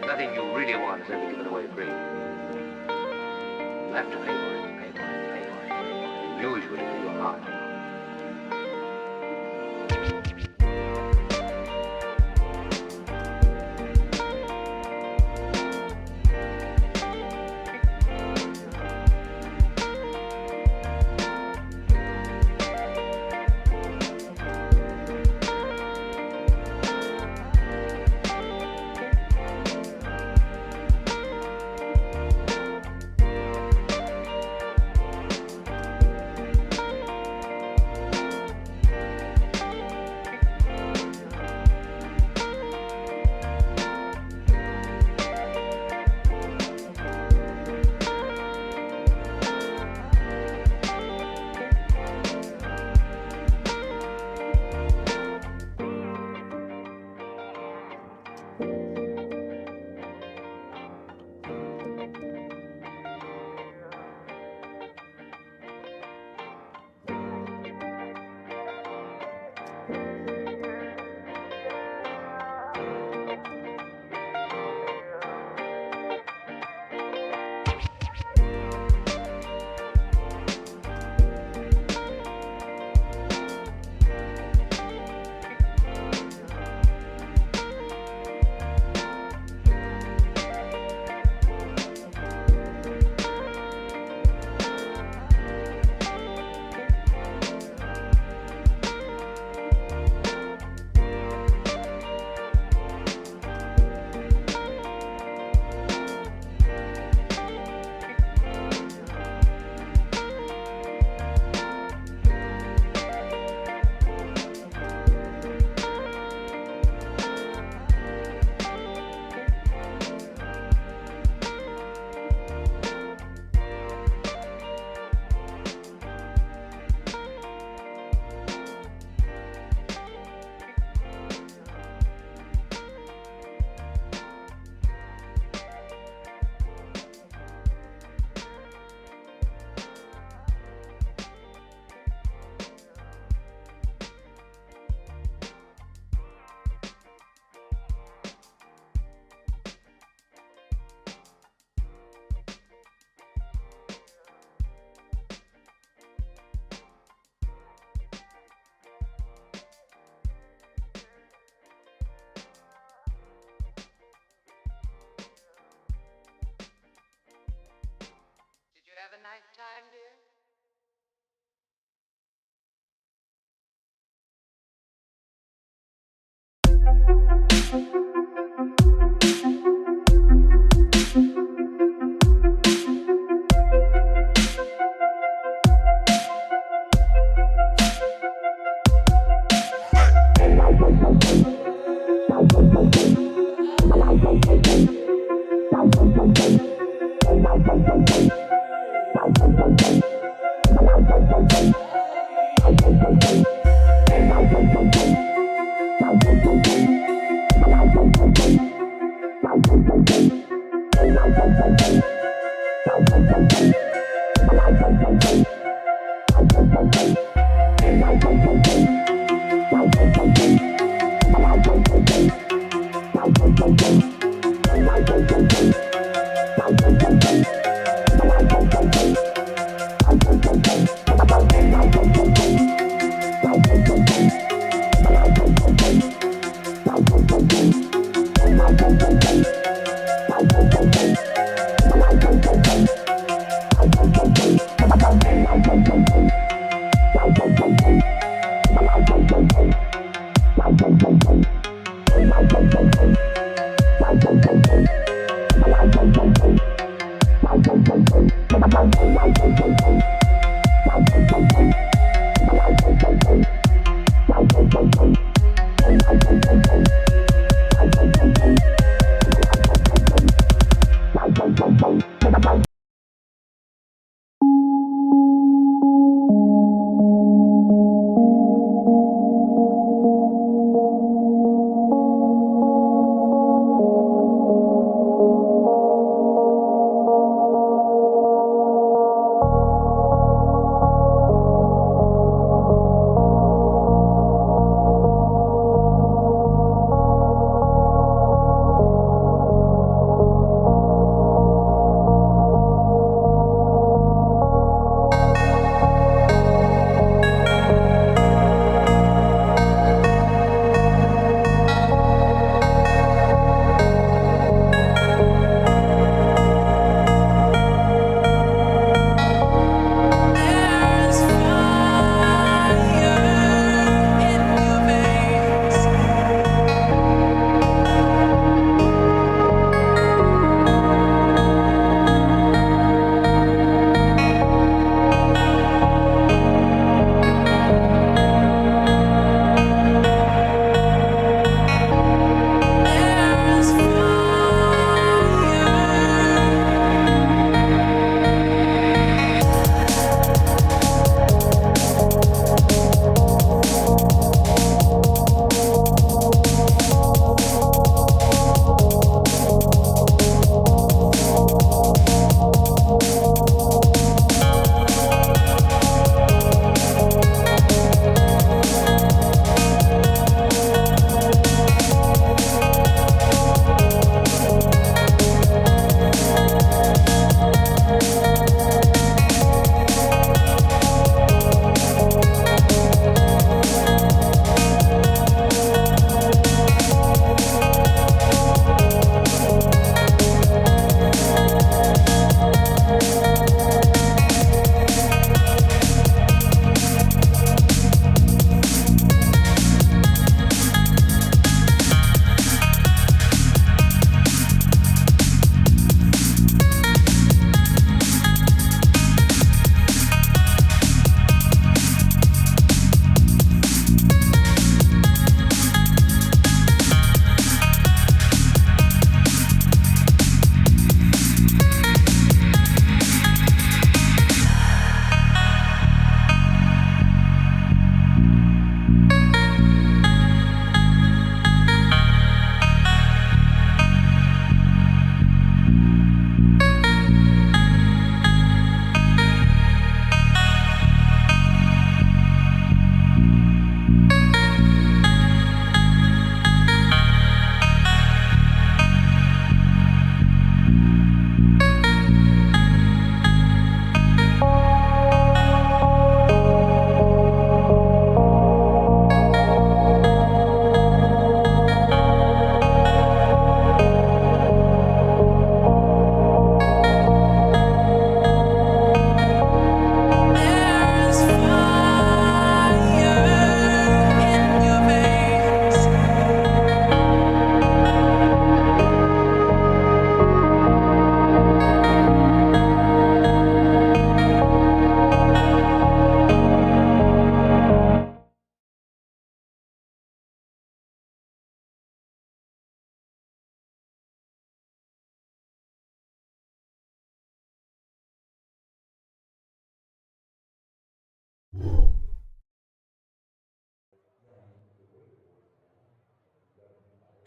Nothing you really want is ever given away free. You have to pay for it, pay for it, pay for it, pay for it. Usually with your heart. Have a nice time, dear?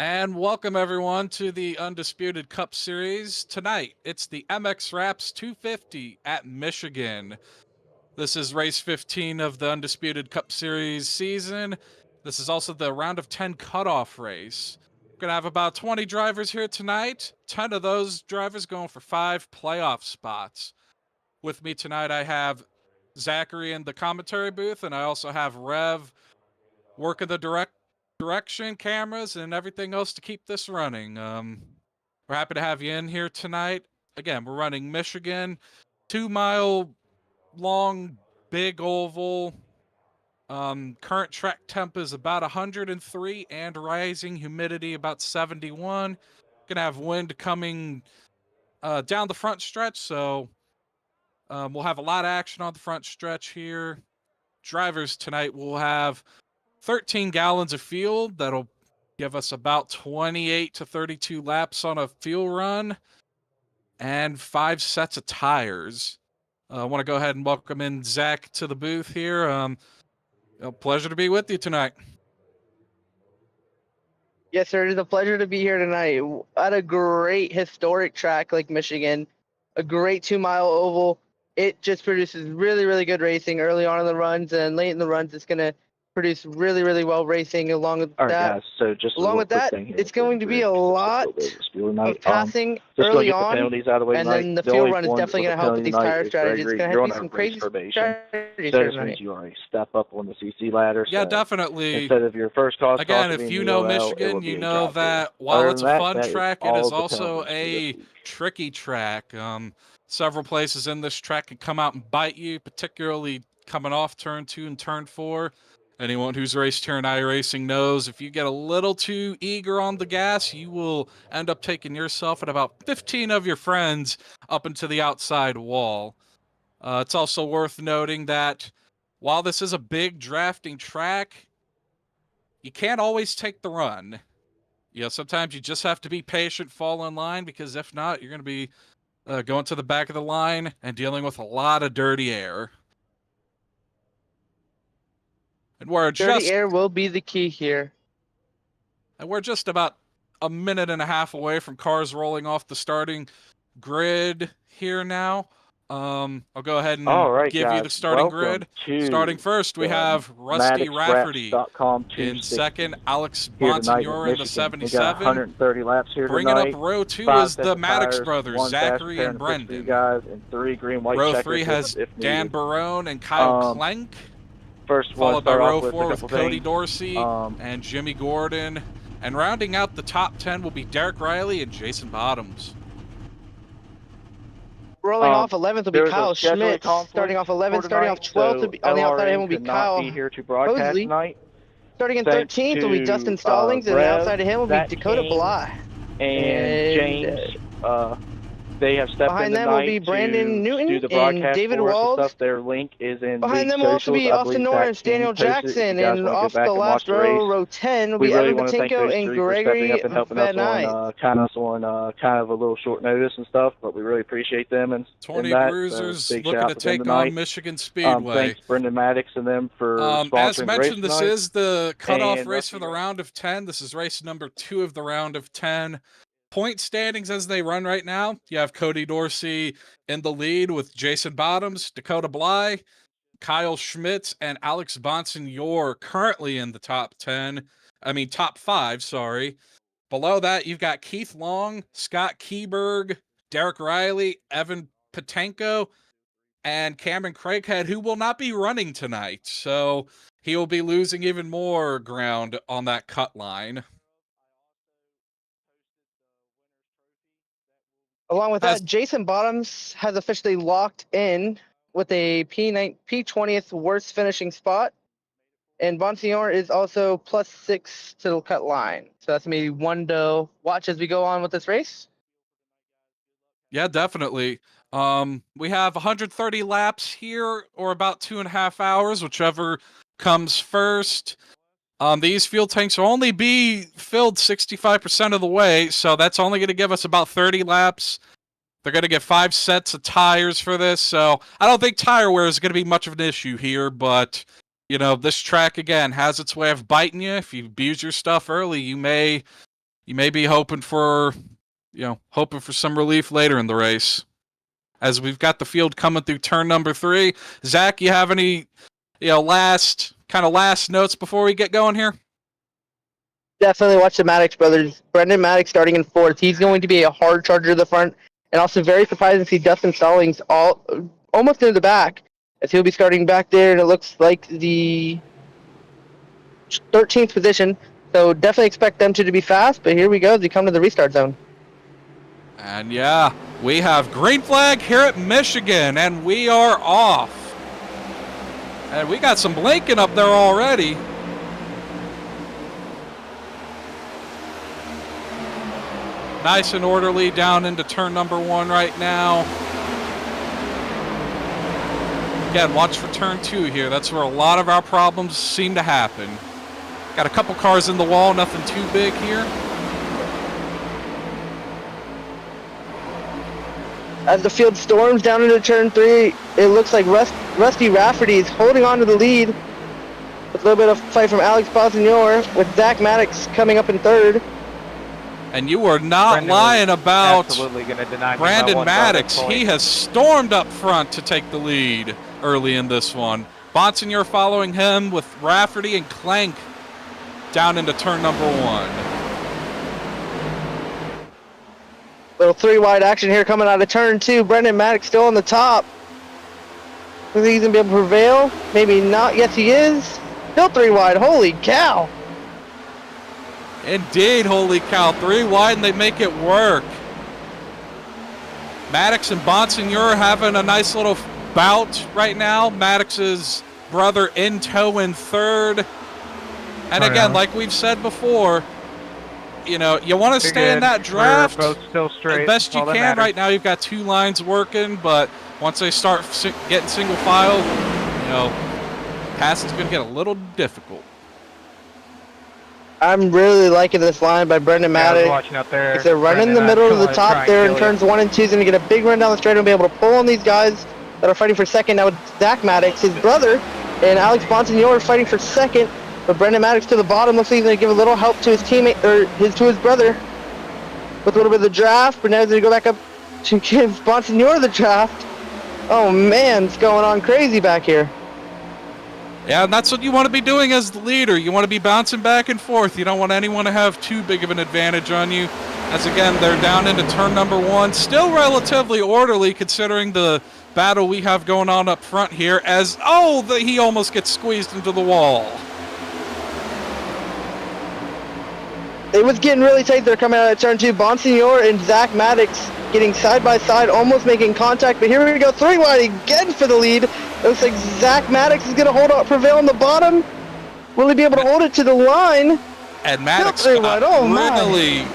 And welcome everyone to the Undisputed Cup Series. Tonight, it's the MX Raps 250 at Michigan. This is race 15 of the Undisputed Cup Series season. This is also the round of 10 cutoff race. We're going to have about 20 drivers here tonight. 10 of those drivers going for 5 playoff spots. With me tonight, I have Zachary in the commentary booth, and I also have Rev working the direction, cameras, and everything else to keep this running. We're happy to have you in here tonight. Again, we're running Michigan, 2-mile long, big oval. Current track temp is about 103 and rising. Humidity about 71. Gonna have wind coming down the front stretch, so we'll have a lot of action on the front stretch here. Drivers tonight will have 13 gallons of fuel. That'll give us about 28 to 32 laps on a fuel run and 5 sets of tires. I want to go ahead and welcome in Zach to the booth here. A pleasure to be with you tonight. Yes, sir. It is a pleasure to be here tonight at a great historic track like Michigan, a great 2-mile oval. It just produces really, really good racing early on in the runs, and late in the runs, it's going to produce really, really well racing along with All right, that. guys. So just a Along little with quick that, thing here. it's going to be a lot of passing Just early gonna get the on, penalties out of the way and tonight. then the The fuel only run is one definitely with going a to help with penalty these tonight tire is strategies. It's Gregory. going You're to on be a some race crazy probation. strategies So here this tonight. means you are a step up on the CC ladder. Yeah, So definitely. instead of your first cost Again, to if be in you the know OL, it Michigan, will be you a know drive through. that while Other it's than a that, fun that is track, it all is of the also penalties for a this week. tricky track. Several places in this track can come out and bite you, particularly coming off turn 2 and turn 4. Anyone who's raced here in iRacing knows if you get a little too eager on the gas, you will end up taking yourself and about 15 of your friends up into the outside wall. It's also worth noting that while this is a big drafting track, you can't always take the run. You know, sometimes you just have to be patient, fall in line, because if not, you're going to be going to the back of the line and dealing with a lot of dirty air. And Dirty air will be the key here. And we're just about a minute and a half away from cars rolling off the starting grid here now. I'll go ahead and give you the starting grid. Starting first, we have Rusty Rafferty in second, Alex Bonsignor in the 77. We got 130 laps here Bringing tonight. up row 2 5 is sets the of Maddox tires, brothers, 1 Zachary fast and pair and Brendan. guys, and 3 green white row checkers 3 has if Dan needed. Barone and Kyle Klenk. First Followed by row 4 with Cody things. Dorsey and Jimmy Gordon. And rounding out the top 10 will be Derek Riley and Jason Bottoms. Rolling off 11th will be Kyle Schmidt. Starting off 11th, starting off 12th, so on the outside of him will be Kyle Hosley. Starting in 13th will be Dustin Stallings, and the outside of him will be Dakota Bly. And James, they have stepped behind in them will be Brandon Newton and David Wald. Their link is in behind them will also be Austin Norris, Daniel Jackson, and off the last row, row 10, will be Evan Patinko and Gregory Van Nuys. Kind of a little short notice and stuff, but we really appreciate them. And 20 Bruisers looking to take on Michigan Speedway. Thanks Brendan Maddox and them for sponsoring as mentioned, the race this is the cutoff and race for the round of 10. This is race number 2 of the round of 10. Point standings as they run right now, you have Cody Dorsey in the lead with Jason Bottoms, Dakota Bly, Kyle Schmidt, and Alex Bonsignor currently in the top 5, sorry. Below that, you've got Keith Long, Scott Keyberg, Derek Riley, Evan Patenko, and Cameron Craighead, who will not be running tonight. So he will be losing even more ground on that cut line. Along with that, Jason Bottoms has officially locked in with a P20th worst finishing spot. And Bonsignor is also +6 to the cut line. So that's maybe one to watch as we go on with this race. Yeah, definitely. We have 130 laps here, or about 2.5 hours, whichever comes first. These fuel tanks will only be filled 65% of the way, so that's only going to give us about 30 laps. They're going to get 5 sets of tires for this, so I don't think tire wear is going to be much of an issue here, but, you know, this track, again, has its way of biting you. If you abuse your stuff early, you may you may be hoping for, hoping for some relief later in the race. As we've got the field coming through turn number 3. Zach, you have any, last notes before we get going here? Definitely watch the Maddox brothers. Brendan Maddox starting in 4th. He's going to be a hard charger to the front. And also very surprising to see Dustin Stallings almost near the back, as he'll be starting back there, and it looks like the 13th position. So definitely expect them to be fast, but here we go as we come to the restart zone. And yeah, we have green flag here at Michigan, and we are off. And we got some blinking up there already. Nice and orderly down into turn number 1 right now. Again, watch for turn 2 here. That's where a lot of our problems seem to happen. Got a couple cars in the wall, nothing too big here. As the field storms down into turn 3, it looks like Rusty Rafferty is holding on to the lead with a little bit of fight from Alex Bonsignor, with Zach Maddox coming up in 3rd. And you are not lying about Brandon Maddox. Point. He has stormed up front to take the lead early in this one. Bonsignor following him with Rafferty and Clank down into turn number 1. Little 3-wide action here coming out of turn 2. Brendan Maddox still on the top. Think he's going to be able to prevail? Maybe not. Yes, he is. Still 3-wide. Holy cow. Indeed, holy cow. 3 wide and they make it work. Maddox and Bonsignor having a nice little bout right now. Maddox's brother in tow in 3rd. And again, like we've said before, you want to stay in that draft We're both still straight. as best you can. Right now you've got 2 lines working, but once they start getting single file, passing's going to get a little difficult. I'm really liking this line by Brendan Maddox. Watching up there. If they're running in the middle of the top there in turns 1 and 2, he's going to get a big run down the straight and be able to pull on these guys that are fighting for 2nd. Now with Zach Maddox, his brother, and Alex Bonsignor fighting for 2nd. But Brendan Maddox to the bottom. Looks like he's going to give a little help to his teammate, or to his brother, with a little bit of the draft. But now he's going to go back up to give Bonsignor the draft. Oh man, it's going on crazy back here. Yeah, and that's what you want to be doing as the leader. You want to be bouncing back and forth. You don't want anyone to have too big of an advantage on you. As again, they're down into turn number 1. Still relatively orderly considering the battle we have going on up front here. As, he almost gets squeezed into the wall. It was getting really tight. They're coming out of turn 2. Bonsignor and Zach Maddox getting side by side, almost making contact. But here we go, 3-wide again for the lead. It looks like Zach Maddox is going to prevail on the bottom. Will he be able to hold it to the line? And Maddox got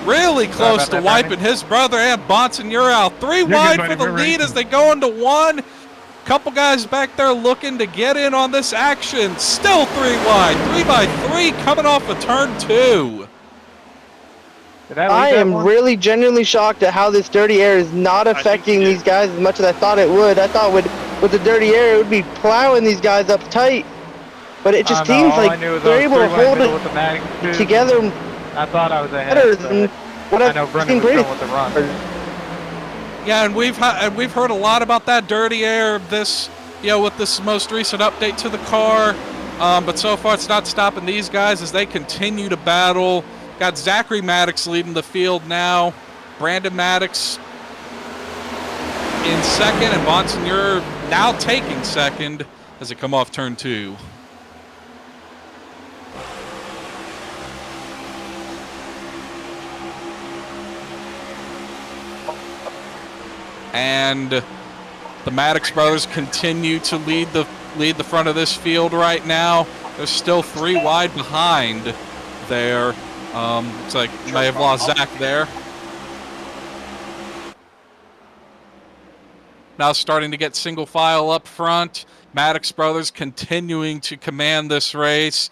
really close to wiping his brother and Bonsignor out. 3 wide for the lead as they go into 1. Couple guys back there looking to get in on this action. Still 3 wide. 3 by 3 coming off of turn 2. I am really genuinely shocked at how this dirty air is not affecting these guys as much as I thought it would. I thought with the dirty air it would be plowing these guys up tight. But it just seems like they're able to hold it together I thought I was ahead, better than what I've seen previously. Yeah, and we've heard a lot about that dirty air this with this most recent update to the car. But so far it's not stopping these guys as they continue to battle. Got Zachary Maddox leading the field now. Brandon Maddox in 2nd, and Bonsignor now taking 2nd as they come off turn 2. And the Maddox brothers continue to lead the front of this field right now. They're still 3 wide behind there. Looks like you may have lost Zach there. Now starting to get single file up front. Maddox brothers continuing to command this race.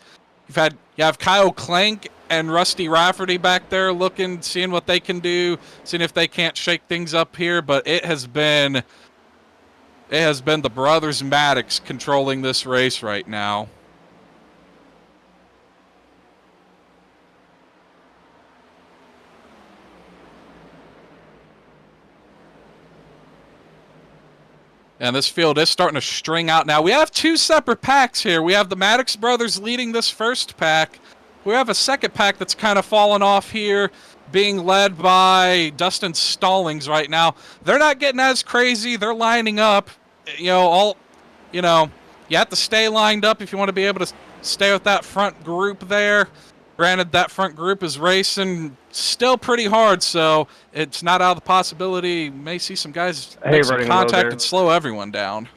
You have Kyle Clank and Rusty Rafferty back there seeing what they can do, seeing if they can't shake things up here. But it has been the brothers Maddox controlling this race right now. And this field is starting to string out now. We have two separate packs here. We have the Maddox brothers leading this first pack. We have a second pack that's kind of fallen off here, being led by Dustin Stallings right now. They're not getting as crazy. They're lining up. You have to stay lined up if you want to be able to stay with that front group there. Granted, that front group is racing still pretty hard, so it's not out of the possibility. You may see some guys make some contact and slow everyone down.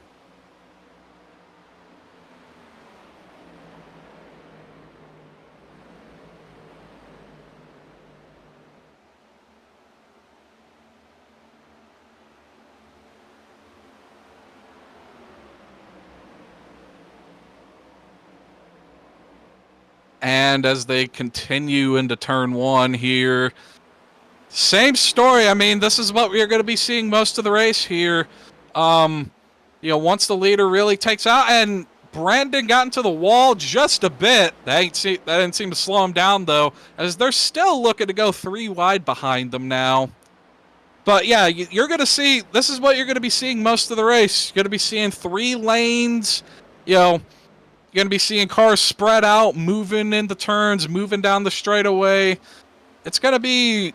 And as they continue into turn one here, same story. I mean, this is what we're going to be seeing most of the race here. Once the leader really takes out, and Brandon got into the wall just a bit. That didn't seem to slow him down, though, as they're still looking to go 3 wide behind them now. But yeah, you're going to see, this is what you're going to be seeing most of the race. You're going to be seeing 3 lanes, You're going to be seeing cars spread out, moving into turns, moving down the straightaway. It's going to be,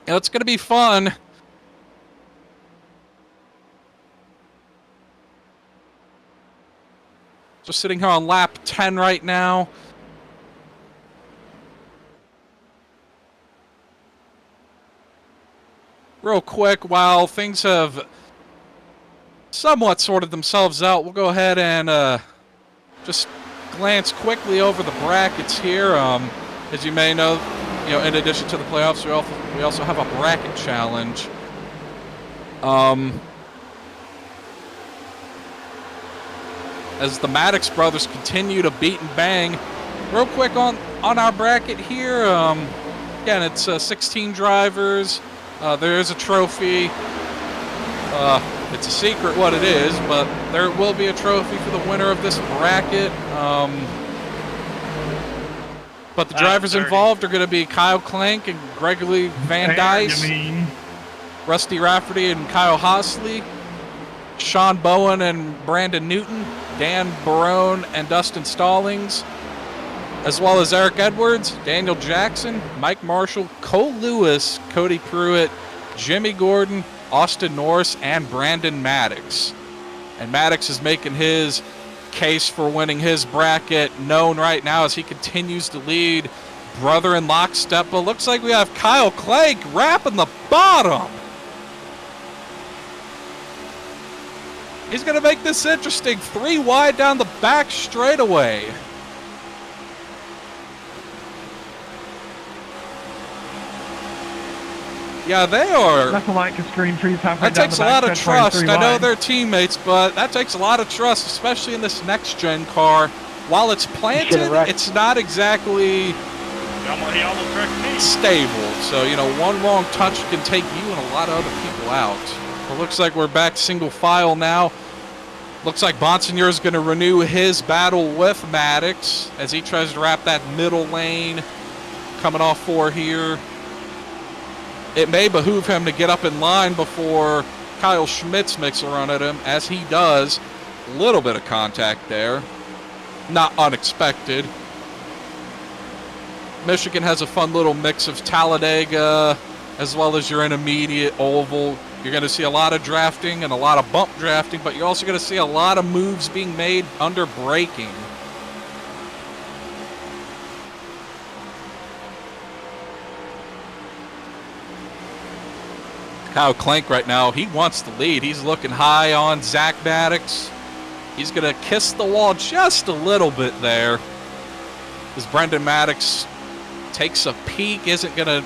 it's going to be fun. Just sitting here on lap 10 right now. Real quick, while things have somewhat sorted themselves out, we'll go ahead and just glance quickly over the brackets here. As you may know, in addition to the playoffs, we also have a bracket challenge. As the Maddox brothers continue to beat and bang. Real quick on our bracket here. Again, it's 16 drivers. There is a trophy. It's a secret what it is, but there will be a trophy for the winner of this bracket. But the drivers involved are going to be Kyle Clank and Gregory Van Dice, Rusty Rafferty and Kyle Hosley, Sean Bowen and Brandon Newton, Dan Barone and Dustin Stallings, as well as Eric Edwards, Daniel Jackson, Mike Marshall, Cole Lewis, Cody Pruitt, Jimmy Gordon, Austin Norris, and Brandon Maddox. And Maddox is making his case for winning his bracket known right now as he continues to lead brother in lockstep. But looks like we have Kyle Clank wrapping the bottom. He's going to make this interesting. 3 wide down the back straightaway. Yeah, they are. Nothing like extreme trees halfway that down takes the a lot back of stretch trust. running I know 3 wide. they're teammates, but that takes a lot of trust, especially in this next gen car. While it's planted, it's not exactly stable. So, one wrong touch can take you and a lot of other people out. It looks like we're back single file now. Looks like Bonsignor is going to renew his battle with Maddox as he tries to wrap that middle lane coming off 4 here. It may behoove him to get up in line before Kyle Schmitz makes a run at him, as he does. A little bit of contact there. Not unexpected. Michigan has a fun little mix of Talladega as well as your intermediate oval. You're going to see a lot of drafting and a lot of bump drafting, but you're also going to see a lot of moves being made under braking. Kyle Clank right now, he wants the lead. He's looking high on Zach Maddox. He's going to kiss the wall just a little bit there. As Brendan Maddox takes a peek, isn't gonna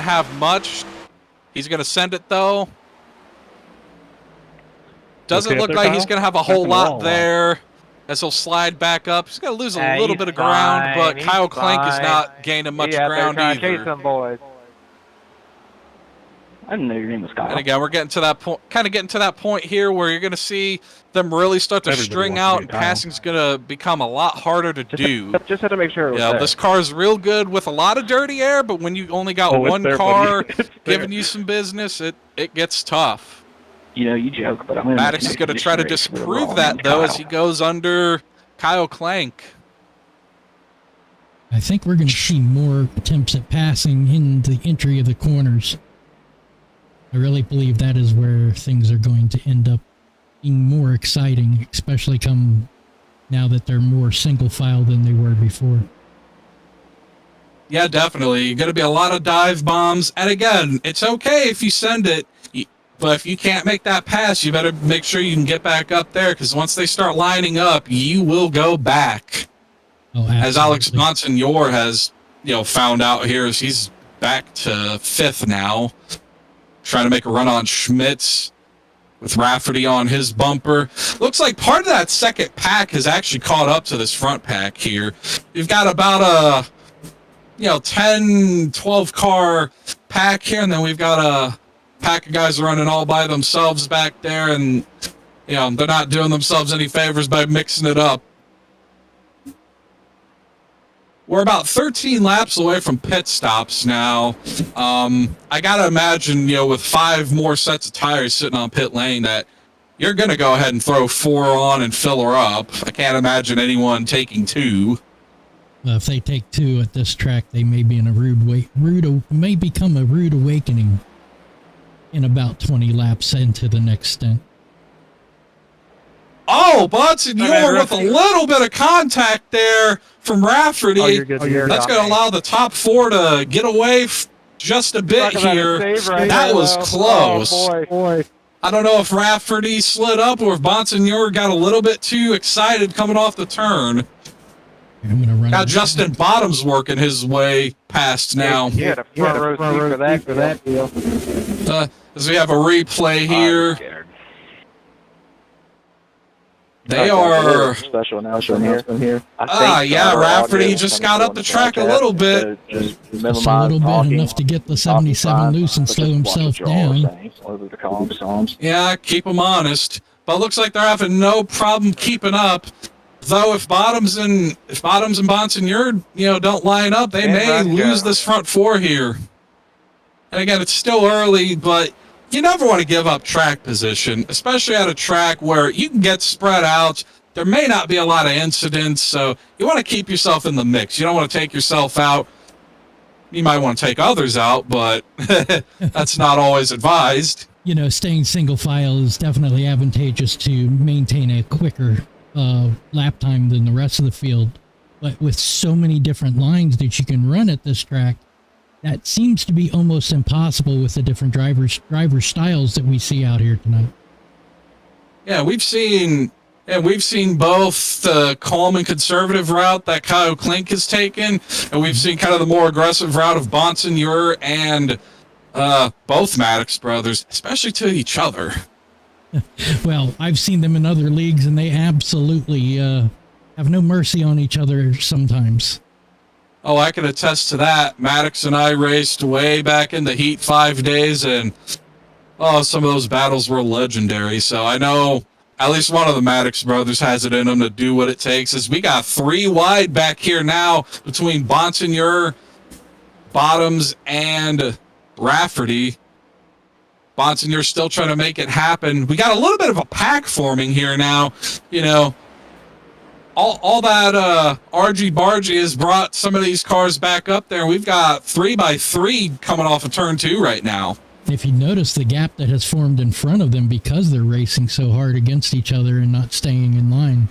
have much. He's going to send it though. Doesn't look like he's going to have a whole lot there as he'll slide back up. He's going to lose a little bit of ground, but Kyle Clank is not gaining much ground either. I didn't know your name was Kyle. And again, we're getting to that point, here where you're going to see them really start to string out, and passing's going to become a lot harder to do. Just had to make sure it was there. This car's real good with a lot of dirty air, but when you only got one car giving you some business, it gets tough. You know, you joke, but I'm going to. Maddox is going to try to disprove that, though, as he goes under Kyle Clank. I think we're going to see more attempts at passing in the entry of the corners. I really believe that is where things are going to end up being more exciting, especially come now that they're more single file than they were before. Yeah, definitely. Going to be a lot of dive bombs. And again, it's okay if you send it, but if you can't make that pass, you better make sure you can get back up there, because once they start lining up, you will go back. Oh, as Alex Monsignor has, found out here, as he's back to 5th now, trying to make a run on Schmitz with Rafferty on his bumper. Looks like part of that second pack has actually caught up to this front pack here. You've got about a 10, 12 car pack here, and then we've got a pack of guys running all by themselves back there, and they're not doing themselves any favors by mixing it up. We're about 13 laps away from pit stops now. I gotta imagine, with 5 more sets of tires sitting on pit lane, that you're gonna go ahead and throw 4 on and fill her up. I can't imagine anyone taking 2. If they take 2 at this track, they may be in a may become a rude awakening in about 20 laps into the next stint. Oh, Monsignor with a little bit of contact there from Rafferty. Oh, you're good. That's going to allow the top 4 to get away just a bit here. That was close. Oh, boy. I don't know if Rafferty slid up or if Monsignor got a little bit too excited coming off the turn. I'm gonna run. Got Justin Bottoms working his way past now. Yeah, the front row seat for that deal. As we have a replay here. They are special announcement here. Rafferty just got up the track a little bit. Just a little bit, enough to get the 77 loose and slow himself down. Yeah, keep them honest. But it looks like they're having no problem keeping up. Though if Bottoms and Monsignor, don't line up, they may lose this front 4 here. And again, it's still early, but you never want to give up track position, especially at a track where you can get spread out. There may not be a lot of incidents, so you want to keep yourself in the mix. You don't want to take yourself out. You might want to take others out, but that's not always advised. Staying single file is definitely advantageous to maintain a quicker lap time than the rest of the field. But with so many different lines that you can run at this track, that seems to be almost impossible with the different driver styles that we see out here tonight. Yeah, we've seen both the calm and conservative route that Kyle Klink has taken, and we've seen kind of the more aggressive route of Bonsignor and both Maddox brothers, especially to each other. Well, I've seen them in other leagues, and they absolutely have no mercy on each other sometimes. Oh, I can attest to that. Maddox and I raced way back in the Heat 5 days, and some of those battles were legendary. So I know at least one of the Maddox brothers has it in them to do what it takes. As we got 3 wide back here now between Bonsignor, Bottoms, and Rafferty. Bonsignor's still trying to make it happen. We got a little bit of a pack forming here now. All that argy-bargy has brought some of these cars back up there. We've got 3x3 coming off of turn 2 right now. If you notice the gap that has formed in front of them because they're racing so hard against each other and not staying in line.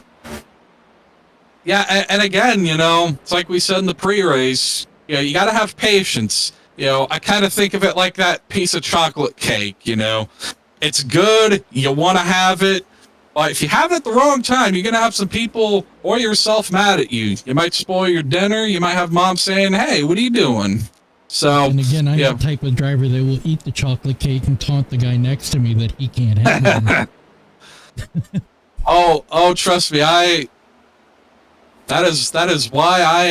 Yeah, and again, it's like we said in the pre-race, you got to have patience. I kind of think of it like that piece of chocolate cake, It's good, you want to have it. But if you have it at the wrong time, you're going to have some people or yourself mad at you. You might spoil your dinner. You might have mom saying, hey, what are you doing? So, and again, I'm the type of driver that will eat the chocolate cake and taunt the guy next to me that he can't have it. Oh, trust me. That is why I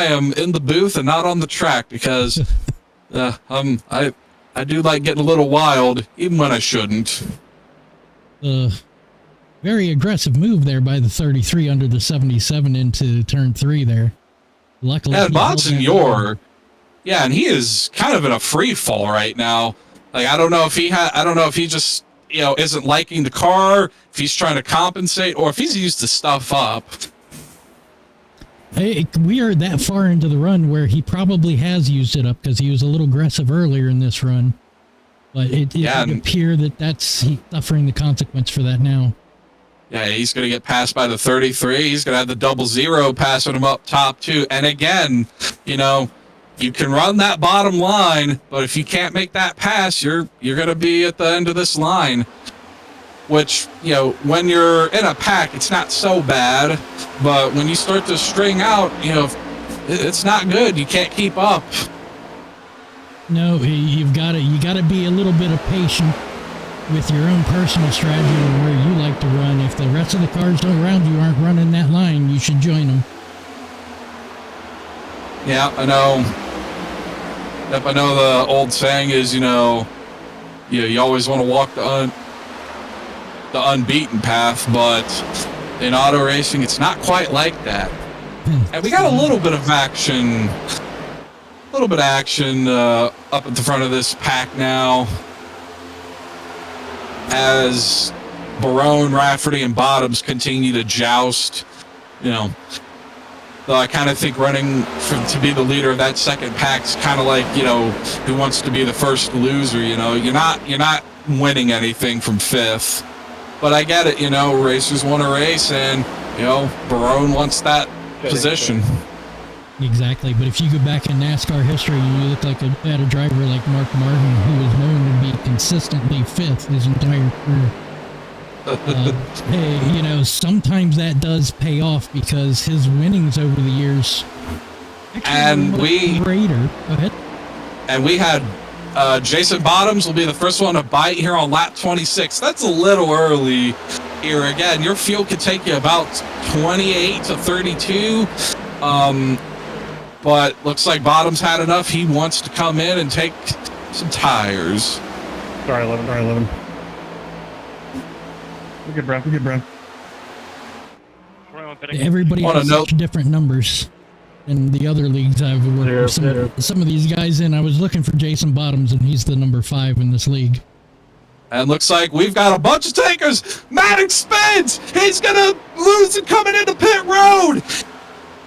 am in the booth and not on the track, because I do like getting a little wild, even when I shouldn't. Very aggressive move there by the 33 under the 77 into turn 3 there. Luckily, and Bonsignor, and he is kind of in a free fall right now. Like, I don't know if he just, isn't liking the car, if he's trying to compensate, or if he's used the stuff up. Hey, we are that far into the run where he probably has used it up because he was a little aggressive earlier in this run. But it would appear that he's suffering the consequence for that now. Yeah, he's going to get passed by the 33. He's going to have the 00 passing him up top, too. And again, you can run that bottom line, but if you can't make that pass, you're going to be at the end of this line. Which, when you're in a pack, it's not so bad. But when you start to string out, it's not good. You can't keep up. No, you got to be a little bit of patient with your own personal strategy and where you like to run. If the rest of the cars around you aren't running that line, you should join them. Yeah, I know. Yep, I know the old saying is, you always want to walk the unbeaten path, but in auto racing, it's not quite like that. And we got a little bit of action up at the front of this pack now, as Barone, Rafferty, and Bottoms continue to joust. Though I kind of think running to be the leader of that second pack's kind of like, who wants to be the first loser. You're not winning anything from fifth. But I get it, racers want to race, and, Barone wants that position. Exactly, but if you go back in NASCAR history, you look like at a driver like Mark Martin, who was known to be consistently fifth his entire career. Hey, sometimes that does pay off because his winnings over the years. Greater. Go ahead. And we had Jason Bottoms will be the first one to bite here on lap 26. That's a little early here. Again, your fuel could take you about 28 to 32. But looks like Bottoms had enough. He wants to come in and take some tires. Sorry, 11. We're good, bro. Everybody has such different numbers in the other leagues I've worked with. Some of these guys in, I was looking for Jason Bottoms, and he's the number 5 in this league. And looks like we've got a bunch of takers. Maddox spins. He's going to lose it coming into pit road.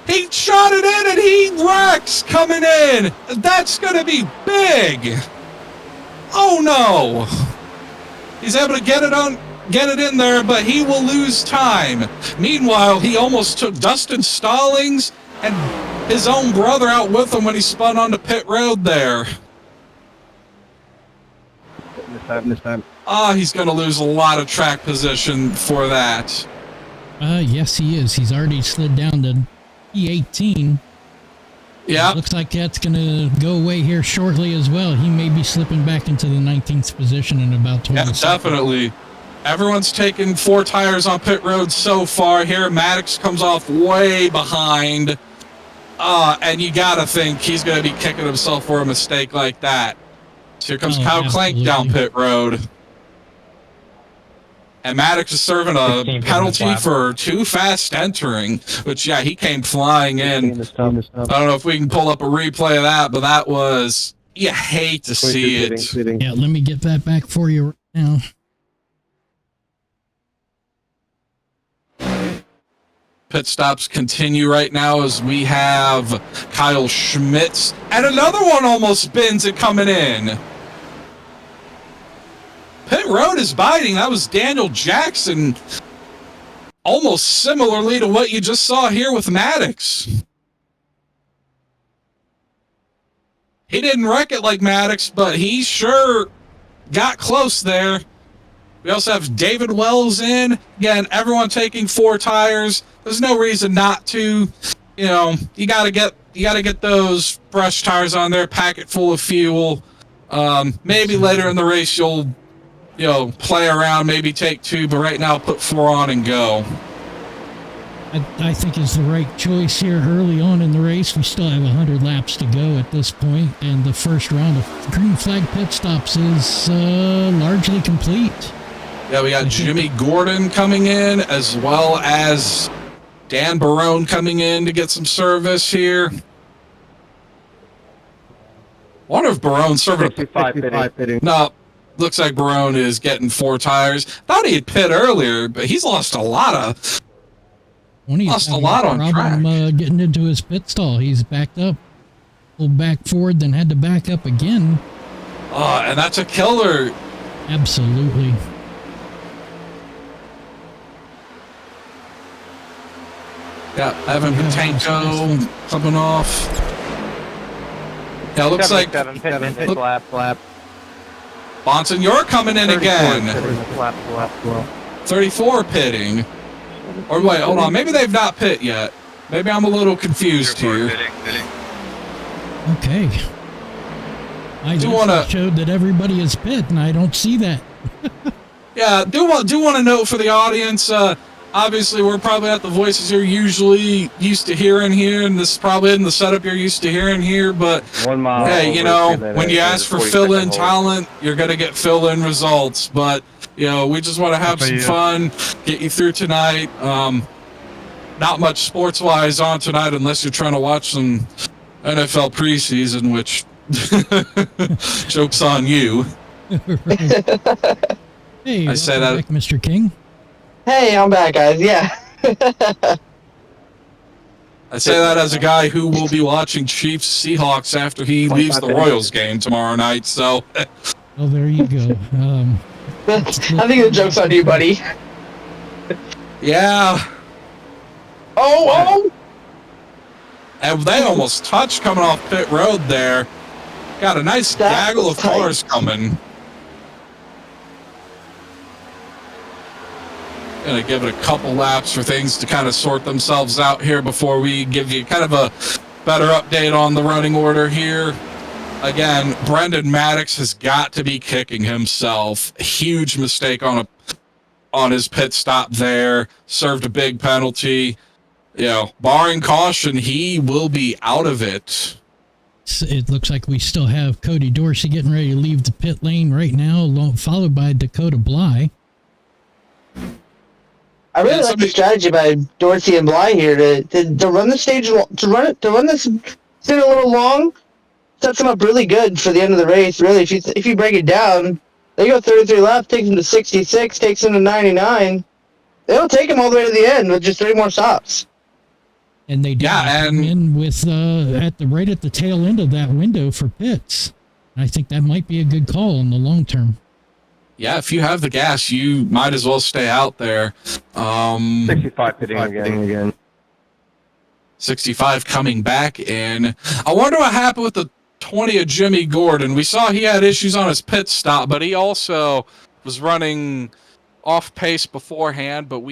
He shot it in, and he wrecks coming in. That's going to be big. Oh, no. He's able to get it in there, but he will lose time. Meanwhile, he almost took Dustin Stallings and his own brother out with him when he spun onto pit road there. This time. He's going to lose a lot of track position for that. Yes, he is. He's already slid down to E18. Yeah. Looks like that's going to go away here shortly as well. He may be slipping back into the 19th position in about 20 seconds. Yeah, definitely. Everyone's taken 4 tires on pit road so far here. Maddox comes off way behind. And you got to think he's going to be kicking himself for a mistake like that. So here comes Kyle Clank down pit road. And Maddox is serving a penalty for too fast entering, which, yeah, he came flying in. I don't know if we can pull up a replay of that, but that was, you hate to see it. Yeah, let me get that back for you right now. Pit stops continue right now as we have Kyle Schmitz. And another one almost spins it coming in. Pit road is biting. That was Daniel Jackson. Almost similarly to what you just saw here with Maddox. He didn't wreck it like Maddox, but he sure got close there. We also have David Wells in. Again, everyone taking 4 tires. There's no reason not to. You gotta get those fresh tires on there, pack it full of fuel. Maybe later in the race you'll play around, maybe take 2, but right now put 4 on and go. I think it's the right choice here early on in the race. We still have 100 laps to go at this point, and the first round of green flag pit stops is largely complete. Yeah, we got Jimmy Gordon coming in, as well as Dan Barone coming in to get some service here. wonder if Barone's serving 65 pitting. No, looks like Barone is getting 4 tires. Thought he had pit earlier, but he's lost a lot of. Lost a lot on track. Getting into his pit stall. He's backed up, pulled back forward, then had to back up again. And that's a killer. Absolutely. Got Evan Patenko coming off. Yeah, looks like Flap. Bonson, you're coming in again. Flap. 34 pitting. Or wait, hold on. Maybe they've not pit yet. Maybe I'm a little confused here. Okay. I Do just wanna- showed that everybody is pit, and I don't see that. Yeah, do want to note for the audience. Obviously, we're probably at the voices you're usually used to hearing here, and this is probably in the setup you're used to hearing here. But 1 mile. hey, you know, when you ask for fill-in hole. talent, you're gonna get fill-in results. But you know, we just want to have some fun, get you through tonight. Not much sports-wise on tonight, unless you're trying to watch some NFL preseason, which joke's on you. Hey, I say that- back, Mr. King. Hey, I'm back, guys. Yeah. I say that as a guy who will be watching Chiefs Seahawks after he leaves the Royals game tomorrow night. So, Oh, there you go. I think the joke's on you, buddy. yeah, Oh! and they almost touched coming off pit road there. Got a nice That gaggle was of cars coming. Gonna give it a couple laps for things to kind of sort themselves out here before we give you kind of a better update on the running order here. Again, Brendan Maddox has got to be kicking himself. Huge mistake on his pit stop there. Served a big penalty. You know, barring caution, he will be out of it. It looks like we still have Cody Dorsey getting ready to leave the pit lane right now, followed by Dakota Bly. I really like the strategy by Dorsey and Bly here to run the stage, to run this thing a little long. Sets them up really good for the end of the race. Really, if you break it down, they go 33 laps, takes them to 66, takes them to 99. They'll take them all the way to the end with just 3 more stops. And they did come in with right at the tail end of that window for pits. I think that might be a good call in the long term. Yeah, if you have the gas, you might as well stay out there. 65 pitting again. 65 coming back in. I wonder what happened with the 20 of Jimmy Gordon. We saw he had issues on his pit stop, but he also was running off pace beforehand. But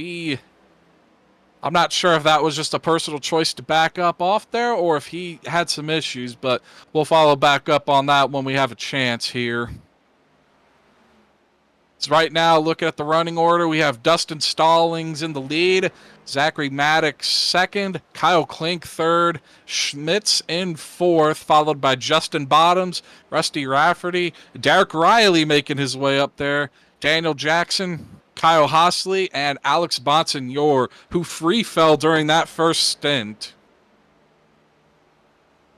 I'm not sure if that was just a personal choice to back up off there or if he had some issues, but we'll follow back up on that when we have a chance here. So right now, looking at the running order, we have Dustin Stallings in the lead, Zachary Maddox second, Kyle Klink third, Schmitz in fourth, followed by Justin Bottoms, Rusty Rafferty, Derek Riley making his way up there, Daniel Jackson, Kyle Hosley, and Alex Bonsignor, who free fell during that first stint.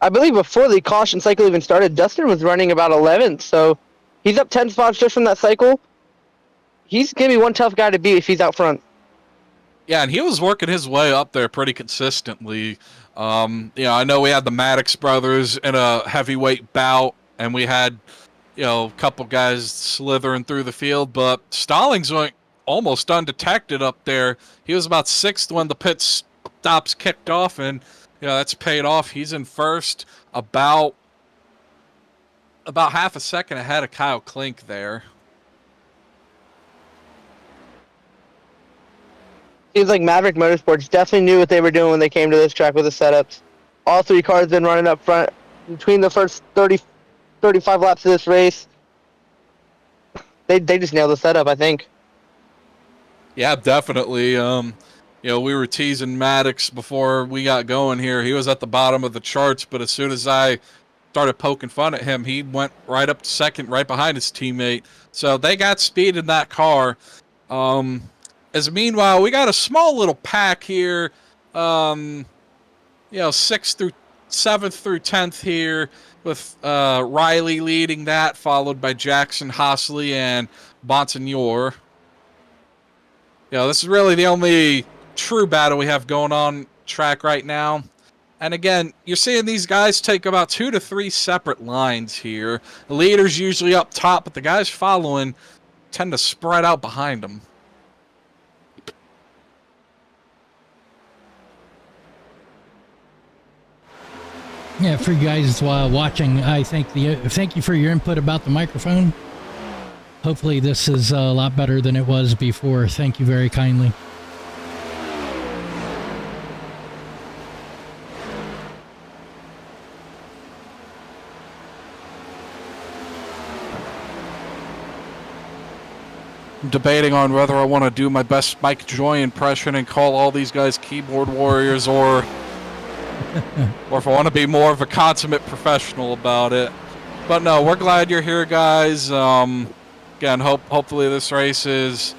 I believe before the caution cycle even started, Dustin was running about 11th, so he's up 10 spots just from that cycle. He's going to be one tough guy to beat if he's out front. Yeah, and he was working his way up there pretty consistently. I know we had the Maddox brothers in a heavyweight bout, and we had, a couple guys slithering through the field, but Stallings went almost undetected up there. He was about 6th when the pit stops kicked off, and, that's paid off. He's in first, about half a second ahead of Kyle Klink there. Seems like Maverick Motorsports definitely knew what they were doing when they came to this track with the setups. All 3 cars been running up front between the first 35 laps of this race. They just nailed the setup, I think. Yeah, definitely. We were teasing Maddox before we got going here. He was at the bottom of the charts, but as soon as I started poking fun at him, he went right up to second, right behind his teammate. So they got speed in that car. Meanwhile, we got a small little pack here, 6 through 7th through 10th here, with Riley leading that, followed by Jackson, Hossley, and Bonsignor. This is really the only true battle we have going on track right now. And again, you're seeing these guys take about 2 to 3 separate lines here. The leader's usually up top, but the guys following tend to spread out behind them. Yeah, for you guys watching, thank you for your input about the microphone. Hopefully this is a lot better than it was before. Thank you very kindly. I'm debating on whether I want to do my best Mike Joy impression and call all these guys keyboard warriors, or if I want to be more of a consummate professional about it. But no, we're glad you're here, guys. Again, hopefully this race is,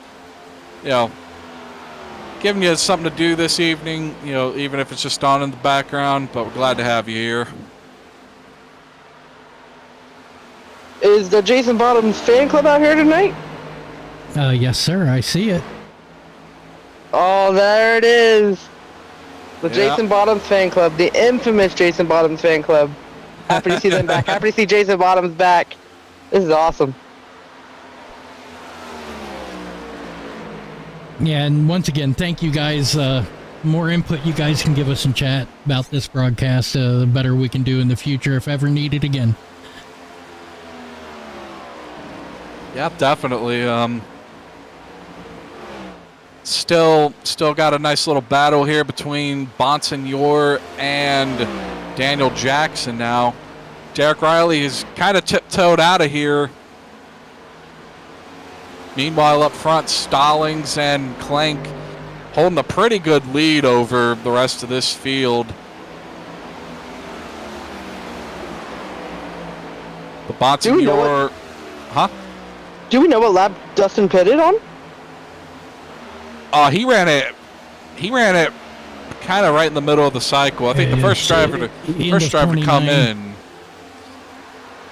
giving you something to do this evening, even if it's just on in the background, but we're glad to have you here. Is the Jason Bottoms fan club out here tonight? Yes, sir. I see it. Oh, there it is. The Yeah. Jason Bottoms fan club, the infamous Jason Bottoms fan club. Happy to see them back. Happy to see Jason Bottoms back. This is awesome. Yeah, and once again, thank you guys. More input you guys can give us in chat about this broadcast, the better we can do in the future if ever needed again. Yeah, definitely. Still got a nice little battle here between Bonsignor and Daniel Jackson now. Derek Riley is kind of tiptoed out of here. Meanwhile, up front, Stallings and Clank holding a pretty good lead over the rest of this field. But Bonsignor... Huh? Do we know what lap Dustin pitted on? He ran it kind of right in the middle of the cycle. I think the first driver to come in.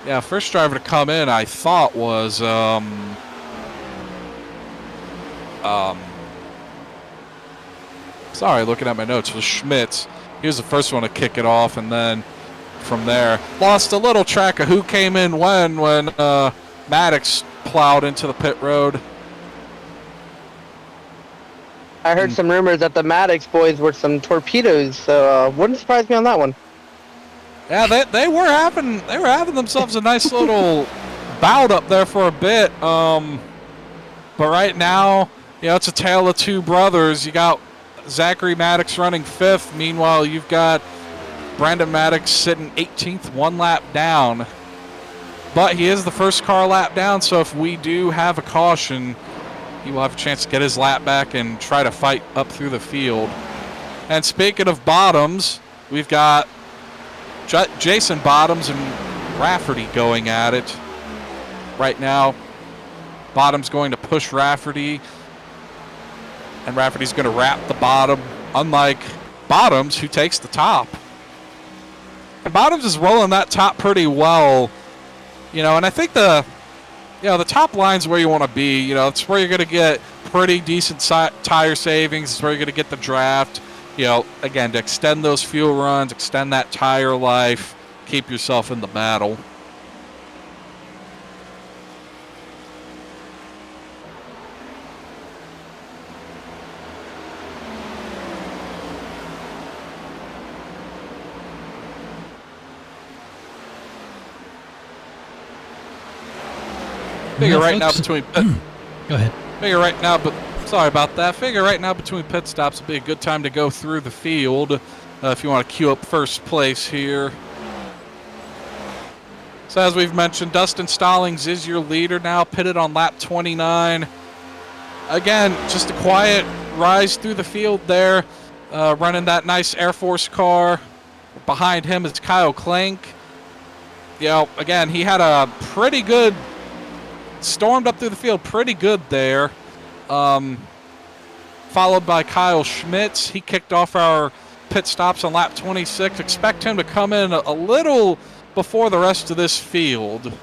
Yeah, first driver to come in, I thought was sorry, looking at my notes, was Schmitz. He was the first one to kick it off, and then from there lost a little track of who came in when Maddox plowed into the pit road. I heard some rumors that the Maddox boys were some torpedoes, so wouldn't surprise me on that one. Yeah, they were having themselves a nice little bout up there for a bit. But right now, it's a tale of two brothers. You got Zachary Maddox running 5th. Meanwhile, you've got Brandon Maddox sitting 18th, 1 lap down. But he is the first car lap down, so if we do have a caution, he will have a chance to get his lap back and try to fight up through the field. And speaking of Bottoms, we've got Jason Bottoms and Rafferty going at it right now. Bottoms going to push Rafferty, and Rafferty's going to wrap the bottom, unlike Bottoms, who takes the top. And Bottoms is rolling that top pretty well, and I think the top line's where you want to be. It's where you're going to get pretty decent tire savings. It's where you're going to get the draft. Again, to extend those fuel runs, extend that tire life, keep yourself in the battle. Figure right now between Go ahead. Figure right now, but sorry about that. Figure right now between pit stops would be a good time to go through the field if you want to queue up first place here. So as we've mentioned, Dustin Stallings is your leader now, pitted on lap 29. Again, just a quiet rise through the field there, running that nice Air Force car. Behind him is Kyle Clank. Again, he had a pretty good, stormed up through the field pretty good there. Followed by Kyle Schmitz. He kicked off our pit stops on lap 26. Expect him to come in a little before the rest of this field.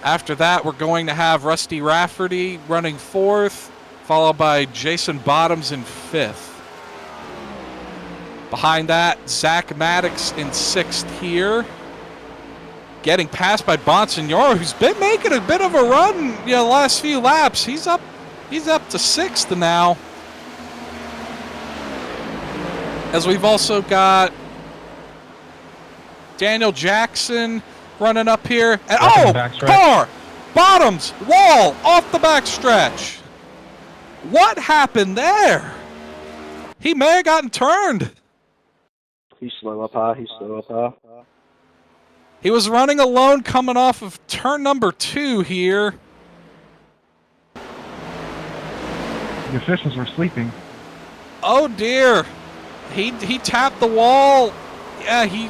After that, we're going to have Rusty Rafferty running 4th, followed by Jason Bottoms in 5th. Behind that, Zach Maddox in 6th here. Getting passed by Bonsignor, who's been making a bit of a run, the last few laps. He's up to 6th now. As we've also got Daniel Jackson running up here. And car! Bottoms! Wall! Off the backstretch! What happened there? He may have gotten turned. He's slow up high. He was running alone coming off of turn number 2 here. The officials were sleeping. Oh dear. He tapped the wall. Yeah, he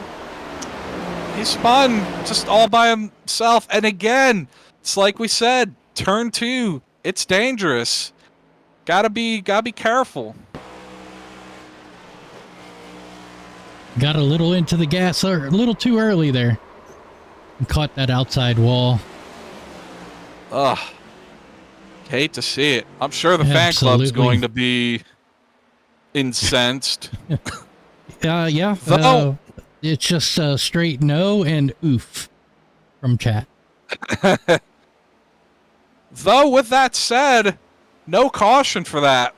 spun just all by himself. And again, it's like we said, turn 2. It's dangerous. Gotta be careful. Got a little into the gas, or a little too early there. And caught that outside wall. Ugh. Hate to see it. I'm sure the fan club's going to be incensed. Yeah. Though, it's just a straight no and oof from chat. though, with that said, no caution for that.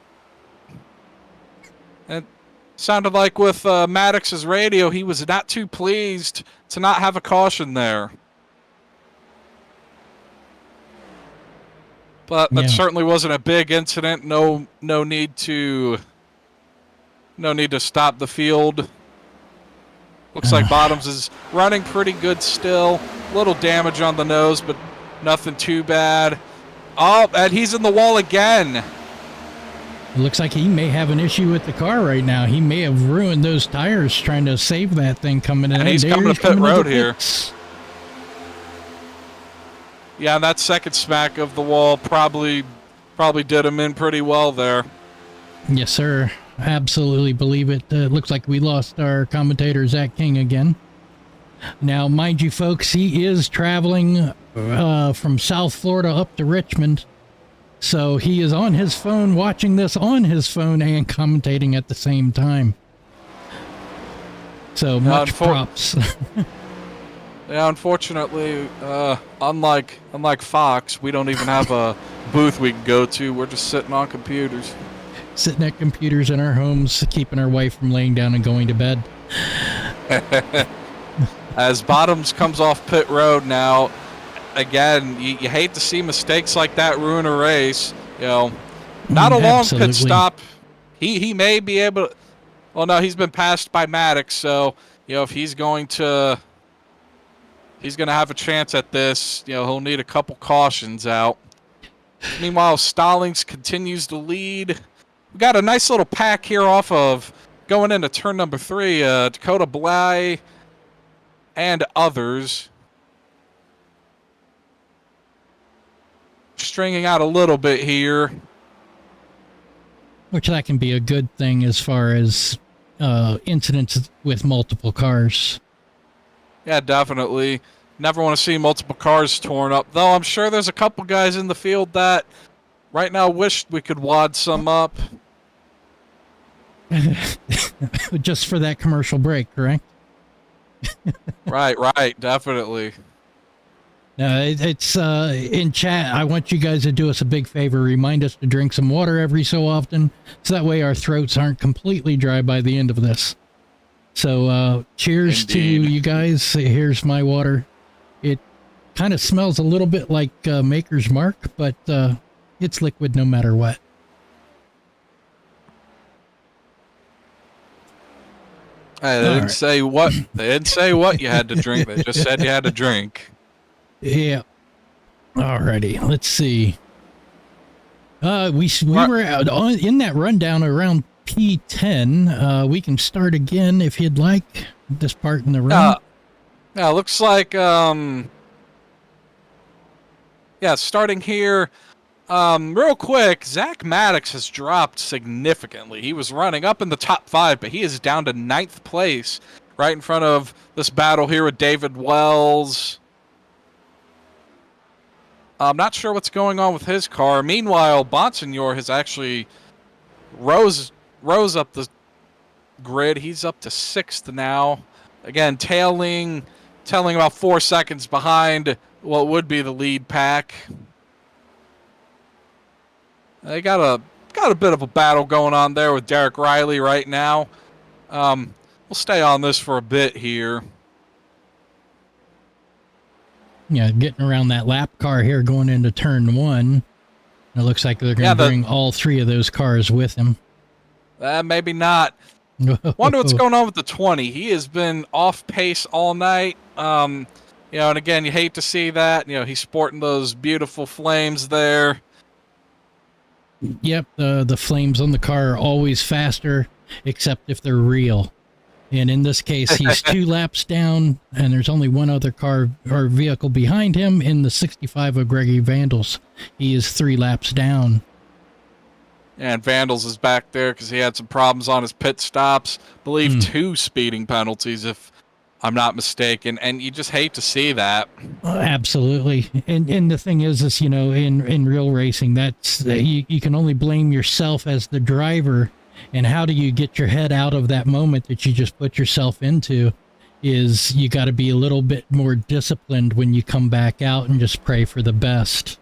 It sounded like with Maddox's radio, he was not too pleased to not have a caution there. But that certainly wasn't a big incident. No need to stop the field. Looks like Bottoms is running pretty good still. Little damage on the nose, but nothing too bad. Oh, and he's in the wall again. It looks like he may have an issue with the car right now. He may have ruined those tires trying to save that thing coming in. And he's coming to pit road here. Yeah, that second smack of the wall probably did him in pretty well there. Yes, sir. Absolutely believe it. Looks like we lost our commentator, Zach King, again. Now, mind you, folks, he is traveling from South Florida up to Richmond. So he is on his phone, watching this on his phone and commentating at the same time. So much props. Yeah, unfortunately, unlike Fox, we don't even have a booth we can go to. We're just sitting on computers. Sitting at computers in our homes, keeping our wife from laying down and going to bed. As Bottoms comes off pit road now, again, you hate to see mistakes like that ruin a race. Not a long pit stop. He may be able to... Well, no, he's been passed by Maddox, so, if he's going to have a chance at this, he'll need a couple cautions out. Meanwhile, Stallings continues to lead. We got a nice little pack here off of going into turn number 3. Dakota Bly and others. Stringing out a little bit here. Which that can be a good thing as far as incidents with multiple cars. Yeah, definitely. Never want to see multiple cars torn up. Though I'm sure there's a couple guys in the field that right now wish we could wad some up. Just for that commercial break, correct? Right, definitely. It's in chat. I want you guys to do us a big favor. Remind us to drink some water every so often, so that way our throats aren't completely dry by the end of this. So cheers Indeed. To you guys. Here's my water. It kind of smells a little bit like Maker's Mark, but it's liquid no matter what. Hey, they didn't say what. They didn't say what you had to drink. They just said you had to drink. Yeah. Alrighty. Let's see. We were out in that rundown around P10. We can start again if you'd like. This part in the run. Yeah, looks like starting here Real quick, Zach Maddox has dropped significantly. He was running up in the top 5, but he is down to 9th place, right in front of this battle here with David Wells. I'm not sure what's going on with his car. Meanwhile, Bonsignor has actually rose up the grid. He's up to 6th now. Again, tailing about 4 seconds behind what would be the lead pack. They got a bit of a battle going on there with Derek Riley right now. We'll stay on this for a bit here. Yeah, getting around that lap car here going into turn 1. It looks like they're going to bring all 3 of those cars with him. Maybe not. Wonder what's going on with the 20. He has been off pace all night. And again, you hate to see that. He's sporting those beautiful flames there. Yep, the flames on the car are always faster, except if they're real. And in this case, he's 2 laps down, and there's only one other car or vehicle behind him in the 65 of Gregory Vandals. He is 3 laps down. And Vandals is back there because he had some problems on his pit stops. I believe 2 speeding penalties, if I'm not mistaken. And you just hate to see that. Absolutely. And the thing is in real racing, that's you can only blame yourself as the driver. And how do you get your head out of that moment that you just put yourself into is you got to be a little bit more disciplined when you come back out and just pray for the best.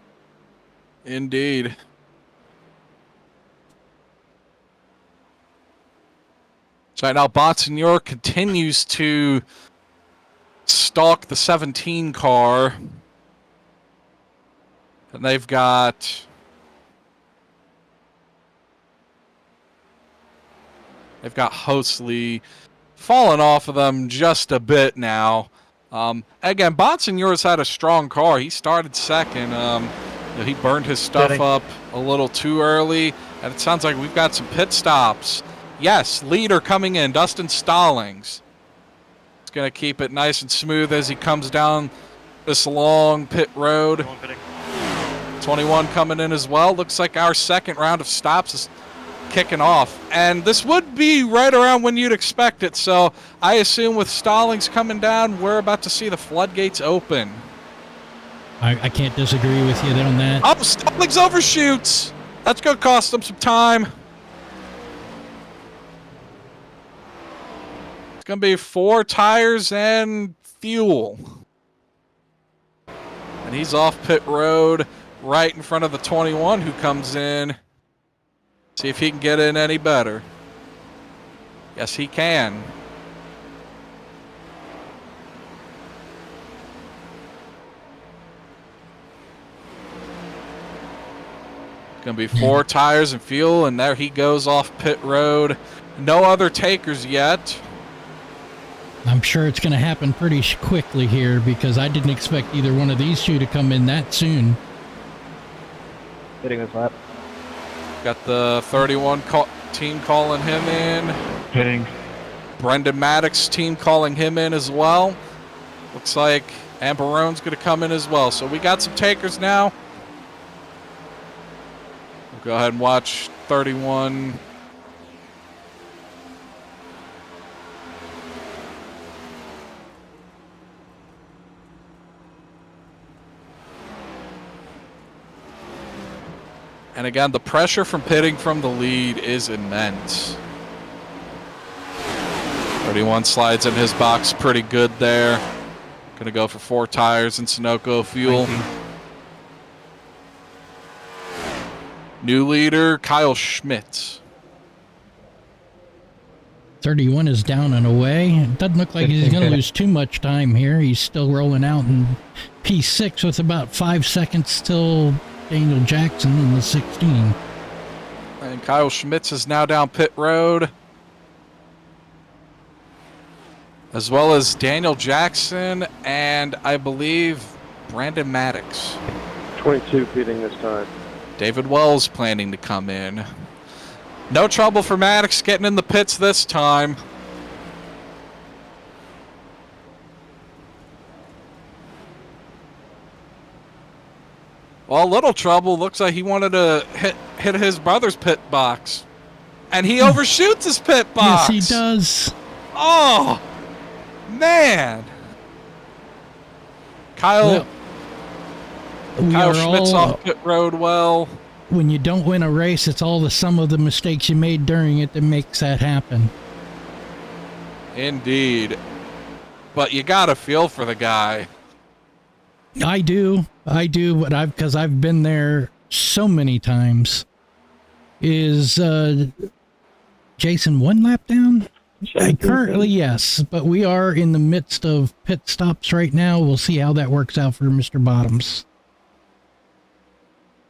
Indeed. So now Bonsignor continues to stalk the 17 car. And they've got Hosley falling off of them just a bit now. Again, Bonsignor's had a strong car. He started second. He burned his stuff up a little too early. And it sounds like we've got some pit stops. Yes, leader coming in, Dustin Stallings. He's going to keep it nice and smooth as he comes down this long pit road. 21 coming in as well. Looks like our second round of stops is kicking off. And this would be right around when you'd expect it. So I assume with Stallings coming down, we're about to see the floodgates open. I can't disagree with you on that. Oh, Stallings overshoots. That's going to cost him some time. It's going to be 4 tires and fuel. And he's off pit road right in front of the 21 who comes in. See if he can get in any better. Yes, he can. It's going to be 4 tires and fuel, and there he goes off pit road. No other takers yet. I'm sure it's going to happen pretty quickly here because I didn't expect either one of these 2 to come in that soon. Hitting this lap. Got the 31 team calling him in. Hitting. Brendan Maddox team calling him in as well. Looks like Amberone's going to come in as well. So we got some takers now. We'll go ahead and watch 31. And again, the pressure from pitting from the lead is immense. 31 slides in his box pretty good there. Going to go for 4 tires and Sunoco fuel. New leader, Kyle Schmitz. 31 is down and away. It doesn't look like he's going to lose too much time here. He's still rolling out in P6 with about 5 seconds till Daniel Jackson in the 16. And Kyle Schmitz is now down pit road. As well as Daniel Jackson and I believe Brandon Maddox. 22 pitting this time. David Wells planning to come in. No trouble for Maddox getting in the pits this time. Well, a little trouble. Looks like he wanted to hit his brother's pit box. And he overshoots his pit box. Yes, he does. Oh, man. Kyle Schmidt's off pit road well. When you don't win a race, it's all the sum of the mistakes you made during it that makes that happen. Indeed. But you got to feel for the guy. I do, but because I've been there so many times. Is Jason one lap down? Currently, yes, but we are in the midst of pit stops right now. We'll see how that works out for Mr. Bottoms.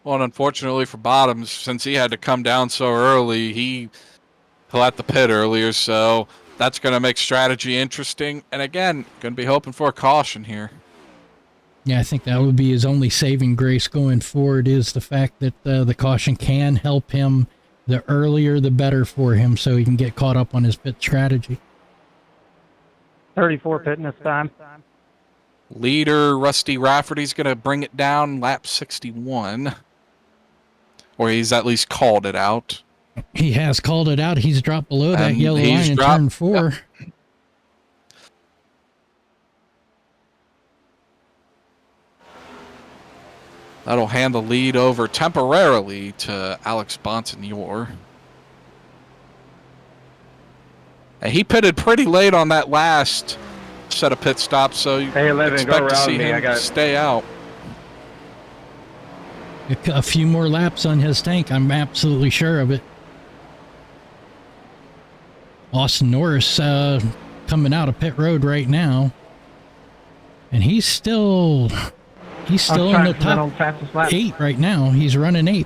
Well, and unfortunately for Bottoms, since he had to come down so early, he'll at the pit earlier, so that's going to make strategy interesting. And again, going to be hoping for a caution here. Yeah, I think that would be his only saving grace going forward, is the fact that the caution can help him. The earlier, the better for him, so he can get caught up on his pit strategy. 34 pitting this time. Leader Rusty Rafferty's going to bring it down lap 61. Or he's at least called it out. He has called it out. He's dropped below that yellow line in turn 4. Yep. That'll hand the lead over temporarily to Alex Bonsignor. And he pitted pretty late on that last set of pit stops, so you expect to see him stay out. A few more laps on his tank, I'm absolutely sure of it. Austin Norris coming out of pit road right now. And he's still in the top 8 right now. He's running 8th.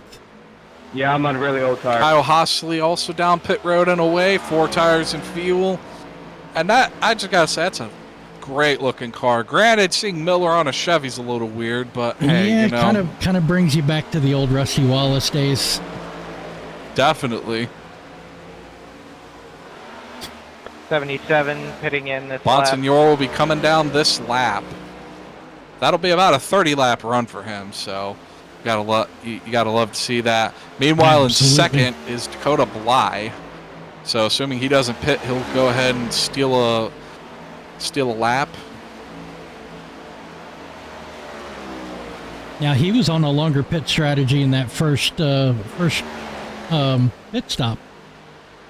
Yeah, I'm on a really old tire. Kyle Hossley also down pit road and away, 4 tires and fuel. And that, I just got to say, that's a great looking car. Granted, seeing Miller on a Chevy's a little weird, but hey, yeah, you know. kind of brings you back to the old Rusty Wallace days. Definitely. 77 pitting in this Bonsignor will be coming down this lap. That'll be about a 30-lap run for him, so you gotta love to see that. Meanwhile, Absolutely. in second is Dakota Bly. So assuming he doesn't pit, he'll go ahead and steal a lap. Now, he was on a longer pit strategy in that first pit stop.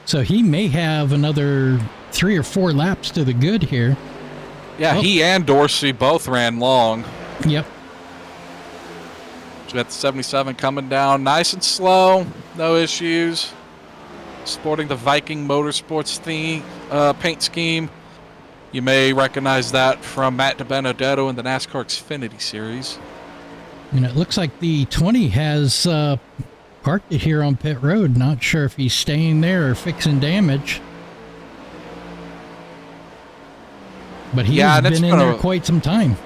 So he may have another 3 or 4 laps to the good here. Yeah, he and Dorsey both ran long. Yep. So we got the 77 coming down nice and slow, no issues. Sporting the Viking Motorsports theme, paint scheme. You may recognize that from Matt DiBenedetto in the NASCAR Xfinity Series. And it looks like the 20 has parked it here on pit road. Not sure if he's staying there or fixing damage. But he has been in there quite some time.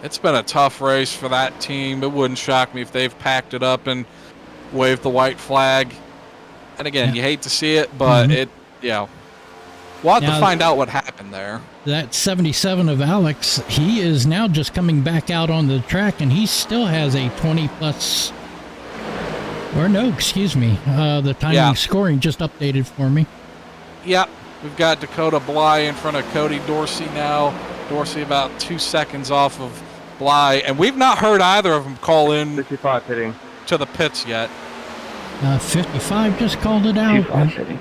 It's been a tough race for that team. It wouldn't shock me if they've packed it up and waved the white flag. And again, you hate to see it, but we'll have to find out what happened there. That 77 of Alex, he is now just coming back out on the track, and he still has a 20 plus. Or no, excuse me. The timing scoring just updated for me. Yep. We've got Dakota Bly in front of Cody Dorsey now. Dorsey about 2 seconds off of Bly. And we've not heard either of them call in 55 pitting to the pits yet. 55 just called it out. 25 pitting.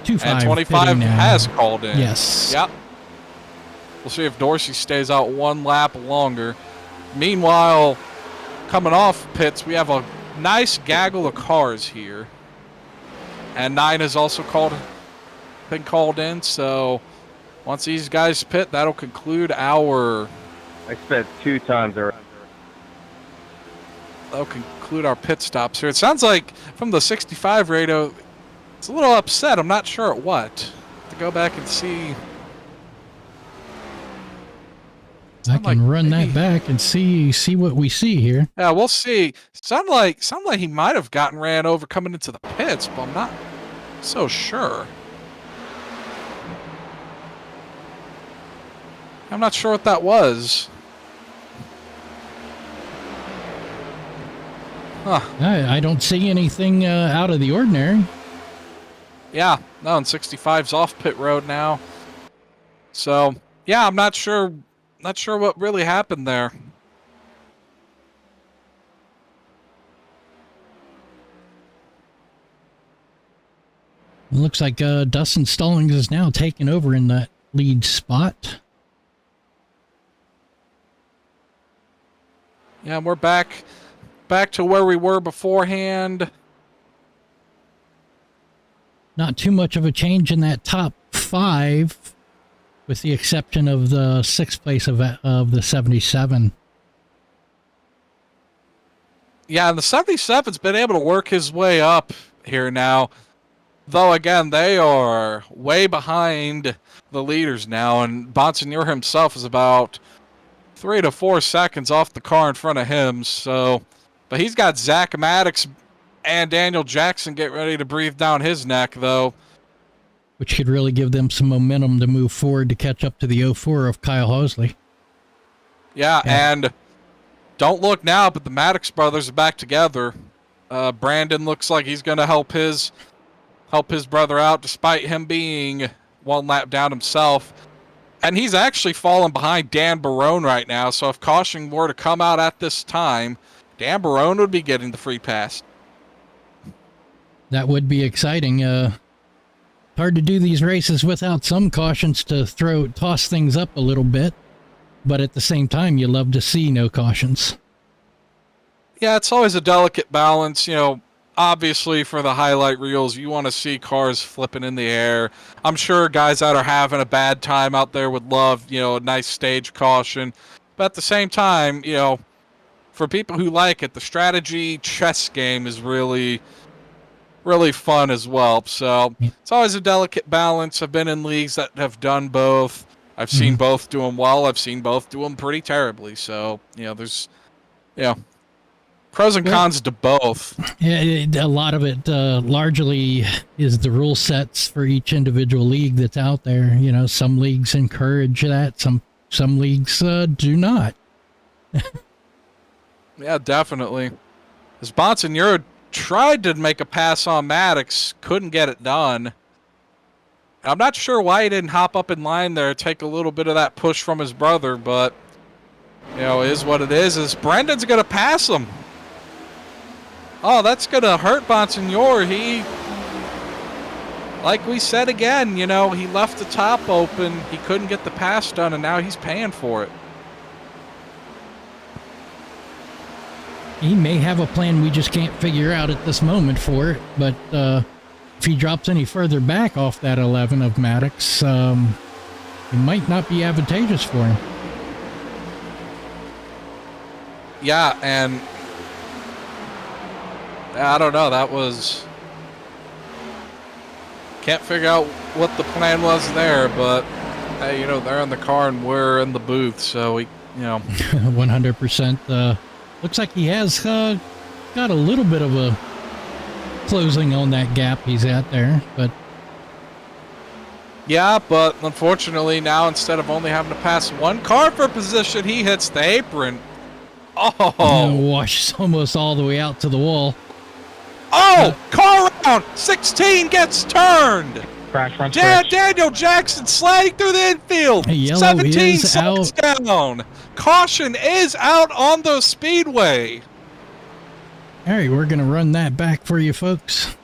25 and 25 has called in. Yes. Yep. We'll see if Dorsey stays out 1 lap longer. Meanwhile, coming off pits, we have a nice gaggle of cars here. And 9 has also been called in, so once these guys pit, that'll conclude our... I spent 2 times already. That'll conclude our pit stops here. It sounds like from the 65 radio, it's a little upset. I'm not sure at what. To go back and see. I can run that back and see what we see here. Yeah, we'll see. Sound like he might have gotten ran over coming into the pits, but I'm not so sure. I'm not sure what that was. Huh. I don't see anything out of the ordinary. Yeah, no, and 65's off pit road now. So, yeah, I'm not sure what really happened there. It looks like Dustin Stallings is now taking over in that lead spot. Yeah, we're back to where we were beforehand. Not too much of a change in that top 5, with the exception of the 6th place of the 77. Yeah, and the 77's been able to work his way up here now. Though, again, they are way behind the leaders now, and Bonsignor himself is about 3 to 4 seconds off the car in front of him. So, but he's got Zach Maddox and Daniel Jackson getting ready to breathe down his neck, though. Which could really give them some momentum to move forward to catch up to the 04 of Kyle Hosley. Yeah, and don't look now, but the Maddox brothers are back together. Brandon looks like he's going to help his brother out, despite him being 1 lap down himself. And he's actually falling behind Dan Barone right now, so if caution were to come out at this time, Dan Barone would be getting the free pass. That would be exciting. Hard to do these races without some cautions to toss things up a little bit, but at the same time, you love to see no cautions. Yeah, it's always a delicate balance, you know. Obviously, for the highlight reels, you want to see cars flipping in the air. I'm sure guys that are having a bad time out there would love, you know, a nice stage caution. But at the same time, you know, for people who like it, the strategy chess game is really, really fun as well. So it's always a delicate balance. I've been in leagues that have done both. I've seen both do them well. I've seen both do them pretty terribly. So, you know, there's, you know, pros and cons to both. Yeah, a lot of it largely is the rule sets for each individual league that's out there. You know, some leagues encourage that, some leagues do not. Yeah, definitely. As Bonsignor tried to make a pass on Maddox, couldn't get it done. I'm not sure why he didn't hop up in line there, take a little bit of that push from his brother, but, you know, is what it is Brendan's going to pass him. Oh, that's going to hurt Bonsignor. He, like we said again, you know, he left the top open. He couldn't get the pass done, and now he's paying for it. He may have a plan we just can't figure out at this moment for it, but if he drops any further back off that 11 of Maddox, it might not be advantageous for him. Yeah, and I don't know. That was... Can't figure out what the plan was there, but, hey, you know, they're in the car and we're in the booth, so we, you know. 100%. Looks like he has got a little bit of a closing on that gap he's at there, but... Yeah, but unfortunately now, instead of only having to pass one car for position, he hits the apron. Oh! Washes almost all the way out to the wall. Oh! Car round! 16 gets turned! Crash front Daniel Jackson sliding through the infield! Yellow 17 is slows down! Caution is out on the speedway! All right, we're going to run that back for you folks.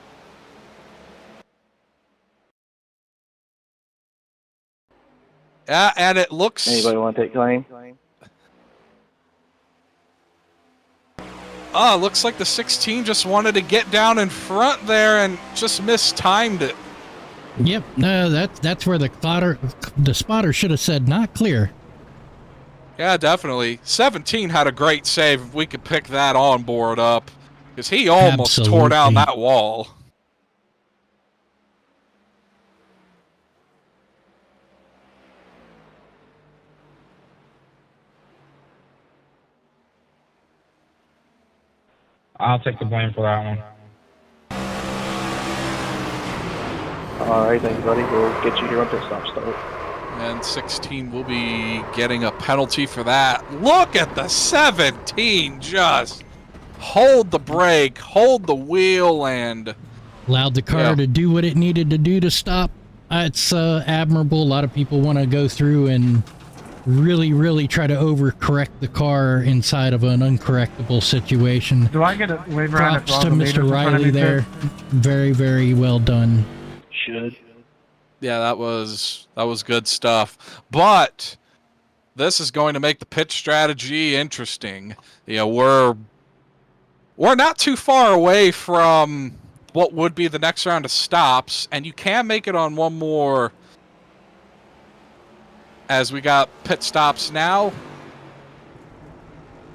Yeah, and it looks... Anybody want to take claim? Oh, it looks like the 16 just wanted to get down in front there and just mistimed it. Yep, no, that's where the spotter should have said not clear. Yeah, definitely. 17 had a great save if we could pick that on board up, because he almost tore down that wall. I'll take the blame for that one. All right, thank you, buddy. We'll get you here on pit stop start. And 16 will be getting a penalty for that. Look at the 17 just hold the brake, hold the wheel, and allowed the car to do what it needed to do to stop. It's admirable. A lot of people want to go through and really try to overcorrect the car inside of an uncorrectable situation. Do I get a waiver on it? Props to Mr. Riley there. Very well done. Should. yeah, that was good stuff. But this is going to make the pit strategy interesting. You know, we're not too far away from what would be the next round of stops, and you can make it on one more, as we got pit stops now.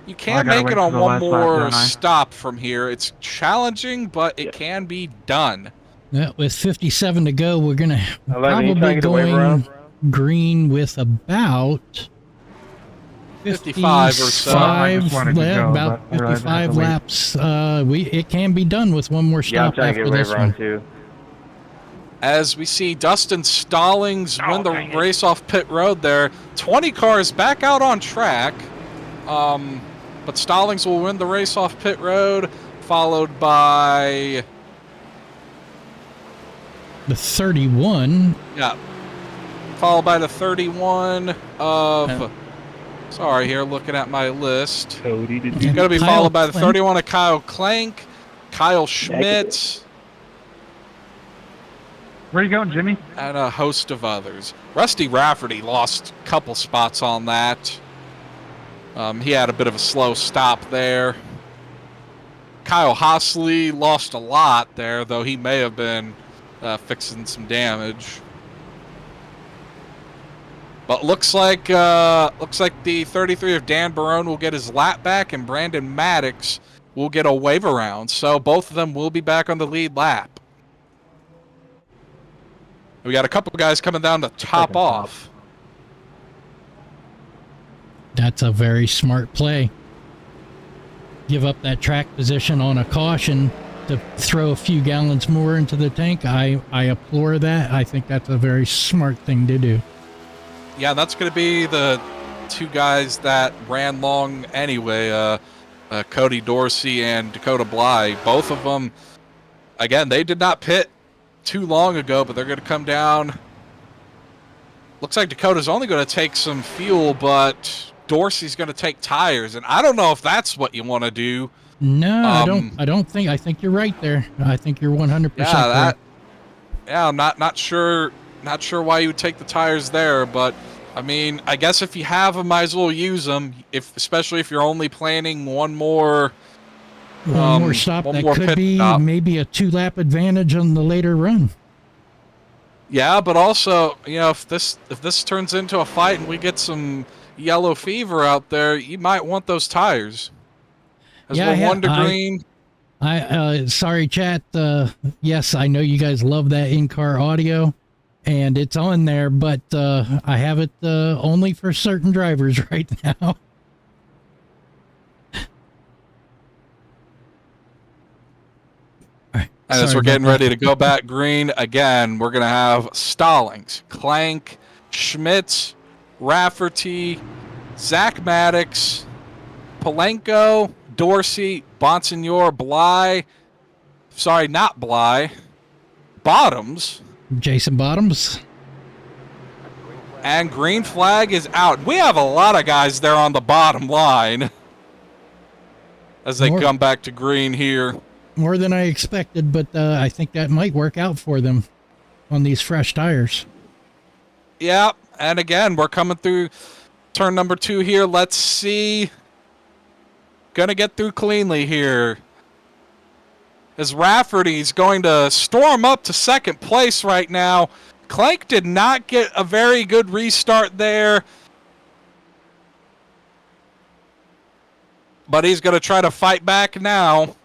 You can make it on one more stop from here. It's challenging, but it can be done. Yeah, with 57 to go, we're going to 11, you trying probably to get a waiver going on? green with about 55 or so. About 55 laps. It can be done with one more Yeah, I'm stop trying to after get a this waiver on one. too. As we see Dustin Stallings win the race off pit road there. 20 cars back out on track. But Stallings will win the race off pit road, followed by The 31. Yeah. Followed by the 31 of... Sorry, here, looking at my list. Cody, did Going to be Kyle followed by the Clank. 31 of Kyle Clank, Kyle Schmidt, Where you going, Jimmy? and a host of others. Rusty Rafferty lost a couple spots on that. He had a bit of a slow stop there. Kyle Hossley lost a lot there, though he may have been fixing some damage. But looks like the 33 of Dan Barone will get his lap back, and Brandon Maddox will get a wave around. So both of them will be back on the lead lap. We got a couple of guys coming down to top off. That's a very smart play. Give up that track position on a caution to throw a few gallons more into the tank. I applaud that. I think that's a very smart thing to do. Yeah, that's going to be the two guys that ran long anyway, Cody Dorsey and Dakota Bly. Both of them, again, they did not pit too long ago, but they're going to come down. Looks like Dakota's only going to take some fuel, but Dorsey's going to take tires, and I don't know if that's what you want to do. No, I don't think. I think you're right there. I think you're 100% correct. Yeah, I'm not sure why you would take the tires there, but I mean, I guess if you have them, might as well use them. Especially if you're only planning one more stop. That could be maybe a 2-lap advantage on the later run. Yeah, but also, you know, if this turns into a fight and we get some yellow fever out there, you might want those tires. As we're 1 to green. Sorry, chat. Yes, I know you guys love that in-car audio, and it's on there, but I have it only for certain drivers right now. And as we're getting ready to go back green again, we're going to have Stallings, Clank, Schmitz, Rafferty, Zach Maddox, Palenko, Dorsey, Bonsignor, Bly. Sorry, not Bly. Bottoms. Jason Bottoms. And green flag is out. We have a lot of guys there on the bottom line as they come back to green here. More than I expected, but I think that might work out for them on these fresh tires. Yeah, and again, we're coming through turn number 2 here. Let's see. Gonna get through cleanly here. As Rafferty's going to storm up to second place right now. Clank did not get a very good restart there. But he's going to try to fight back now.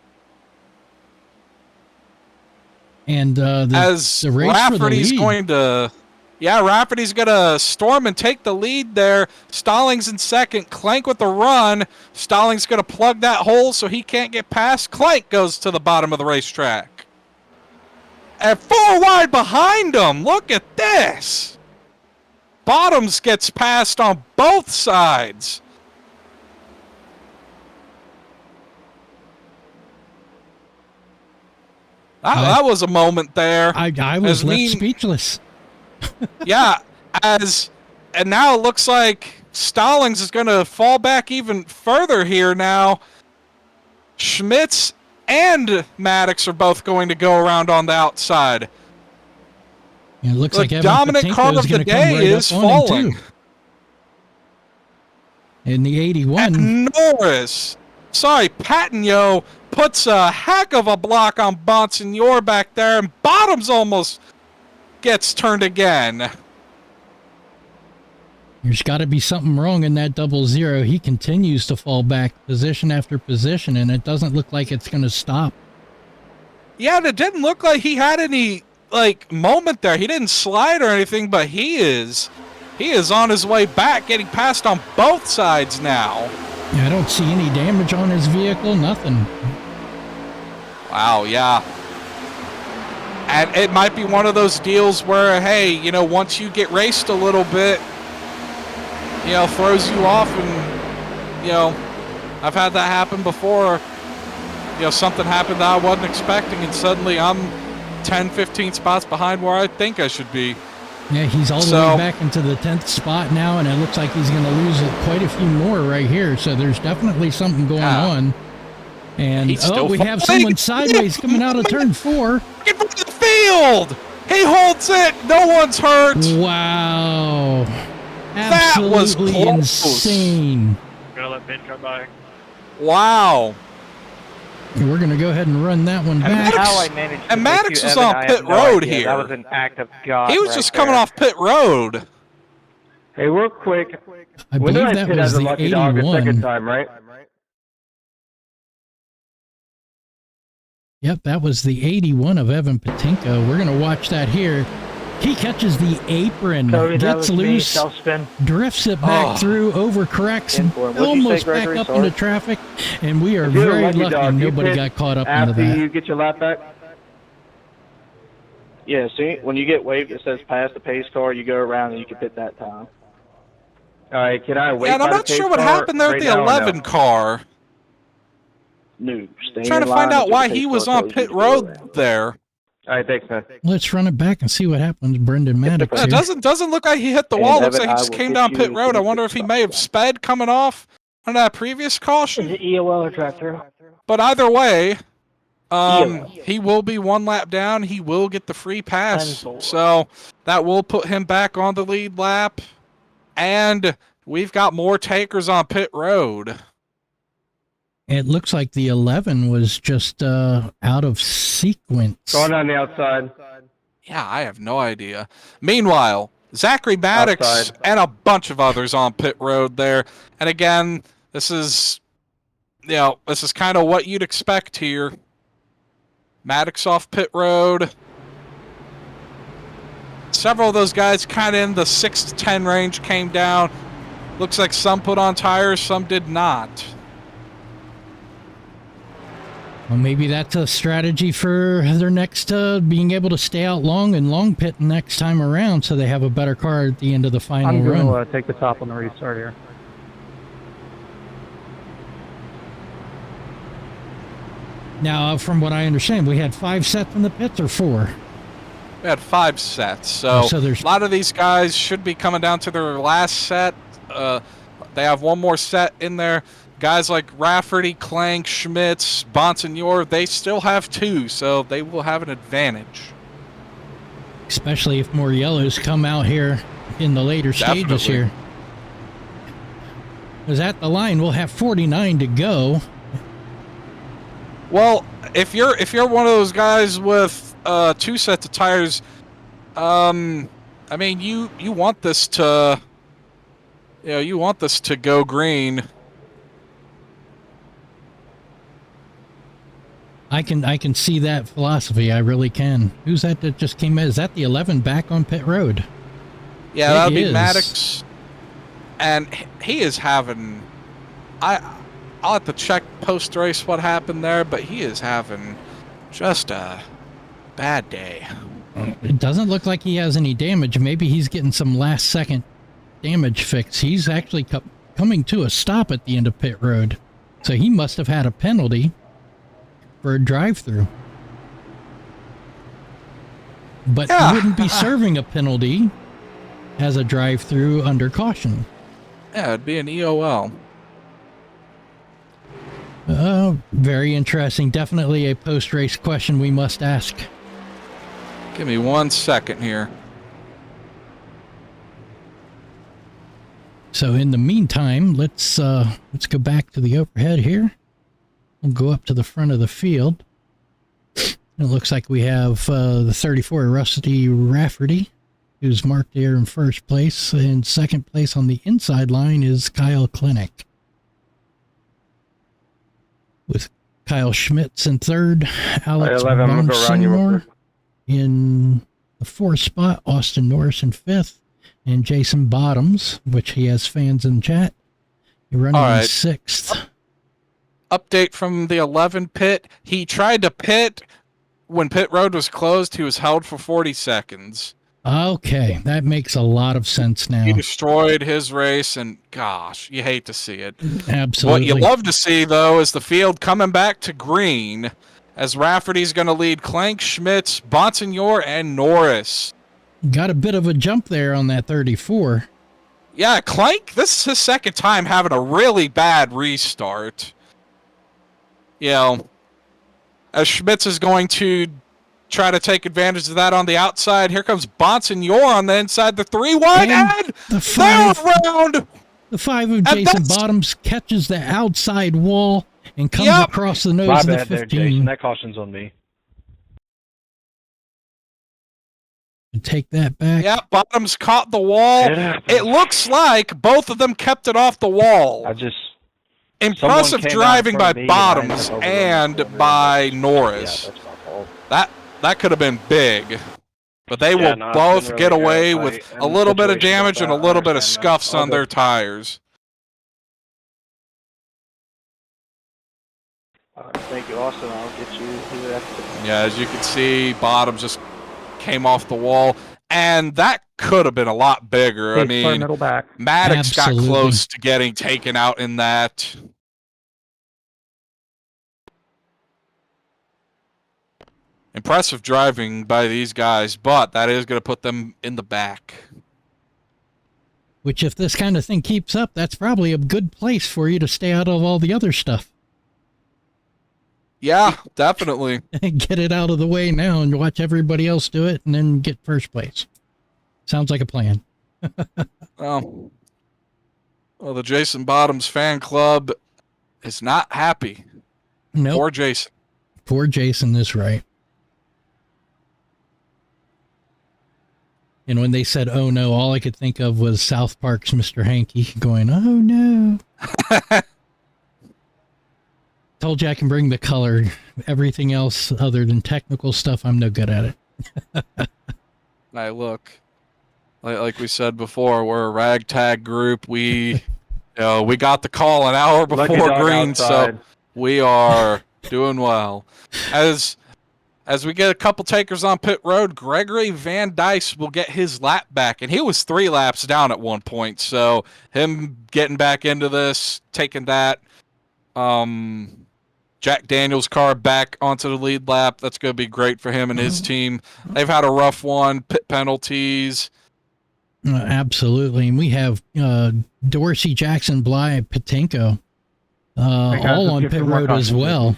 And as the race Rafferty's for the lead. going to... Yeah, Rafferty's going to storm and take the lead there. Stallings in second. Clank with the run. Stallings going to plug that hole so he can't get past. Clank goes to the bottom of the racetrack. And 4 wide behind him. Look at this. Bottoms gets passed on both sides. That was a moment there. I was As left mean- speechless. Yeah, and now it looks like Stallings is going to fall back even further here now. Schmitz and Maddox are both going to go around on the outside. It looks The like Evan dominant Patinko car is of gonna the come day right is up on him, falling. too. In the 81, And Norris, Patinho puts a heck of a block on Bonsignor back there, and Bottoms almost gets turned again. there's got to be something wrong in that 00. He continues to fall back position after position, and it doesn't look like it's going to stop. Yeah, and it didn't look like he had any moment there. He didn't slide or anything, but he is on his way back, getting passed on both sides now. Yeah, I don't see any damage on his vehicle, nothing. Wow, yeah. And it might be one of those deals where, hey, once you get raced a little bit, throws you off, and, I've had that happen before. Something happened that I wasn't expecting, and suddenly I'm 10, 15 spots behind where I think I should be. Yeah, he's all the way back into the 10th spot now, and it looks like he's going to lose quite a few more right here. So there's definitely something going on. And we have someone sideways coming out of turn 4. Get from the field! He holds it! No one's hurt! Wow. That was Absolutely close. insane. Gonna let Ben come by. Wow. We're going to go ahead and run that one back. How I managed to Maddox make was you, on Evan, I pit have no road idea. here. That was an act of God. He was right just coming there. off pit road. Hey, real quick. I When believe did I that pit was as a the lucky dog a 81. second time, right? Yep, that was the 81 of Evan Patinko. We're going to watch that here. He catches the apron, Cody, that gets was me, loose, self-spin. drifts it back through, overcorrects, and What'd you say, almost back Gregory? up Sorry. into traffic. And we are If you're a very lucky lucky dog, you nobody pit got caught up into After that. you get your lap back? Yeah, see, when you get waved, it says pass the pace car, you go around and you can pit that time. All right, can I wait? Yeah, and I'm by not the sure pace what car happened there right at the now or no? 11 car. No, stay Trying in to find line out until why the he pace was car on tells you pit to go road around. there. All right, thanks, man. Let's run it back and see what happens. Brendan Maddox Yeah, it here. doesn't look like he hit the And wall. Looks Evan, like he I just will came get down you pit road. I to wonder the if he stop may have sign. sped coming off on that previous caution. EOL or drive-through? But either way, Yeah. he will be one lap down. He will get the free pass. 10-4. So that will put him back on the lead lap. And we've got more takers on pit road. It looks like the 11 was just out of sequence. Going on the outside. Yeah, I have no idea. Meanwhile, Zachary Maddox Outside. and a bunch of others on pit road there. And again, this is kind of what you'd expect here. Maddox off pit road. Several of those guys kind of in the 6 to 10 range came down. Looks like some put on tires, some did not. Well, maybe that's a strategy for their next being able to stay out long and long pit next time around so they have a better car at the end of the final I'm run. going to take the top on the restart here. Now, from what I understand, we had 5 sets in the pits or 4? We had 5 sets, so, So there's- a lot of these guys should be coming down to their last set. They have one more set in there. Guys like Rafferty, Clank, Schmitz, Bonsignor, they still have 2, so they will have an advantage. Especially if more yellows come out here in the later stages Definitely. here. Because at the line, we'll have 49 to go. Well, if you're one of those guys with 2 sets of tires, I mean you want this to go green. I can see that philosophy. I really can. Who's that just came in? Is that the 11 back on pit road? Yeah, It that'd be is. Maddox, and he is having. I'll have to check post race what happened there, but he is having just a bad day. It doesn't look like he has any damage. Maybe he's getting some last second damage fix. He's actually coming to a stop at the end of pit road. So he must have had a penalty for a drive-through. but Yeah. you wouldn't be serving a penalty as a drive-through under caution. Yeah, it'd be an EOL. Very interesting. Definitely a post-race question we must ask. Give me 1 second here. So in the meantime, let's go back to the overhead here. We'll go up to the front of the field. It looks like we have the 34 Rusty Rafferty, who's marked there in first place. In second place on the inside line is Kyle Klinick, with Kyle Schmitz in third, Alex 11, I'm gonna go around you real Seymour quick. in the fourth spot, Austin Norris in fifth, and Jason Bottoms, which he has fans in chat, running All right. in sixth. Update from the 11 pit. He tried to pit when pit road was closed. He was held for 40 seconds. Okay, that makes a lot of sense now. He destroyed his race, and gosh, you hate to see it. Absolutely. What you love to see, though, is the field coming back to green, as Rafferty's going to lead Clank, Schmitz, Bonsignor, and Norris. Got a bit of a jump there on that 34. Yeah, Clank, this is his second time having a really bad restart. You know, as Schmitz is going to try to take advantage of that on the outside. Here comes Bonsignor on the inside, the 3 wide, and they're around. The 5 of And Jason that's- Bottoms catches the outside wall and comes Yep. across the nose My of the bad there, 15. Jason. That caution's on me. And take that back. Yeah, Bottoms caught the wall. It looks like both of them kept it off the wall. Impressive someone came out driving in by front of me and I Bottoms ended up overrunning and the corner. by Norris. Yeah, that's my fault. That could have been big. But they Yeah, will no, it's both been get really away good. with And a little bit of situations like damage and a that, little I bit of understand that. scuffs All on their good. tires. Thank you, Austin. I'll get you here after. Yeah, as you can see, Bottoms just came off the wall. And that could have been a lot bigger. I Hey, start mean, middle back. Maddox Absolutely. got close to getting taken out in that. Impressive driving by these guys, but that is going to put them in the back. Which, if this kind of thing keeps up, that's probably a good place for you to stay out of all the other stuff. Yeah, definitely. Get it out of the way now and watch everybody else do it and then get first place. Sounds like a plan. Well, the Jason Bottoms fan club is not happy. Nope. Poor Jason. Poor Jason is right. And when they said, oh no, all I could think of was South Park's Mr. Hanky going, oh no. Told you I can bring the color. Everything else other than technical stuff, I'm no good at it. Now look, like we said before, we're a ragtag group. We got the call an hour Lucky before dog green, outside. so we are doing well. As we get a couple takers on pit road, Gregory Van Dice will get his lap back, and he was 3 laps down at one point. So him getting back into this, taking that, Jack Daniels' car back onto the lead lap. That's going to be great for him and his team. They've had a rough one, pit penalties. Absolutely. And we have Dorsey, Jackson, Bly, Patinko all on pit road as well.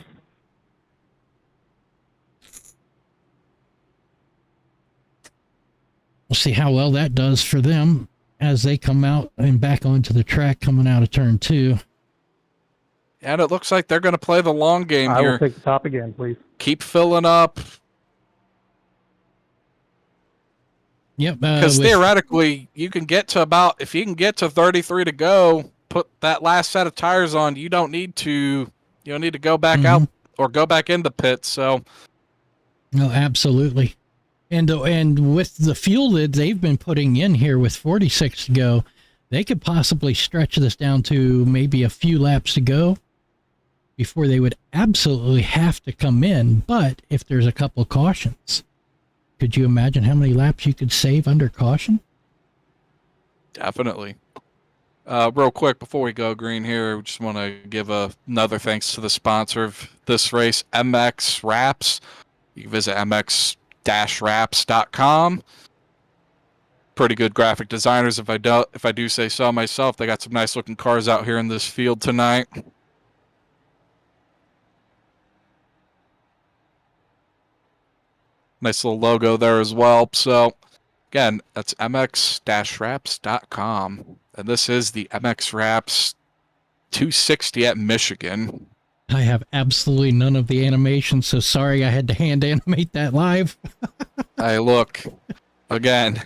We'll see how well that does for them as they come out and back onto the track coming out of turn 2. And it looks like they're going to play the long game I here. will take the top again, please. Keep filling up. Yep. Because theoretically, you can get to if you can get to 33 to go, put that last set of tires on, you don't need to go back out or go back into pit. So, no, absolutely. And with the fuel that they've been putting in here with 46 to go, they could possibly stretch this down to maybe a few laps to go before they would absolutely have to come in. But if there's a couple cautions, could you imagine how many laps you could save under caution? definitely. Real quick before we go green here, we just want to give another thanks to the sponsor of this race, MX Wraps. You can visit ms-wraps.com. Pretty good graphic designers, if I do say so myself. They got some nice looking cars out here in this field tonight. Nice little logo there as well. So again, that's mx-wraps.com. And this is the MX Wraps 260 at Michigan. I have absolutely none of the animation, so sorry I had to hand animate that live. Hey, look, again,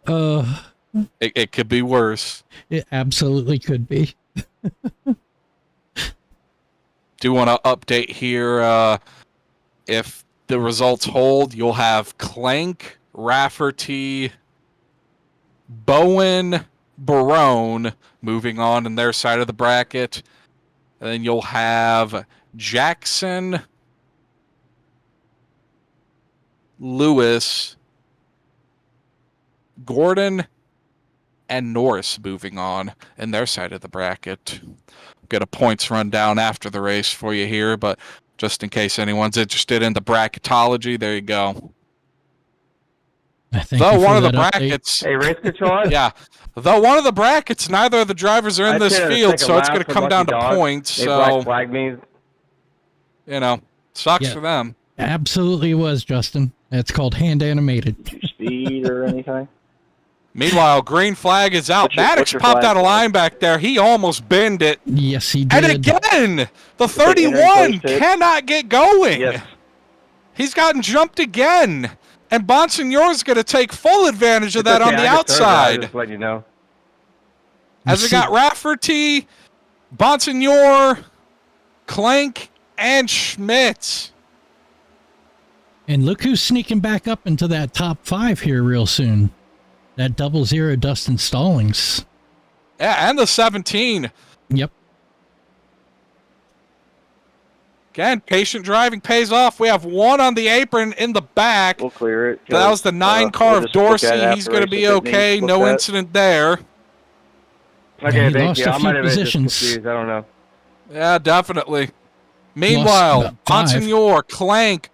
it could be worse. It absolutely could be. Do want to update here, if the results hold, you'll have Clank, Rafferty, Bowen, Barone moving on in their side of the bracket. And then you'll have Jackson, Lewis, Gordon, and Norris moving on in their side of the bracket. Get a points rundown after the race for you here, but just in case anyone's interested in the bracketology, there you go. Though one of the brackets, Hey, race control. yeah. Though one of the brackets, neither of the drivers are in this field, so it's going to come down to points. They So black flagged me. you know, sucks Yeah. for them. Absolutely was, Justin. That's called hand animated. Speed or anything? Meanwhile, green flag is out. What's your Maddox flag? popped out of line back there. He almost binned it. Yes, he And did. again, the Is it entering 31 close to it? cannot get going. Yes. He's gotten jumped again. And Bonsignore's going to take full advantage of that It's on okay, the I just heard that, I outside. just let you know. As we got Rafferty, Bonsignore, Clank, and Schmidt. And look who's sneaking back up into that top 5 here real soon. That 00 Dustin Stallings. Yeah, and the 17. Yep. Again, patient driving pays off. We have one on the apron in the back. We'll clear it. That was the 9 car we'll of just look Dorsey. at it He's after going to race be if it okay. needs No looked at. incident there. Okay, he thank lost you. a I few might have been just positions. confused. I don't know. Yeah, definitely. Meanwhile, about 5. Bonsignore, Clank,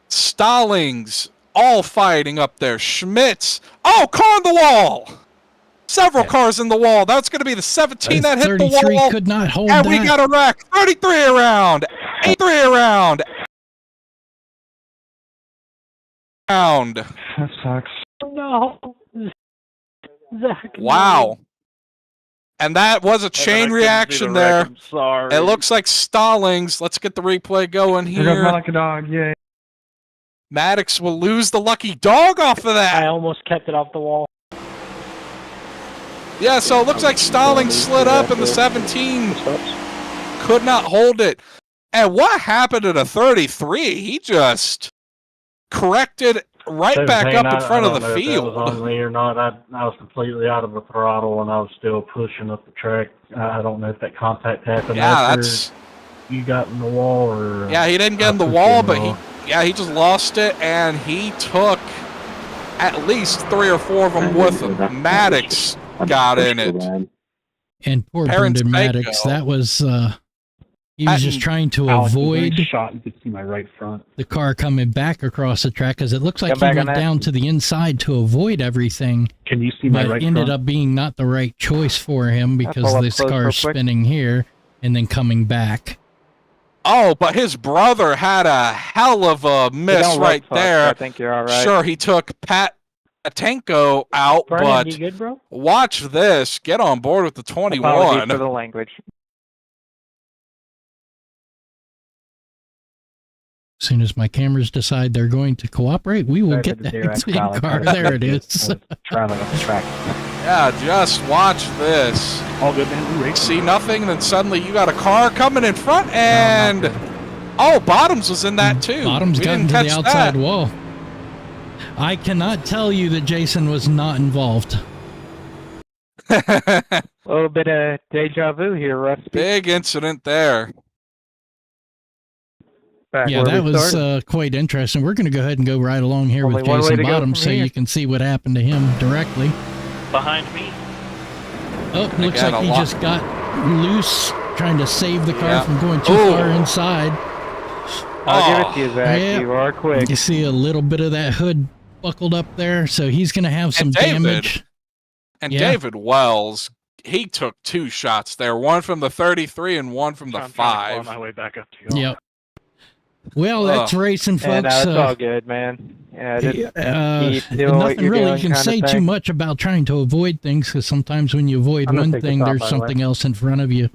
Stallings, all fighting up there. Schmitz. Oh, car on the wall. Several cars in the wall. That's going to be the 17 that hit the 33 wall. could not hold And that. we got a wreck. 33 around. 83 around. Round. That sucks. No. Zach. Wow. And that was a chain reaction there. I'm sorry. It looks like Stallings. Let's get the replay going Here goes my here. lucky dog. Yay. Maddox will lose the lucky dog off of that. I almost kept it off the wall. Yeah, so it looks like Stallings slid up and the 17 could not hold it. And what happened to the 33? He just corrected right back up in front of the If that was field. on me or not. I was completely out of the throttle and I was still pushing up the track. I don't know if that contact happened Yeah, after that's... you got in the wall or. Yeah, he didn't get in the wall, but he just lost it, and he took at least 3 or 4 of them with him. Maddox got in it. And poor Parents Brendan may Maddox, go. that was, he was just trying to avoid shot. You could see my right front. the car coming back across the track, because it looks like Come he back went on that. down to the inside to avoid everything, Can you see but ended up being not the right choice for him because pull up this close car real is quick. spinning here and then coming back. Oh, but his brother had a hell of a miss Don't right look fucked. there. I think you're all right. Sure, he took Pat Atenko out, Brennan, but you good, bro? watch this. Get on board with the Apologies 21. for the language. As soon as my cameras decide they're going to cooperate, we will get that same car. There it is. Traveling up the track. Yeah, just watch this. All good, man. We raced. See nothing, then suddenly you got a car coming in front, and oh, Bottoms was in that too. Bottom's We got didn't into the catch outside that. wall. I cannot tell you that Jason was not involved. A little bit of deja vu here, Russ. Big incident there. Back Yeah, where that we was started. quite interesting. We're going to go ahead and go right along here Only with one way Jason to go Bottoms from so here. you can see what happened to him directly. Behind me. Oh, looks Again, like a he lot- just got loose trying to save the car Yeah. from going too Ooh. far inside. I'll give it to you, Zach. Yeah. You are quick. You see a little bit of that hood buckled up there, so he's going to have some damage. And Yeah. David Wells, he took 2 shots there, one from the 33 and one from the I'm trying to claw 5. my way back up to you. Yep. Well, that's racing, Yeah, no, folks. it's all good, man. Yeah, just keep doing what nothing you're really doing you can kinda say too thing. much about trying to avoid things, because sometimes when you avoid I'm gonna one take the thing, top, there's by the way. something else in front of you.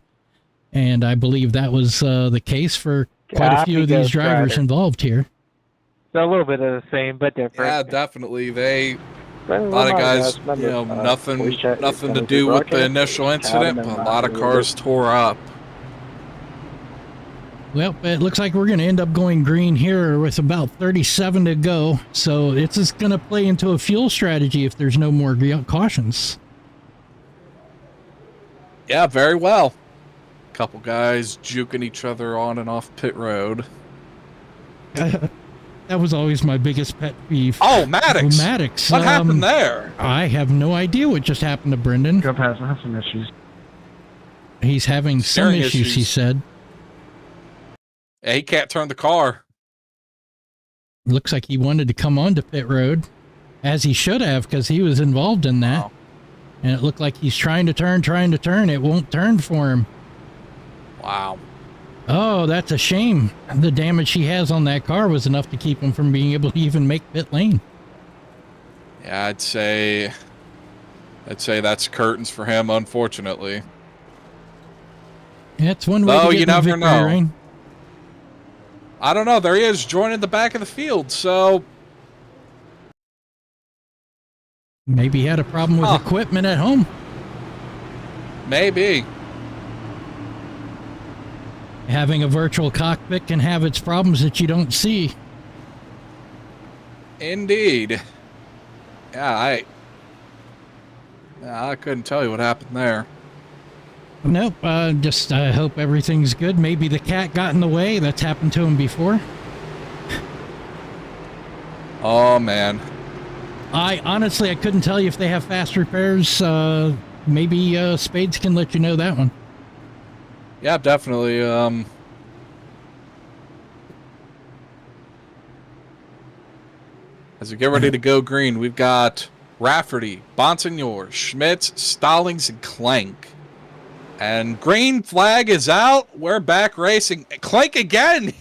And I believe that was the case for quite a few of these Ghost drivers Rider. involved here. So a little bit of the same, but different. Yeah, definitely. A But lot of remind guys, remember, you know, nothing voice chat is to gonna be do with the broadcast. initial Tell incident, them but a I'm lot of not cars tore up. Well, it looks like we're going to end up going green here with about 37 to go. So it's just going to play into a fuel strategy if there's no more cautions. Yeah, very well. Couple guys juking each other on and off pit road. That was always my biggest pet peeve. Oh, Maddox! Maddox. What happened there? I have no idea what just happened to Brendan. Go past. I have some issues. He's having some Steering issues, he issues. said. Yeah, he can't turn the car. Looks like he wanted to come onto pit road, as he should have, because he was involved in that. Wow. And it looked like he's trying to turn. It won't turn for him. Wow. Oh, that's a shame. The damage he has on that car was enough to keep him from being able to even make pit lane. Yeah, I'd say that's curtains for him, unfortunately. That's one way Oh, to get you in the never victory know. lane. I don't know. There he is, joining the back of the field. So Maybe he had a problem with equipment at home. maybe. Having a virtual cockpit can have its problems that you don't see. Indeed. Yeah, I couldn't tell you what happened there. Nope, just I hope everything's good. Maybe the cat got in the way. That's happened to him before. Oh, man. I couldn't tell you if they have fast repairs. Maybe Spades can let you know that one. Yeah, definitely. As we get ready to go green, we've got Rafferty, Bonsignor, Schmitz, Stallings, and Clank. And green flag is out. We're back racing. Clank again.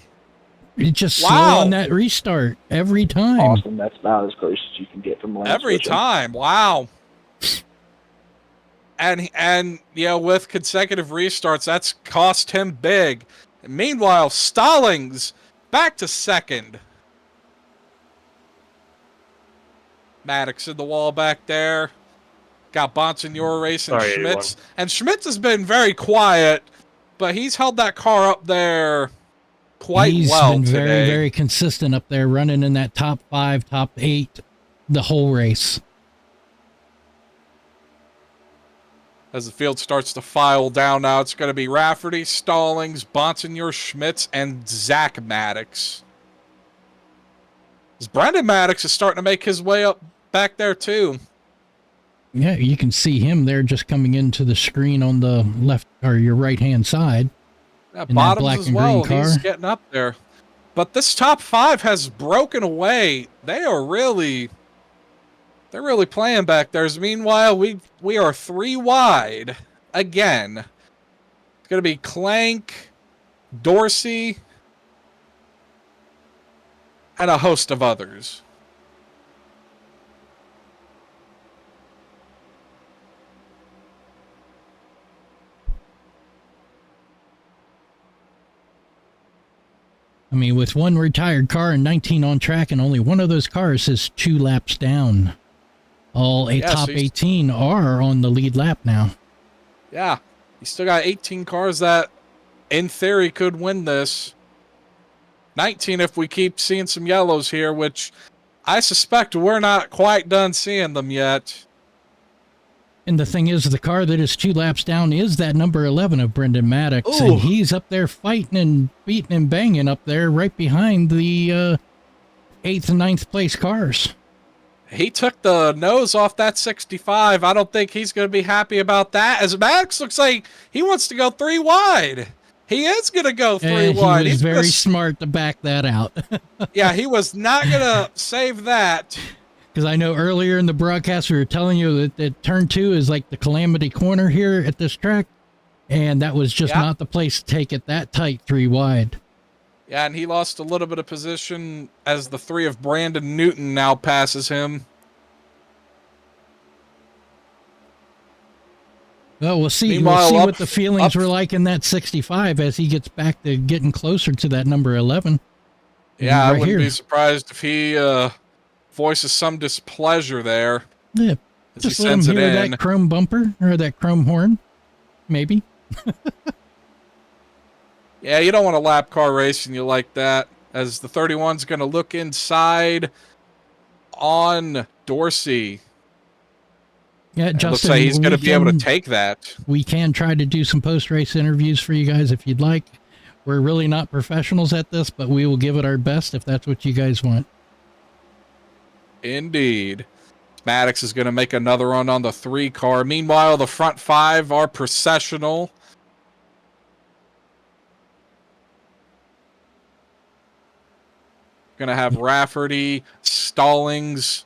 It's just slow Wow. on that restart every time. Awesome. That's about as close as you can get from lane Every switching. time. Wow. And you know, with consecutive restarts, that's cost him big. And meanwhile, Stallings back to second. Maddox in the wall back there. Got Bonsignor racing Sorry, Schmitz. And Schmitz has been very quiet, but he's held that car up there quite He's well been today. very, very consistent up there, running in that top 5, top 8, the whole race. As the field starts to file down now, it's going to be Rafferty, Stallings, Bonsignor, Schmitz, and Zach Maddox. As Brendan Maddox is starting to make his way up back there too. Yeah, you can see him there just coming into the screen on the left or your right-hand side. Yeah, In that Bottoms black as and well. green He's car. getting up there. But this top 5 has broken away. They're really playing back there. Meanwhile, we are 3 wide again. It's going to be Clank, Dorsey, and a host of others. I mean, with one retired car and 19 on track, and only one of those cars is 2 laps down. All Yeah, top so he's- 18 are on the lead lap now. Yeah, you still got 18 cars that, in theory, could win this. 19 if we keep seeing some yellows here, which I suspect we're not quite done seeing them yet. And the thing is, the car that is 2 laps down is that number 11 of Brendan Maddox. Ooh. And he's up there fighting and beating and banging up there right behind the 8th and 9th place cars. He took the nose off that 65. I don't think he's going to be happy about that, as Maddox looks like he wants to go 3 wide. He is going to go 3 And wide. he was He's very gonna, smart to back that out. yeah, he was not going to save that. Because I know earlier in the broadcast we were telling you that turn 2 is like the calamity corner here at this track. And that was just not the place to take it that tight 3 wide. Yeah, and he lost a little bit of position as the 3 of Brandon Newton now passes him. Well, we'll see. Meanwhile, We'll see up- what the feelings up- were like in that 65 as he gets back to getting closer to that number 11. Yeah, I Right wouldn't here. be surprised if he voices some displeasure there. Yeah, as just he let him sends it hear in. that chrome bumper or that chrome horn, maybe. Yeah, you don't want a lap car racing you like that, as the 31's going to look inside on Dorsey. Yeah, It Justin, looks like he's going to be able to can- take that. We can try to do some post-race interviews for you guys if you'd like. We're really not professionals at this, but we will give it our best if that's what you guys want. Indeed. Maddox is going to make another run on the 3 car. Meanwhile, the front 5 are processional. Going to have Rafferty, Stallings,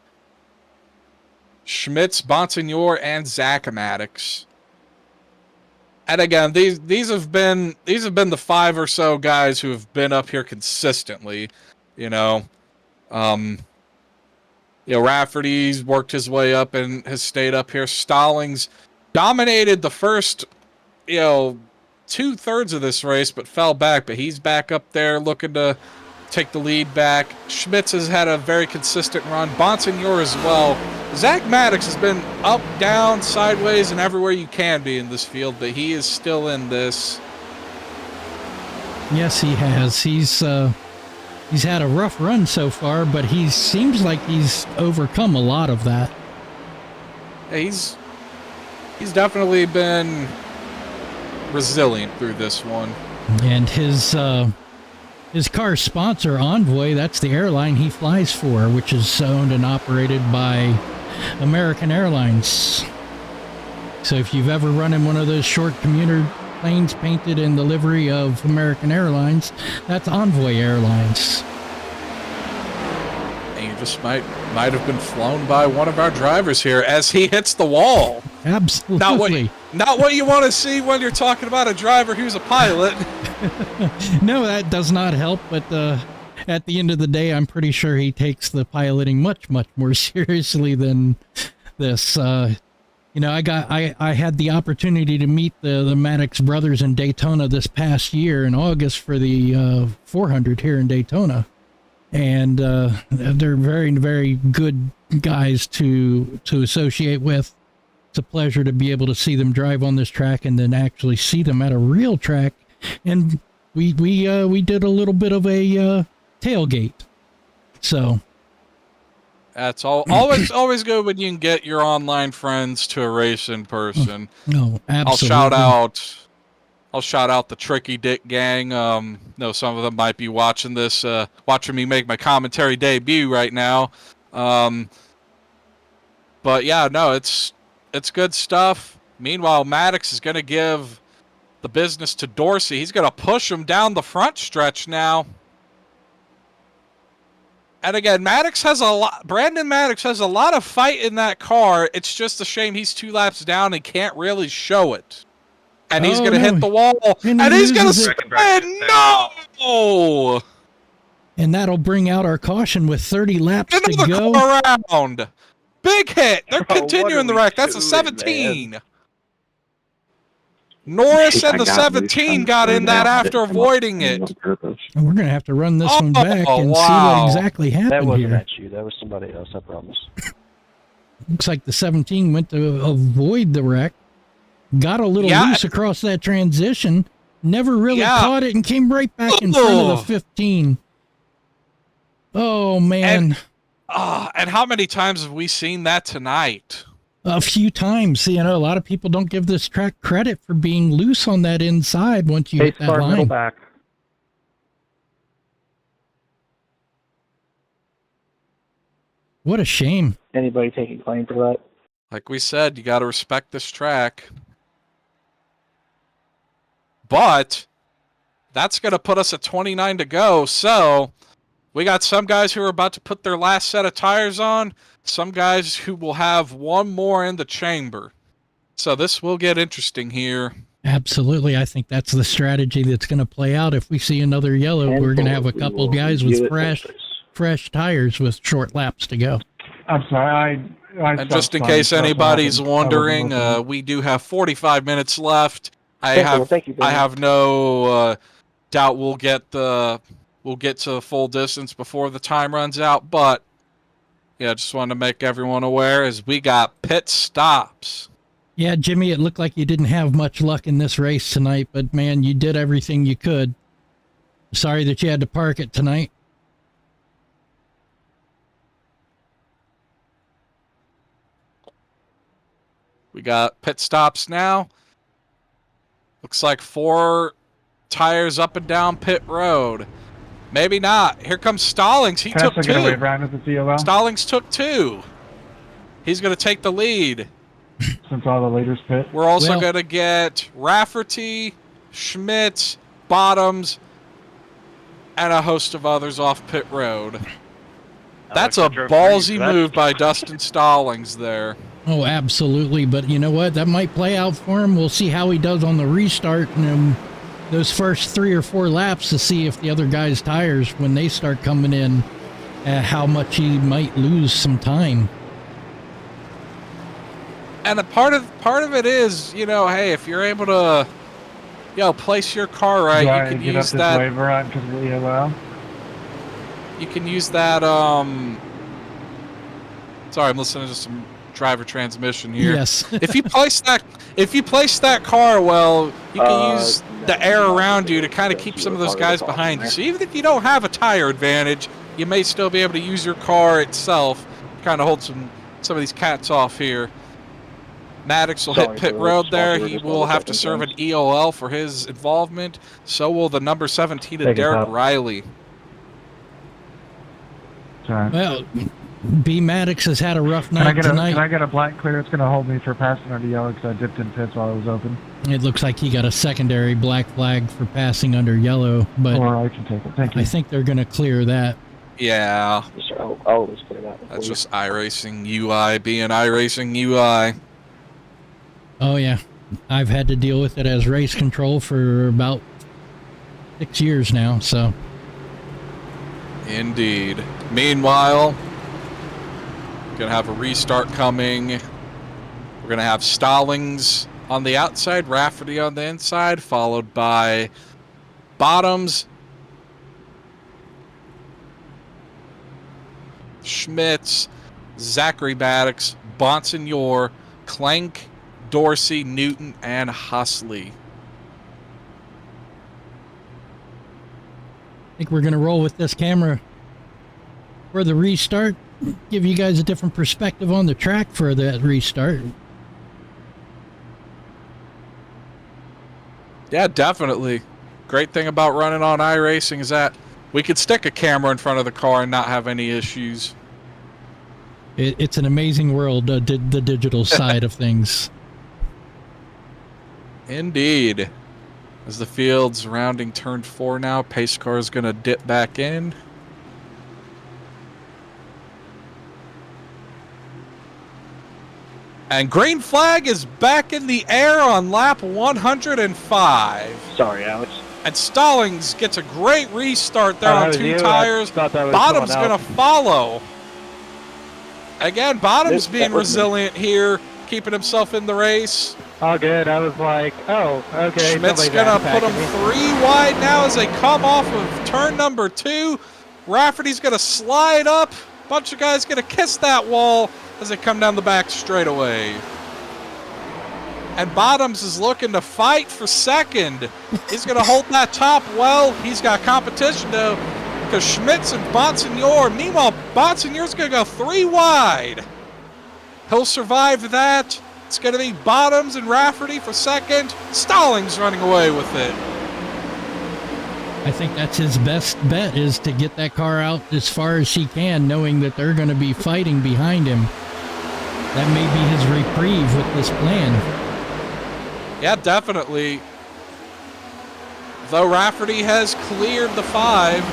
Schmitz, Bonsignor, and Zach Maddox. And again, these have been the 5 or so guys who have been up here consistently. Rafferty's worked his way up and has stayed up here. Stallings dominated the first, 2/3 of this race, but fell back. But he's back up there looking to take the lead back. Schmitz has had a very consistent run. Bonsignor as well. Zach Maddox has been up, down, sideways, and everywhere you can be in this field, but he is still in this. Yes, he has. He's had a rough run so far, but he seems like he's overcome a lot of that. Yeah, he's definitely been resilient through this one. And his car sponsor, Envoy, that's the airline he flies for, which is owned and operated by American Airlines. So if you've ever run in one of those short commuter planes painted in the livery of American Airlines, that's Envoy Airlines. And you just might have been flown by one of our drivers here as he hits the wall. Absolutely. Not what you want to see when you're talking about a driver who's a pilot. No, that does not help, but at the end of the day, I'm pretty sure he takes the piloting much, much more seriously than this. I had the opportunity to meet the Maddox brothers in Daytona this past year in August for the 400 here in Daytona. And they're very, very good guys to associate with. It's a pleasure to be able to see them drive on this track and then actually see them at a real track. And we did a little bit of a tailgate. So That's always good when you can get your online friends to a race in person. No, absolutely. I'll shout out the Tricky Dick gang. Some of them might be watching this, watching me make my commentary debut right now. But yeah, no, it's good stuff. Meanwhile, Maddox is going to give the business to Dorsey. He's going to push him down the front stretch now. And again, Brandon Maddox has a lot of fight in that car. It's just a shame he's 2 laps down and can't really show it. And he's going to hit the wall. And he's going to spin. No! And that'll bring out our caution with 30 laps to go. Around. Big hit. They're continuing the wreck. That's a 17. Man? Norris and the 17 got in that after avoiding it. And we're going to have to run this one back and see what exactly happened That wasn't here. at you. That was somebody else, I promise. Looks like the 17 went to avoid the wreck. Got a little loose across that transition. Never really caught it and came right back in front of the 15. Oh, man. And how many times have we seen that tonight? A few times. A lot of people don't give this track credit for being loose on that inside once you hit that line. Middle back. What a shame. Anybody taking claim for that? Like we said, you got to respect this track. But That's going to put us at 29 to go. So we got some guys who are about to put their last set of tires on, some guys who will have one more in the chamber. So this will get interesting here. Absolutely. I think that's the strategy that's going to play out. If we see another yellow, we're going to have a couple guys with fresh tires with short laps to go. I'm sorry. And just in case anybody's wondering, we do have 45 minutes left. I have no doubt we'll get to full distance before the time runs out. But yeah, just wanted to make everyone aware as we got pit stops. Yeah, Jimmy, it looked like you didn't have much luck in this race tonight, but man, you did everything you could. Sorry that you had to park it tonight. We got pit stops now. Looks like 4 tires up and down pit road. Maybe not. Here comes Stallings. He took 2. Stallings took 2. He's going to take the lead. Since all the leaders pit. We're also going to get Rafferty, Schmidt, Bottoms, and a host of others off pit road. That's a ballsy move by Dustin Stallings there. Oh, absolutely. But you know what? That might play out for him. We'll see how he does on the restart and those first 3 or 4 laps to see if the other guys' tires, when they start coming in, how much he might lose some time. And a part of it is, hey, if you're able to, place your car right, you can use that waiver on because of the ELL. You can use that. Sorry, I'm listening to some driver transmission here. Yes. if you place that car well, you can use the air around you to kind of keep some of those guys behind you. So even if you don't have a tire advantage, you may still be able to use your car itself to kind of hold some of these cats off here. Maddox will hit pit road there. He will have to serve an EOL for his involvement. So will the number 17 of Derek Riley. Well, B. Maddox has had a rough night tonight. Can I get a black clear? It's going to hold me for passing under yellow because I dipped in pits while it was open. It looks like he got a secondary black flag for passing under yellow, but or I can take it. Thank you. I think they're going to clear that. Yeah. I'll always clear that. That's just iRacing UI being iRacing UI. Oh, yeah. I've had to deal with it as race control for about 6 years now, so. Indeed. Meanwhile, we're going to have a restart coming. We're going to have Stallings on the outside, Rafferty on the inside, followed by Bottoms, Schmitz, Zachary Maddox, Bonsignor, Clank, Dorsey, Newton, and Husley. I think we're going to roll with this camera for the restart. Give you guys a different perspective on the track for that restart. Yeah, definitely. Great thing about running on iRacing is that we could stick a camera in front of the car and not have any issues. It's an amazing world, the digital side of things. Indeed. As the field's rounding turn 4 now, pace car is going to dip back in. And green flag is back in the air on lap 105. Sorry, Alex. And Stallings gets a great restart there on 2 tires. Bottom's going to follow. Again, Bottom's being resilient here, keeping himself in the race. Oh, good. I was like, oh, okay. Schmidt's going to put him 3 wide now as they come off of turn number 2. Rafferty's going to slide up. Bunch of guys going to kiss that wall as they come down the back straightaway. And Bottoms is looking to fight for second. He's going to hold that top well. He's got competition, though, because Schmitz and Bonsignor. Meanwhile, Bonsignor's going to go 3 wide. He'll survive that. It's going to be Bottoms and Rafferty for second. Stallings running away with it. I think that's his best bet, is to get that car out as far as he can, knowing that they're going to be fighting behind him. That may be his reprieve with this plan. Yeah, definitely. though Rafferty has cleared the 5.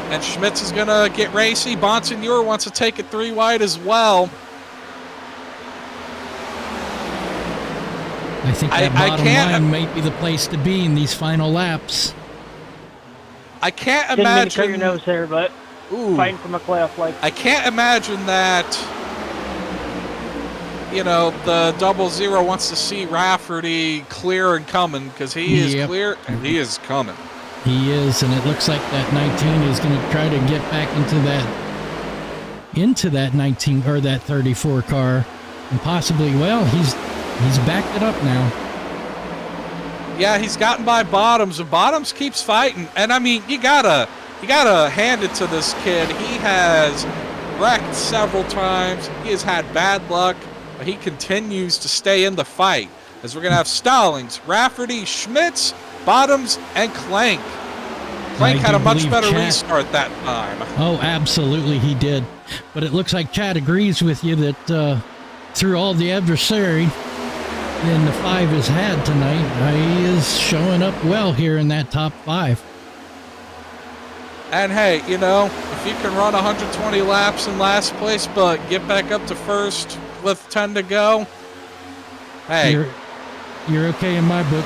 And Schmitz is going to get racy. Bonsignor wants to take it 3 wide as well. I think that bottom line might be the place to be in these final laps. I can't Didn't mean to imagine. cut your nose there, but fighting from a cliff, like. I can't imagine that, you know, the 00 wants to see Rafferty clear and coming, because he is clear and he is coming. He is, and it looks like that 19 is going to try to get back into that 19 or that 34 car, and possibly, well, he's backed it up now. Yeah, he's gotten by Bottoms, and Bottoms keeps fighting. And I mean, you gotta hand it to this kid. He has wrecked several times. He has had bad luck, but he continues to stay in the fight. As we're gonna have Stallings, Rafferty, Schmitz, Bottoms, and Clank. Clank had a much better restart that time. Oh, absolutely he did. But it looks like Chad agrees with you that through all the adversary and the 5 has had tonight, he is showing up well here in that top 5. And hey, you know, if you can run 120 laps in last place, but get back up to first with 10 to go, hey. You're okay in my book.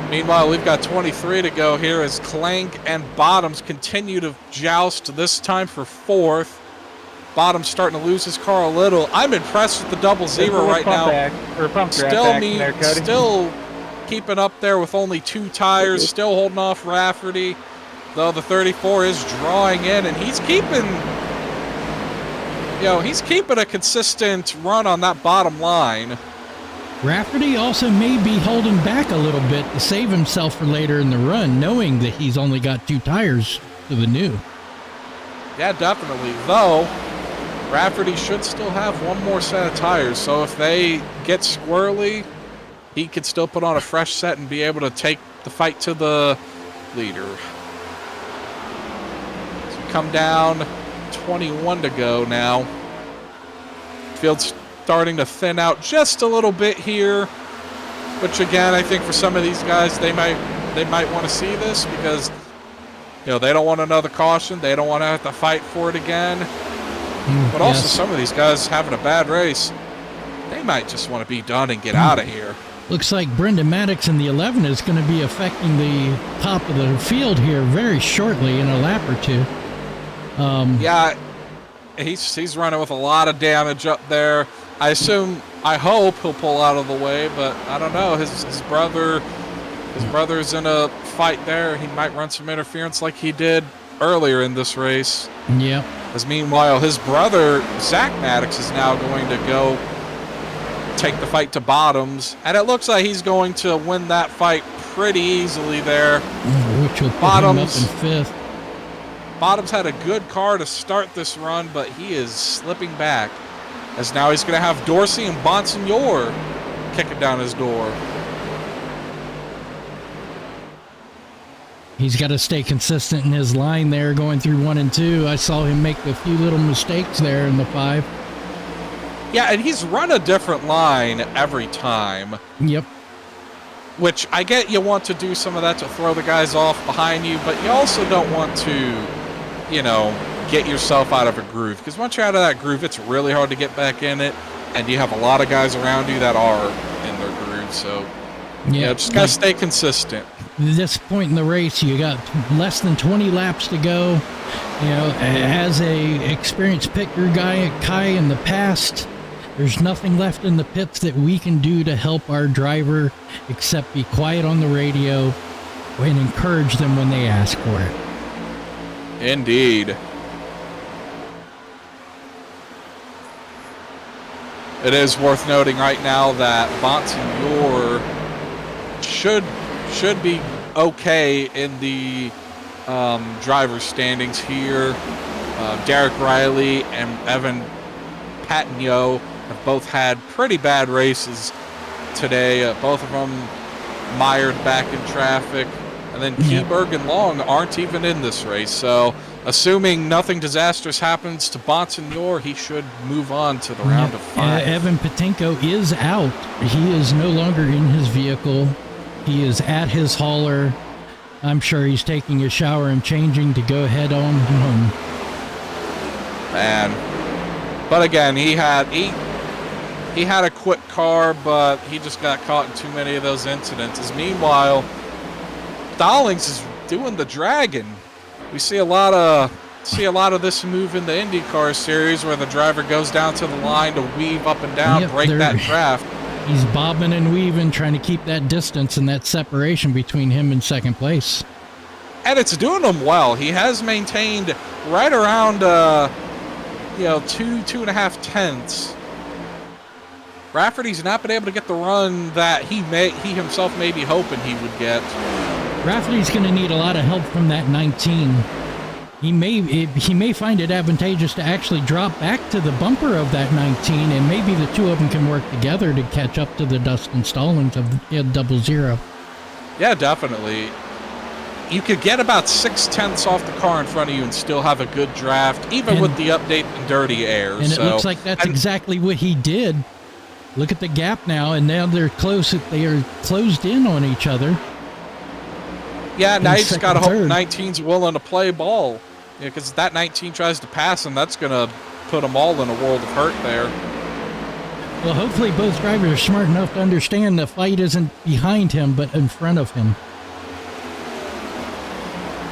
Meanwhile, we've got 23 to go here as Clank and Bottoms continue to joust, this time for 4th. Bottoms starting to lose his car a little. I'm impressed with the 00 right now. Still keeping up there with only 2 tires, still holding off Rafferty, though the 34 is drawing in, and he's keeping a consistent run on that bottom line. Rafferty also may be holding back a little bit to save himself for later in the run, knowing that he's only got 2 tires to the new. Yeah, definitely. Though, Rafferty should still have 1 more set of tires, so if they get squirrely, he could still put on a fresh set and be able to take the fight to the leader. So we come down, 21 to go now. Field's starting to thin out just a little bit here, which again, I think for some of these guys, they might want to see this because, you know, they don't want another caution. They don't want to have to fight for it again. But also some of these guys having a bad race, they might just want to be done and get out of here. Looks like Brendan Maddox in the 11 is going to be affecting the top of the field here very shortly in a lap or 2. Yeah, he's running with a lot of damage up there. I hope he'll pull out of the way, but I don't know. His brother's in a fight there. He might run some interference like he did earlier in this race. Yep. As meanwhile, his brother, Zach Maddox, is now going to go take the fight to Bottoms, and it looks like he's going to win that fight pretty easily there. Which will put him up in 5th. Bottoms had a good car to start this run, but he is slipping back, as now he's going to have Dorsey and Bonsignor kicking down his door. He's got to stay consistent in his line there going through 1 and 2. I saw him make a few little mistakes there in the 5. Yeah, and he's run a different line every time. Yep. Which I get you want to do some of that to throw the guys off behind you, but you also don't want to, you know, get yourself out of a groove. Because once you're out of that groove, it's really hard to get back in it, and you have a lot of guys around you that are in their groove. So, yeah, just got to stay consistent. At this point in the race, you got less than 20 laps to go. You know, as a experienced picker guy at Kai in the past, there's nothing left in the pits that we can do to help our driver except be quiet on the radio and encourage them when they ask for it. Indeed. It is worth noting right now that Bonsignor should be okay in the driver's standings here. Derek Riley and Evan Patino have both had pretty bad races today. Both of them mired back in traffic. And then Keyberg and Long aren't even in this race. So, assuming nothing disastrous happens to Bonsignor, he should move on to the round of 5. Evan Patinko is out. He is no longer in his vehicle. He is at his hauler. I'm sure he's taking a shower and changing to go head on home. Man. But again, he had a quick car, but he just got caught in too many of those incidents. Meanwhile, Stallings is doing the dragon. We see a lot of this move in the IndyCar series where the driver goes down to the line to weave up and down, break that draft. He's bobbing and weaving, trying to keep that distance and that separation between him and second place. And it's doing him well. He has maintained right around, 2.5 tenths. Rafferty's not been able to get the run that he himself may be hoping he would get. Rafferty's going to need a lot of help from that 19. He may find it advantageous to actually drop back to the bumper of that 19, and maybe the two of them can work together to catch up to the Dustin Stallings of 00. Yeah, definitely. You could get about 6 tenths off the car in front of you and still have a good draft, even with the update and dirty air. And it looks like that's exactly what he did. Look at the gap now, and now they're close. They are closed in on each other. Yeah, now you just got to hope 19's willing to play ball. Yeah, because if that 19 tries to pass him, that's going to put them all in a world of hurt there. Well, hopefully both drivers are smart enough to understand the fight isn't behind him, but in front of him.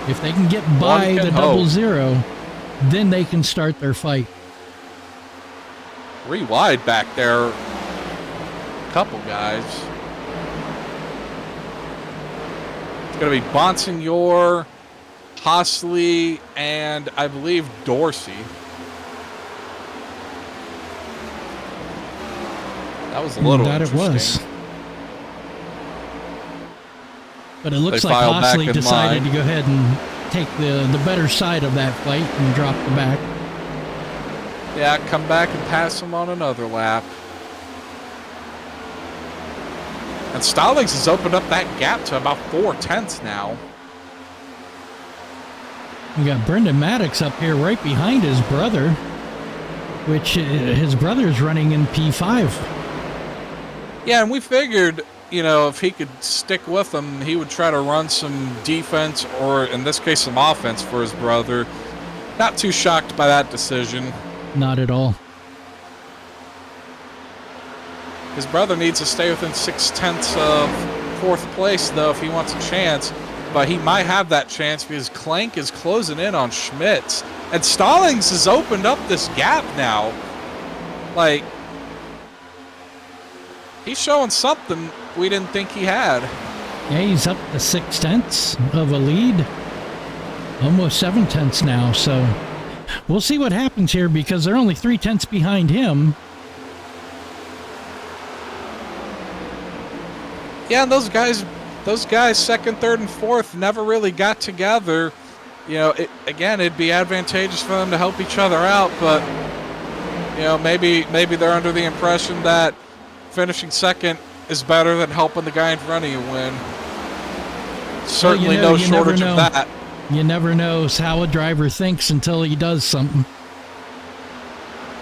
If they can get by the 00, then they can start their fight. 3 wide back there. Couple guys. It's going to be Bonsignor, Hossley, and I believe Dorsey. That was a little interesting. It was. But it looks like Hossley decided to go ahead and take the better side of that fight and drop the back. Yeah, come back and pass him on another lap. And Stallings has opened up that gap to about 4 tenths now. We got Brendan Maddox up here right behind his brother, which his brother's running in P5. Yeah, and we figured, if he could stick with him, he would try to run some defense or, in this case, some offense for his brother. Not too shocked by that decision. Not at all. His brother needs to stay within 6 tenths of 4th place, though, if he wants a chance. But he might have that chance because Clank is closing in on Schmitz. And Stallings has opened up this gap now. Like, he's showing something we didn't think he had. Yeah, he's up to 6 tenths of a lead. Almost 7 tenths now, so we'll see what happens here because they're only 3 tenths behind him. Yeah, and those guys, second, third, and fourth never really got together. It'd be advantageous for them to help each other out, but maybe they're under the impression that finishing second is better than helping the guy in front of you win. Certainly no shortage of that. You never know how a driver thinks until he does something.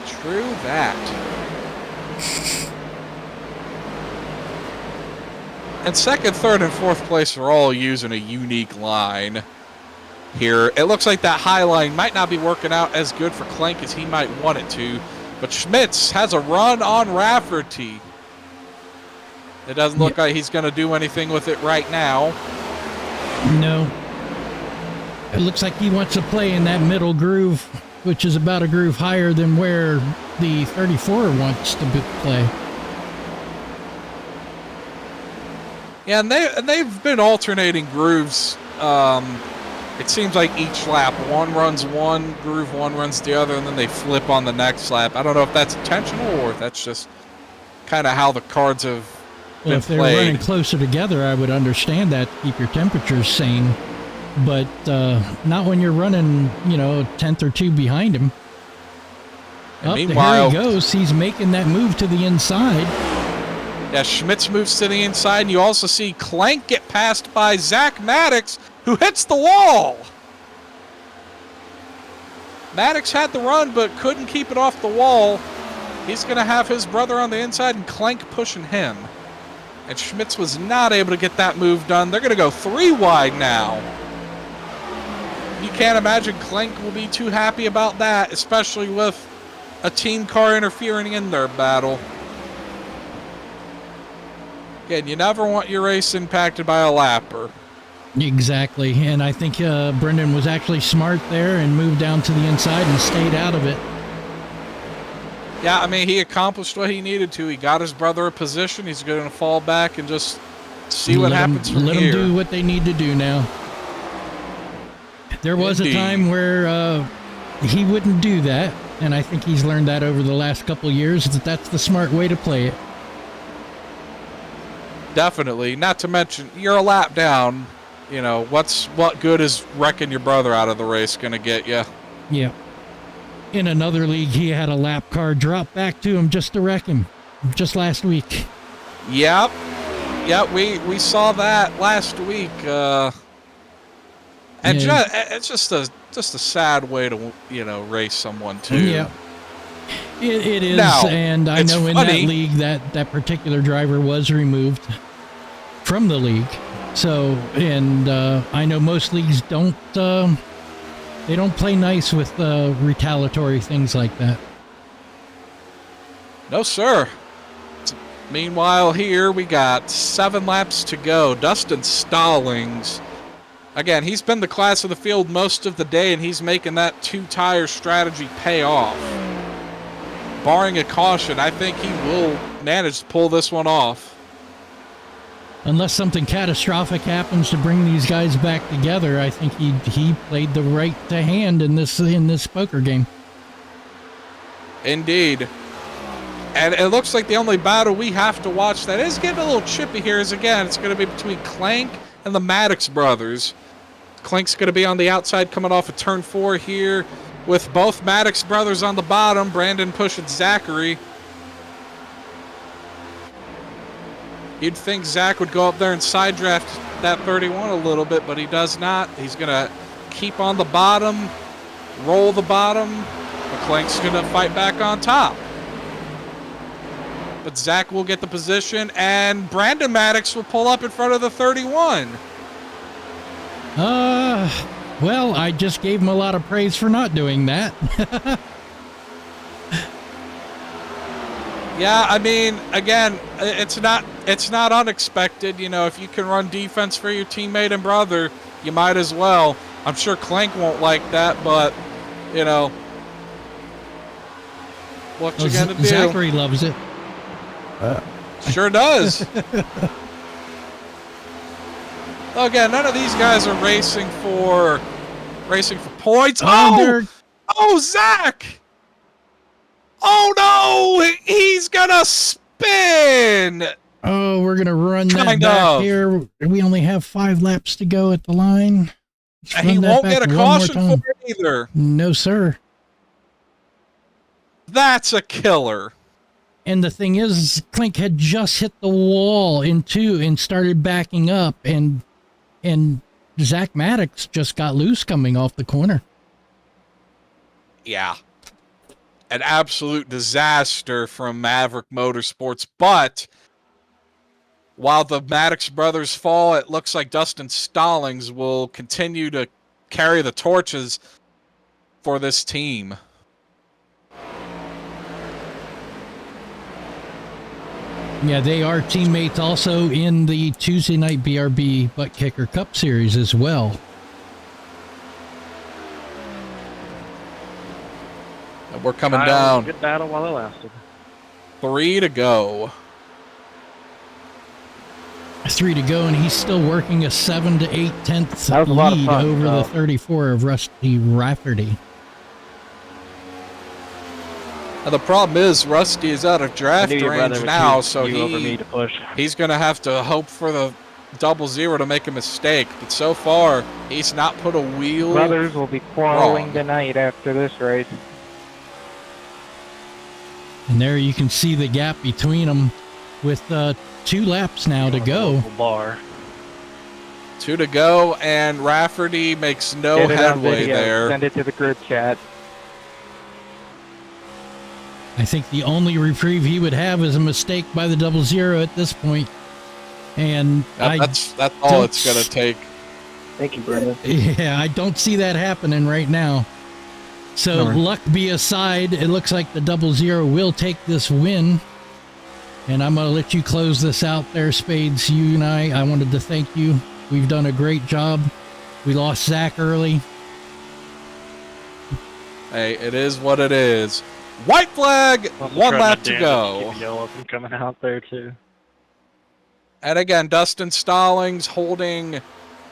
True that. And second, third, and fourth place are all using a unique line here. It looks like that high line might not be working out as good for Clank as he might want it to. But Schmitz has a run on Rafferty. It doesn't look like he's going to do anything with it right now. No. It looks like he wants to play in that middle groove, which is about a groove higher than where the 34 wants to play. Yeah, and they've been alternating grooves. It seems like each lap, one runs one groove, one runs the other, and then they flip on the next lap. I don't know if that's intentional or if that's just kind of how the cards have been if they're played. running closer together, I would understand that to keep your temperatures sane. But not when you're running, a tenth or two behind him. Meanwhile, here he goes. He's making that move to the inside. Yeah, Schmitz moves to the inside, and you also see Clank get passed by Zach Maddox, who hits the wall. Maddox had the run, but couldn't keep it off the wall. He's going to have his brother on the inside and Clank pushing him. And Schmitz was not able to get that move done. They're going to go 3 wide now. You can't imagine Clank will be too happy about that, especially with a team car interfering in their battle. Again, you never want your race impacted by a lapper. Exactly, and I think Brendan was actually smart there and moved down to the inside and stayed out of it. Yeah, I mean, he accomplished what he needed to. He got his brother a position. He's going to fall back and just see what happens from here. Let them do what they need to do now. There was a time where he wouldn't do that, and I think he's learned that over the last couple of years, that that's the smart way to play it. Definitely. Not to mention, you're a lap down. You know, what good is wrecking your brother out of the race going to get you? Yeah. In another league, he had a lap car drop back to him just to wreck him, just last week. Yep. Yep, we saw that last week. And it's just a sad way to, you know, race someone too. Yeah. It is, now, and I know in that league that particular driver was removed from the league. So, and I know most leagues don't play nice with retaliatory things like that. No, sir. Meanwhile, here we got 7 laps to go. Dustin Stallings. Again, he's been the class of the field most of the day, and he's making that 2-tire strategy pay off. Barring a caution, I think he will manage to pull this one off. Unless something catastrophic happens to bring these guys back together, I think he played the right hand in this poker game. Indeed. And it looks like the only battle we have to watch that is getting a little chippy here is, again, it's going to be between Clank and the Maddox brothers. Clank's going to be on the outside coming off of turn 4 here with both Maddox brothers on the bottom. Brandon pushing Zachary. You'd think Zach would go up there and side draft that 31 a little bit, but he does not. He's going to keep on the bottom, roll the bottom. McClank's going to fight back on top. But Zach will get the position, and Brandon Maddox will pull up in front of the 31. Well, I just gave him a lot of praise for not doing that. Yeah, I mean, again, it's not unexpected. You know, if you can run defense for your teammate and brother, you might as well. I'm sure Clank won't like that, but, you know, what you gonna do? Zachary loves it. Sure does. Again, none of these guys are racing for points. Oh, Zach! Oh no! He's gonna spin! Oh, we're gonna run that back here. We only have 5 laps to go at the line. He won't get a caution for it either. No, sir. That's a killer. And the thing is, Clink had just hit the wall in 2 and started backing up, and Zach Maddox just got loose coming off the corner. Yeah. An absolute disaster from Maverick Motorsports. But while the Maddox brothers fall, it looks like Dustin Stallings will continue to carry the torches for this team. Yeah, they are teammates also in the Tuesday night BRB Butt Kicker Cup Series as well. And we're coming down. Good battle while it lasted. 3 to go. 3 to go, and he's still working a 7 to 8 tenths lead over the 34 of Rusty Rafferty. And the problem is Rusty is out of draft range now, so he's going to have to hope for the 00 to make a mistake. But so far, he's not put a wheel Brothers will be quarreling wrong. tonight after this race. And there you can see the gap between them with 2 laps now to go. Bar. 2 to go, and Rafferty makes no headway there. Send it to the group chat. I think the only reprieve he would have is a mistake by the 00 at this point. And that's all it's going to take. Thank you, Brenda. Yeah, I don't see that happening right now. So luck be aside, it looks like the 00 will take this win. And I'm going to let you close this out there, Spades. You and I wanted to thank you. We've done a great job. We lost Zach early. Hey, it is what it is. White flag, one lap to go. Yellow from coming out there too. And again, Dustin Stallings holding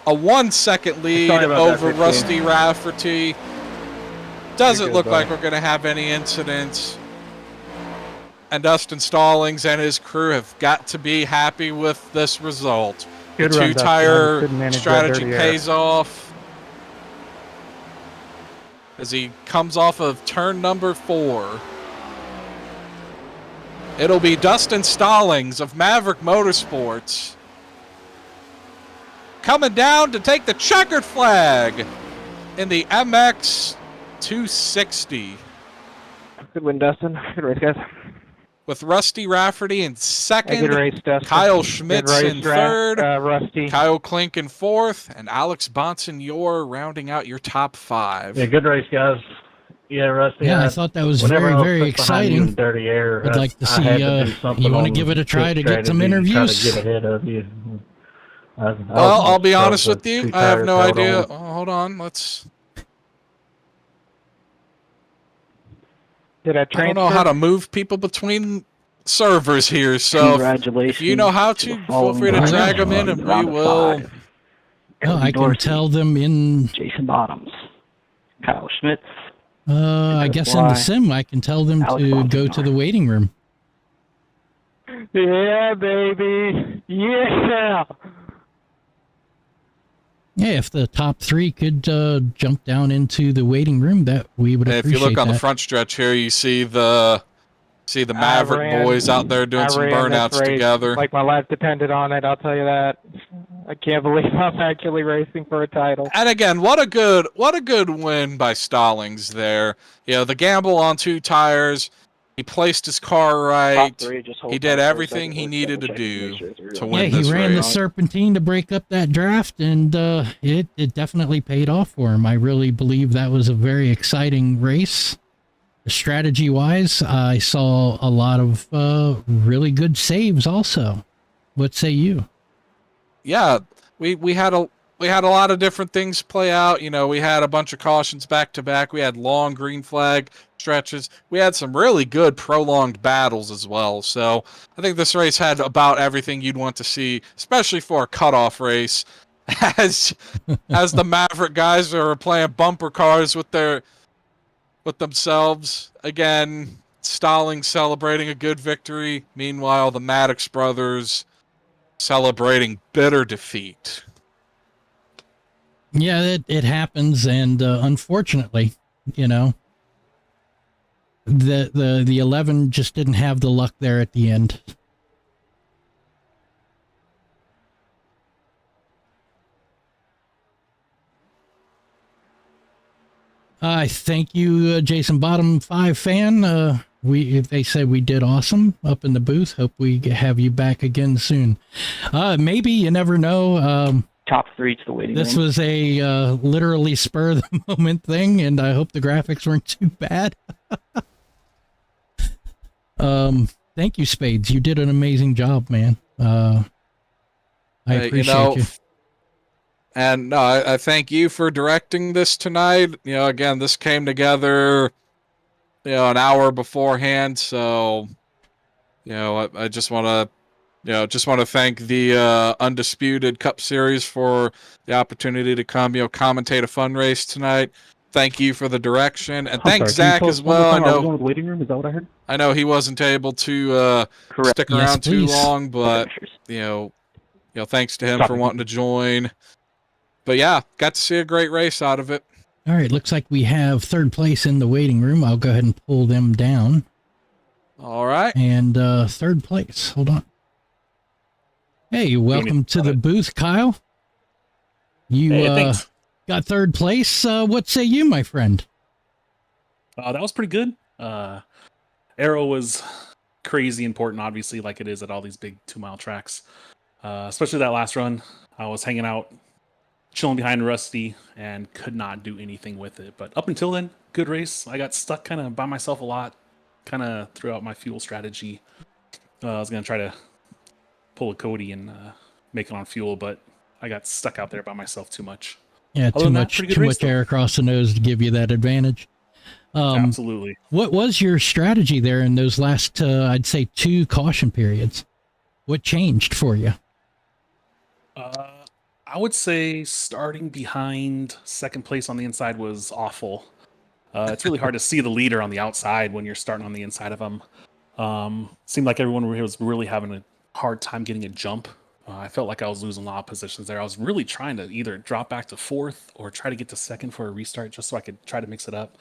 a 1 second lead over Rusty Rafferty. Doesn't look like we're going to have any incidents. And Dustin Stallings and his crew have got to be happy with this result. The two-tire strategy pays off as he comes off of turn number 4. It'll be Dustin Stallings of Maverick Motorsports coming down to take the checkered flag in the MX 260. Good win, Dustin. Good race, guys. With Rusty Rafferty in second, Good race, Dustin. Kyle Schmitz in third, Rusty. Kyle Klink in fourth, and Alex Bonsignor rounding out your top 5. Yeah, good race, guys. Yeah, Rusty. Yeah, I thought that was very, very exciting. Dirty air. I'd like to see, you want to give it a try to get some interviews? Try to get ahead of you. Well, I'll be honest with you. I have no idea. Oh, hold on. Let's... Did I don't know how to move people between servers here, so Congratulations. if you know how to, feel free to drag them in and we will... Oh, I can tell them in... Jason Bottoms. Kyle Schmitz. I guess in the sim, I can tell them to go to the waiting room. Yeah, baby. Yeah. Yeah, if the top 3 could jump down into the waiting room, that we would appreciate. If you look on that. the front stretch here, you see the Maverick boys out there doing some burnouts together. Like my life depended on it, I'll tell you that. I can't believe I'm actually racing for a title. And again, what a good win by Stallings there. You know, the gamble on 2 tires. He placed his car right. He did everything he needed to do to win this race. Yeah, he ran the serpentine to break up that draft, and it definitely paid off for him. I really believe that was a very exciting race. Strategy-wise, I saw a lot of really good saves also. What say you? Yeah, we had a lot of different things play out. You know, we had a bunch of cautions back to back. We had long green flag stretches. We had some really good prolonged battles as well. So I think this race had about everything you'd want to see, especially for a cutoff race. As the Maverick guys are playing bumper cars with themselves. Again, Stallings celebrating a good victory. Meanwhile, the Maddox brothers celebrating bitter defeat. Yeah, it happens, and unfortunately, you know, the 11 just didn't have the luck there at the end. I thank you, Jason Bottom 5 fan. They said we did awesome up in the booth. Hope we have you back again soon. Maybe, you never know. Top 3 to the waiting room. This was a literally spur of the moment thing, and I hope the graphics weren't too bad. Thank you, Spades. You did an amazing job, man. I appreciate you. And no, I thank you for directing this tonight. You know, again, this came together, you know, an hour beforehand. So, you know, I just want to, thank the Undisputed Cup Series for the opportunity to come, you know, commentate a fun race tonight. Thank you for the direction, and thanks Zach as well. I know. Waiting room, is that what I heard? I know he wasn't able to stick around too long, but you know, thanks to him for wanting to join. But yeah, got to see a great race out of it. All right, looks like we have 3rd place in the waiting room. I'll go ahead and pull them down. All right. And 3rd place. Hold on. Hey, welcome to the booth, Kyle. You got 3rd place. What say you, my friend? That was pretty good. Aero was crazy important, obviously, like it is at all these big 2-mile tracks. Especially that last run. I was hanging out, chilling behind Rusty, and could not do anything with it. But up until then, good race. I got stuck kind of by myself a lot, kind of threw out my fuel strategy. I was going to try to pull a Cody and make it on fuel, but I got stuck out there by myself too much. Yeah, Other than that, pretty good too race, much air across the nose to give you that advantage. Absolutely. What was your strategy there in those last, I'd say, 2 caution periods? What changed for you? I would say starting behind second place on the inside was awful. It's really hard to see the leader on the outside when you're starting on the inside of them. Seemed like everyone was really having a hard time getting a jump. I felt like I was losing a lot of positions there. I was really trying to either drop back to 4th or try to get to 2nd for a restart just so I could try to mix it up.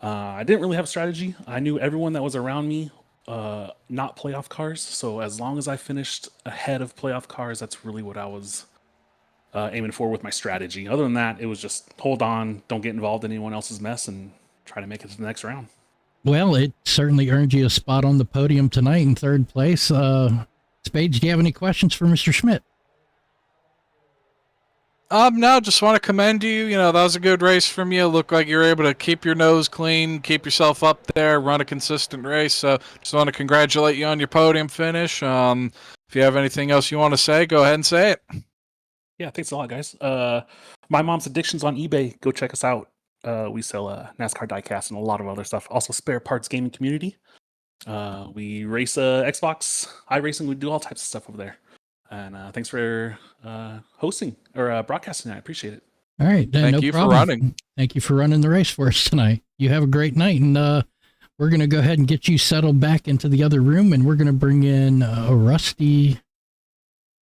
I didn't really have a strategy. I knew everyone that was around me, not playoff cars. So as long as I finished ahead of playoff cars, that's really what I was aiming for with my strategy. Other than that, it was just hold on, don't get involved in anyone else's mess, and try to make it to the next round. Well, it certainly earned you a spot on the podium tonight in 3rd place. Spades, do you have any questions for Mr. Schmidt? No, just want to commend you. You know, that was a good race from you. Looked like you were able to keep your nose clean, keep yourself up there, run a consistent race. So just want to congratulate you on your podium finish. If you have anything else you want to say, go ahead and say it. Yeah, thanks a lot, guys. My Mom's Addictions on eBay. Go check us out. We sell NASCAR diecast and a lot of other stuff. Also, spare parts gaming community. We race Xbox, iRacing. We do all types of stuff over there. And thanks for hosting or broadcasting. I appreciate it. All right. Thank you for running. Thank you for running the race for us tonight. You have a great night. And we're going to go ahead and get you settled back into the other room. And we're going to bring in Rusty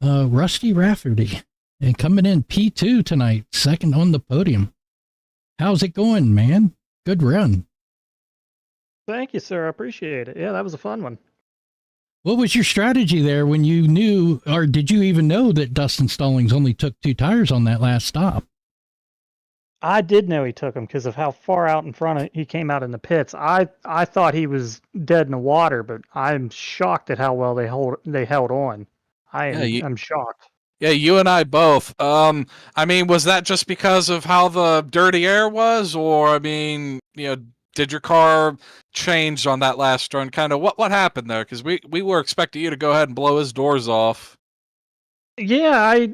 Rafferty. And coming in P2 tonight, 2nd on the podium. How's it going, man? Good run. Thank you, sir. I appreciate it. Yeah, that was a fun one. What was your strategy there when you knew, or did you even know that Dustin Stallings only took 2 tires on that last stop? I did know he took them because of how far out in front he came out in the pits. I thought he was dead in the water, but I'm shocked at how well they held on. I'm shocked. Yeah, you and I both. I mean, was that just because of how the dirty air was, or I mean, you know, did your car change on that last run? Kind of what happened there? Because we were expecting you to go ahead and blow his doors off. Yeah, I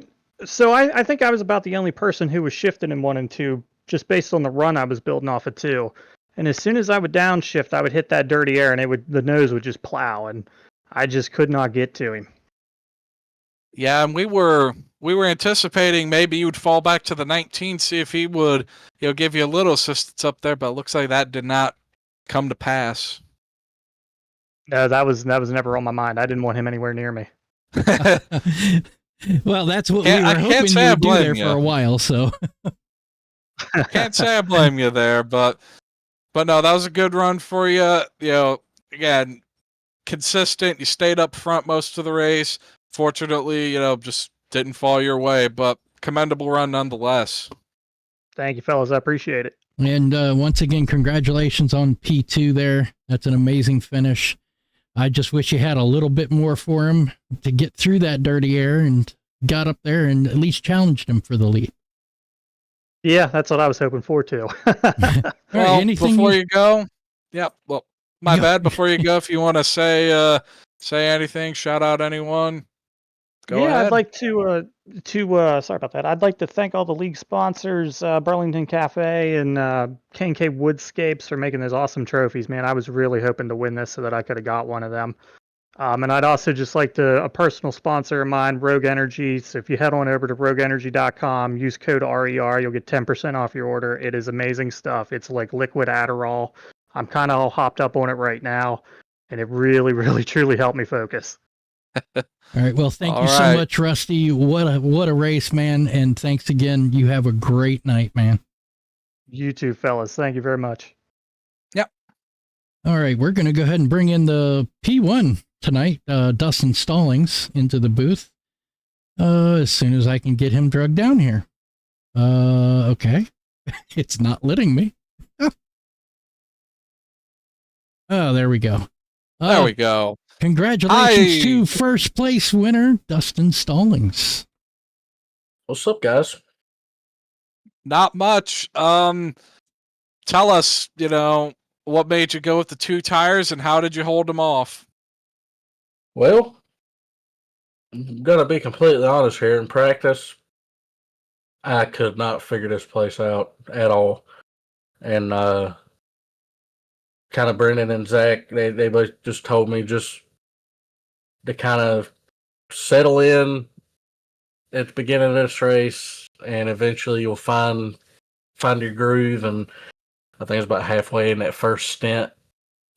think I was about the only person who was shifting in 1 and 2, just based on the run I was building off of 2. And as soon as I would downshift, I would hit that dirty air, and the nose would just plow, and I just could not get to him. Yeah, and we were anticipating maybe you would fall back to the 19, see if he would, you know, give you a little assistance up there, but it looks like that did not come to pass. No, that was never on my mind. I didn't want him anywhere near me. Well, that's what we were hoping you would do there for a while, so. Can't say I blame you there, but no, that was a good run for you. You know, again, consistent. You stayed up front most of the race. Fortunately, you know, just didn't fall your way, but commendable run nonetheless. Thank you, fellas. I appreciate it. And once again, congratulations on P2 there. That's an amazing finish. I just wish you had a little bit more for him to get through that dirty air and got up there and at least challenged him for the lead. Yeah, that's what I was hoping for, too. Well, before you go, yeah, well, my bad. Before you go, if you want to say anything, shout out anyone. Go ahead. I'd like to sorry about that. I'd like to thank all the league sponsors, Burlington Cafe and K&K Woodscapes for making those awesome trophies, man. I was really hoping to win this so that I could have got one of them. And I'd also just like to, a personal sponsor of mine, Rogue Energy. So if you head on over to rogueenergy.com, use code RER, you'll get 10% off your order. It is amazing stuff. It's like liquid Adderall. I'm kind of all hopped up on it right now, and it really, really, truly helped me focus. All right. Well, thank you so much, Rusty. What a race, man. And thanks again. You have a great night, man. You too, fellas. Thank you very much. Yep. All right. We're going to go ahead and bring in the P1 tonight, Dustin Stallings, into the booth. As soon as I can get him drugged down here. Okay. It's not letting me. Oh, there we go. There we go. Congratulations Hi. to first place winner, Dustin Stallings. What's up, guys? Not much. Tell us, what made you go with the 2 tires and how did you hold them off? Well, I'm gonna be completely honest here. In practice, I could not figure this place out at all. And kind of Brendan and Zach, they both just told me just to kind of settle in at the beginning of this race, and eventually you'll find your groove. And I think it's about halfway in that first stint,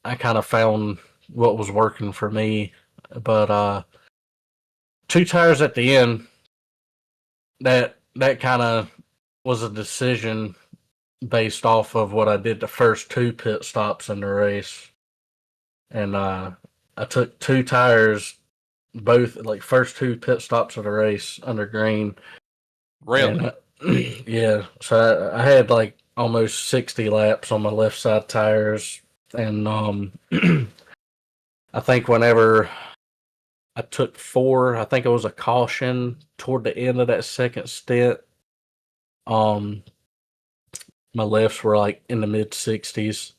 I kind of found what was working for me. But 2 tires at the end, that kind of was a decision based off of what I did the first 2 pit stops in the race. And I took 2 tires, both like first 2 pit stops of the race under green. Really? And, yeah. So I had like almost 60 laps on my left side tires. And I think whenever I took 4, I think it was a caution toward the end of that second stint. My lefts were like in the mid 60s.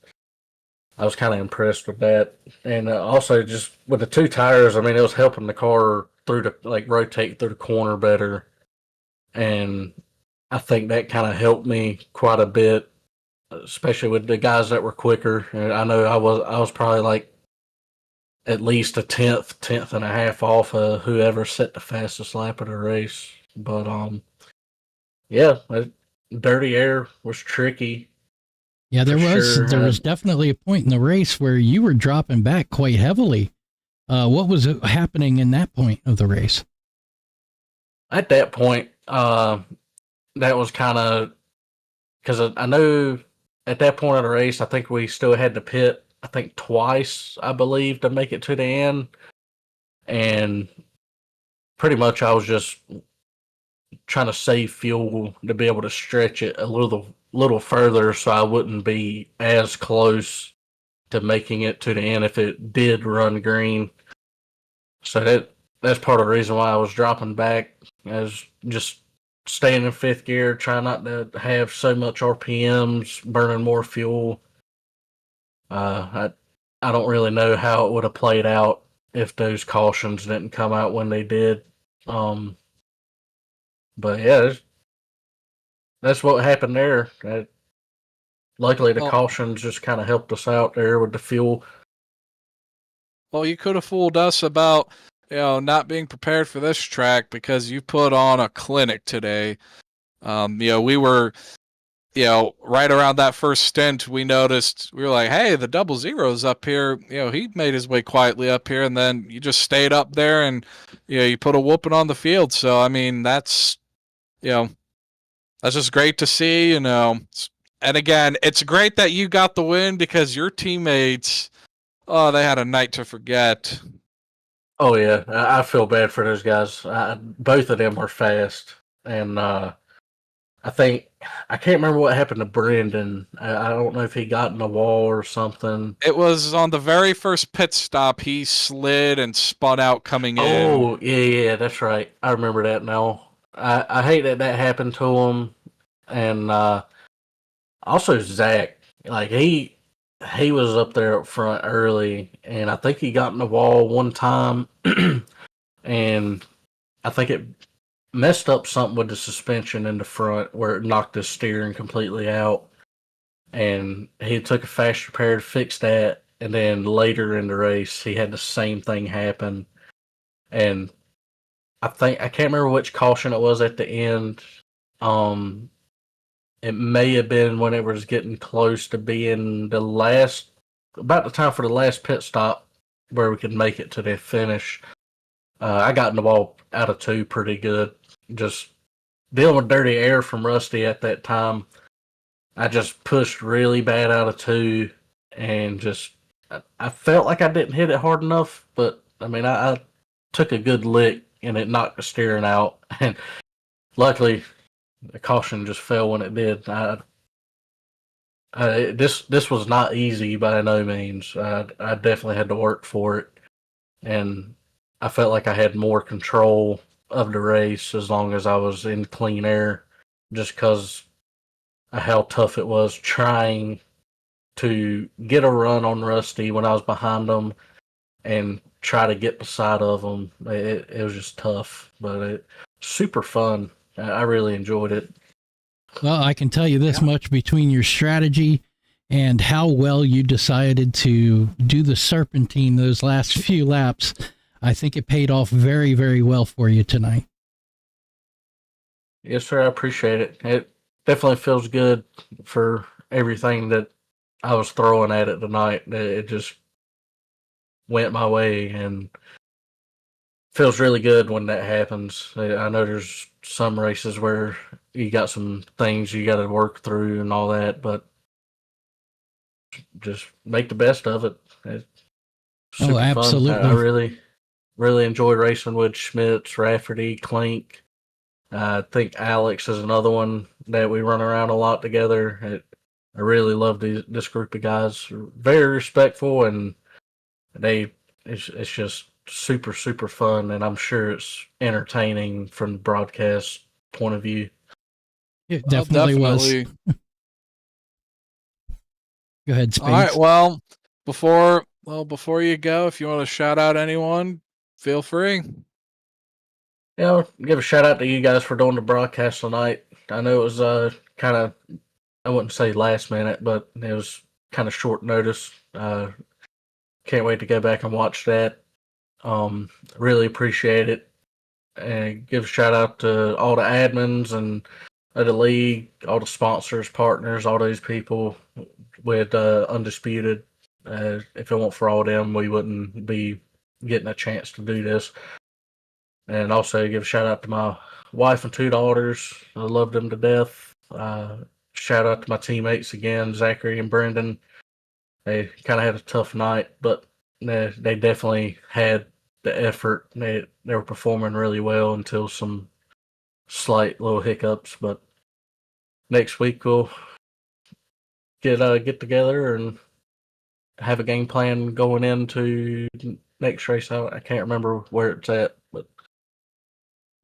I was kind of impressed with that, and also just with the 2 tires. I mean, it was helping the car through the rotate through the corner better, and I think that kind of helped me quite a bit, especially with the guys that were quicker. And I know I was probably like at least a tenth and a half off of whoever set the fastest lap of the race. But yeah, dirty air was tricky. Yeah, there was definitely a point in the race where you were dropping back quite heavily. What was happening in that point of the race? At that point, that was kind of because I know at that point of the race, I think we still had to pit, I think twice, I believe, to make it to the end. And pretty much I was just trying to save fuel to be able to stretch it a little further so I wouldn't be as close to making it to the end if it did run green. So that's part of the reason why I was dropping back, as just staying in 5th gear, trying not to have so much RPMs, burning more fuel. I don't really know how it would have played out if those cautions didn't come out when they did. But yeah, that's what happened there. Luckily, the cautions just kind of helped us out there with the fuel. Well, you could have fooled us about, not being prepared for this track because you put on a clinic today. We were, right around that first stint, we noticed, we were like, hey, the 00's up here. He made his way quietly up here, and then you just stayed up there and, you put a whooping on the field. So, I mean, that's just great to see, And again, it's great that you got the win because your teammates, they had a night to forget. Oh yeah, I feel bad for those guys. Both of them are fast, and I can't remember what happened to Brendan. I don't know if he got in the wall or something. It was on the very first pit stop. He slid and spun out coming in. Oh yeah, that's right. I remember that now. I hate that happened to him, and also Zach. Like he was up there up front early, and I think he got in the wall one time, and I think it messed up something with the suspension in the front where it knocked his steering completely out. And he took a fast repair to fix that, and then later in the race he had the same thing happen. And I can't remember which caution it was at the end. It may have been when it was getting close to being about the time for the last pit stop where we could make it to the finish. I got in the wall out of 2 pretty good. Just dealing with dirty air from Rusty at that time. I just pushed really bad out of 2, and I felt like I didn't hit it hard enough, but I mean, I took a good lick and it knocked the steering out. And luckily, the caution just fell when it did. This was not easy by no means. I definitely had to work for it, and I felt like I had more control of the race as long as I was in clean air, just because of how tough it was trying to get a run on Rusty when I was behind him and try to get beside of him. It was just tough, but it super fun. I really enjoyed it. Well, I can tell you this much between your strategy and how well you decided to do the serpentine those last few laps. I think it paid off very, very well for you tonight. Yes, sir. I appreciate it. It definitely feels good for everything that I was throwing at it tonight. It just went my way, and feels really good when that happens. I know there's some races where you got some things you got to work through and all that, but just make the best of it. It's super absolutely. fun. I really, really enjoy racing with Schmitz, Rafferty, Clink. I think Alex is another one that we run around a lot together. I really love this group of guys. Very respectful, and it's just super, super fun, and I'm sure it's entertaining from the broadcast point of view. It definitely was. Go ahead, Spades. All right. Well, before you go, if you want to shout out anyone, feel free. Yeah, I'll give a shout out to you guys for doing the broadcast tonight. I know it was kind of, I wouldn't say last minute, but it was kind of short notice. Can't wait to go back and watch that. Really appreciate it. And give a shout out to all the admins and the league, all the sponsors, partners, all those people with Undisputed. If it weren't for all them, we wouldn't be getting a chance to do this. And also give a shout out to my wife and 2 daughters. I love them to death. Shout out to my teammates again, Zachary and Brendan. They kind of had a tough night, but they definitely had the effort. They were performing really well until some slight little hiccups. But next week we'll get together and have a game plan going into next race. I can't remember where it's at, but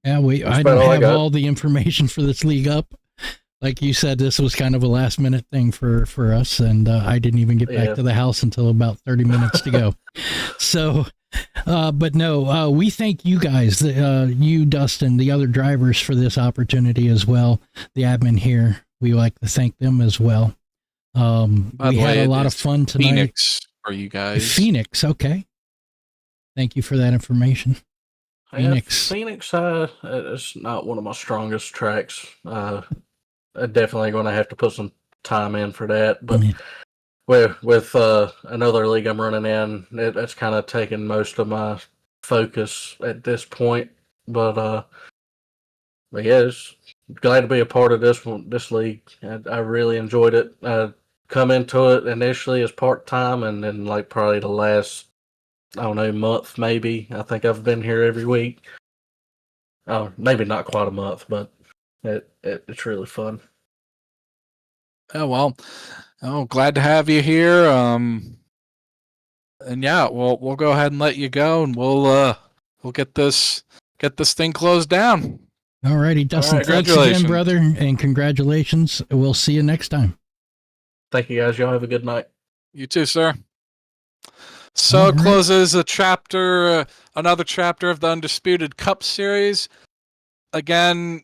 yeah, I don't have all the information for this league up. Like you said, this was kind of a last minute thing for us, and I didn't even get back to the house until about 30 minutes to go. So, but no, we thank you guys, you, Dustin, the other drivers for this opportunity as well. The admin here, we like to thank them as well. We had a lot of fun tonight. Phoenix for you guys. Phoenix, okay. Thank you for that information. Phoenix. Phoenix is not one of my strongest tracks. I'm definitely going to have to put some time in for that. But with another league I'm running in, that's kind of taken most of my focus at this point. But yeah, it's glad to be a part of this league. I really enjoyed it. Come into it initially as part-time, and then like probably the last, I don't know, month maybe. I think I've been here every week. Oh, maybe not quite a month, but it's really fun. Oh well, glad to have you here. And yeah, we'll go ahead and let you go, and we'll get this thing closed down. All righty, Dustin. Thanks again, brother, and congratulations. We'll see you next time. Thank you, guys. Y'all have a good night. You too, sir. So it closes another chapter of the Undisputed Cup Series. Again,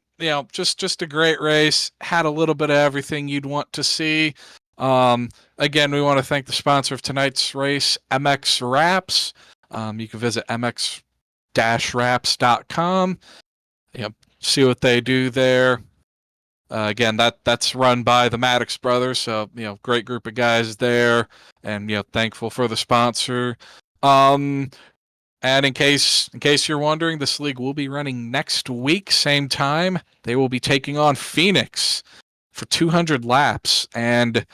just a great race. Had a little bit of everything you'd want to see. Again, we want to thank the sponsor of tonight's race, MX Wraps. You can visit mx-wraps.com. See what they do there. Again, that's run by the Maddox brothers, so great group of guys there, and thankful for the sponsor. And in case you're wondering, this league will be running next week, same time. They will be taking on Phoenix for 200 laps, and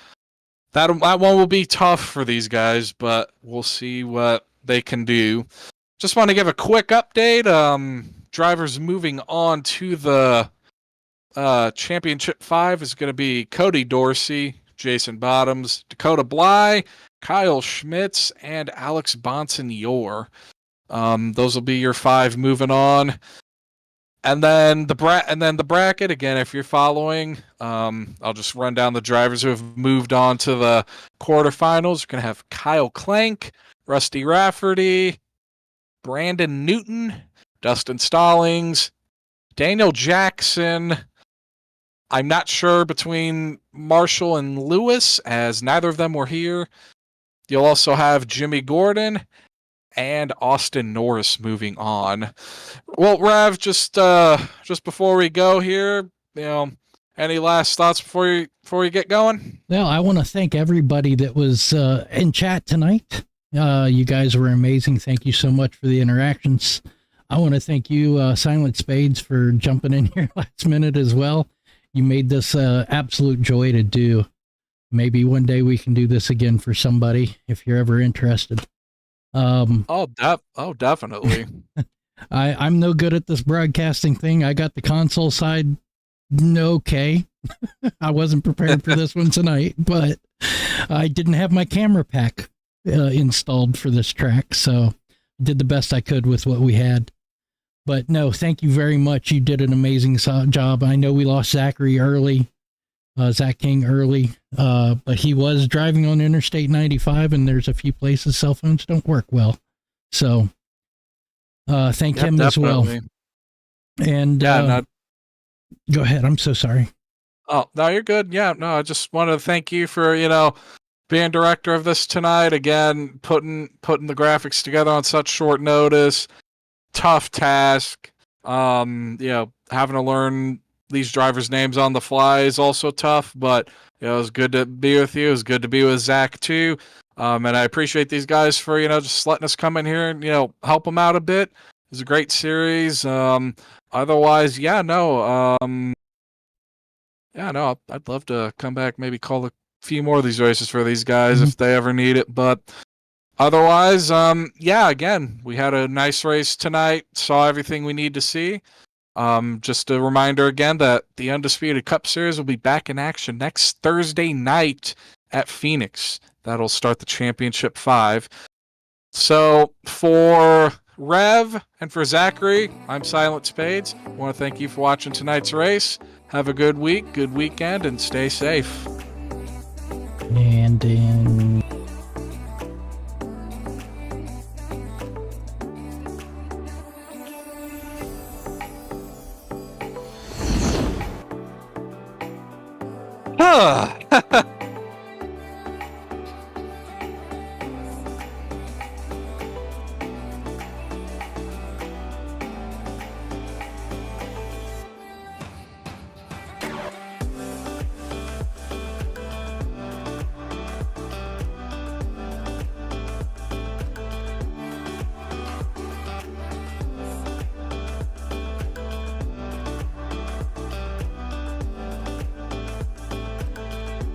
that one will be tough for these guys, but we'll see what they can do. Just want to give a quick update. Drivers moving on to the Championship 5 is going to be Cody Dorsey, Jason Bottoms, Dakota Bly, Kyle Schmitz, and Alex Bonson-Yor. Those will be your 5 moving on. And then the bracket again. If you're following, I'll just run down the drivers who have moved on to the quarterfinals. We're gonna have Kyle Clank, Rusty Rafferty, Brandon Newton, Dustin Stallings, Daniel Jackson. I'm not sure between Marshall and Lewis, as neither of them were here. You'll also have Jimmy Gordon and Austin Norris moving on. Well, Rav, just before we go here, any last thoughts before you get going? Well, I want to thank everybody that was in chat tonight. You guys were amazing. Thank you so much for the interactions. I want to thank you, Silent Spades, for jumping in here last minute as well. You made this absolute joy to do. Maybe one day we can do this again for somebody if you're ever interested. Definitely. I'm no good at this broadcasting thing. I got the console side okay. I wasn't prepared for this one tonight, but I didn't have my camera pack installed for this track, so did the best I could with what we had. But no, thank you very much. You did an amazing job. I know we lost Zachary early. Zach King early, but he was driving on Interstate 95, and there's a few places cell phones don't work well. So thank him definitely. As well. And go ahead. I'm so sorry. Oh, no, you're good. Yeah, no, I just wanted to thank you for, being director of this tonight. Again, putting the graphics together on such short notice. Tough task. Having to learn these drivers' names on the fly is also tough, but it was good to be with you. It was good to be with Zach too. And I appreciate these guys for, just letting us come in here and, help them out a bit. It was a great series. Otherwise, I'd love to come back, maybe call a few more of these races for these guys if they ever need it. But otherwise, again, we had a nice race tonight, saw everything we need to see. Just a reminder again that the Undisputed Cup Series will be back in action next Thursday night at Phoenix. That'll start the Championship 5. So for Rev and for Zachary, I'm Silent Spades. I want to thank you for watching tonight's race. Have a good week, good weekend, and stay safe. And in... Huh.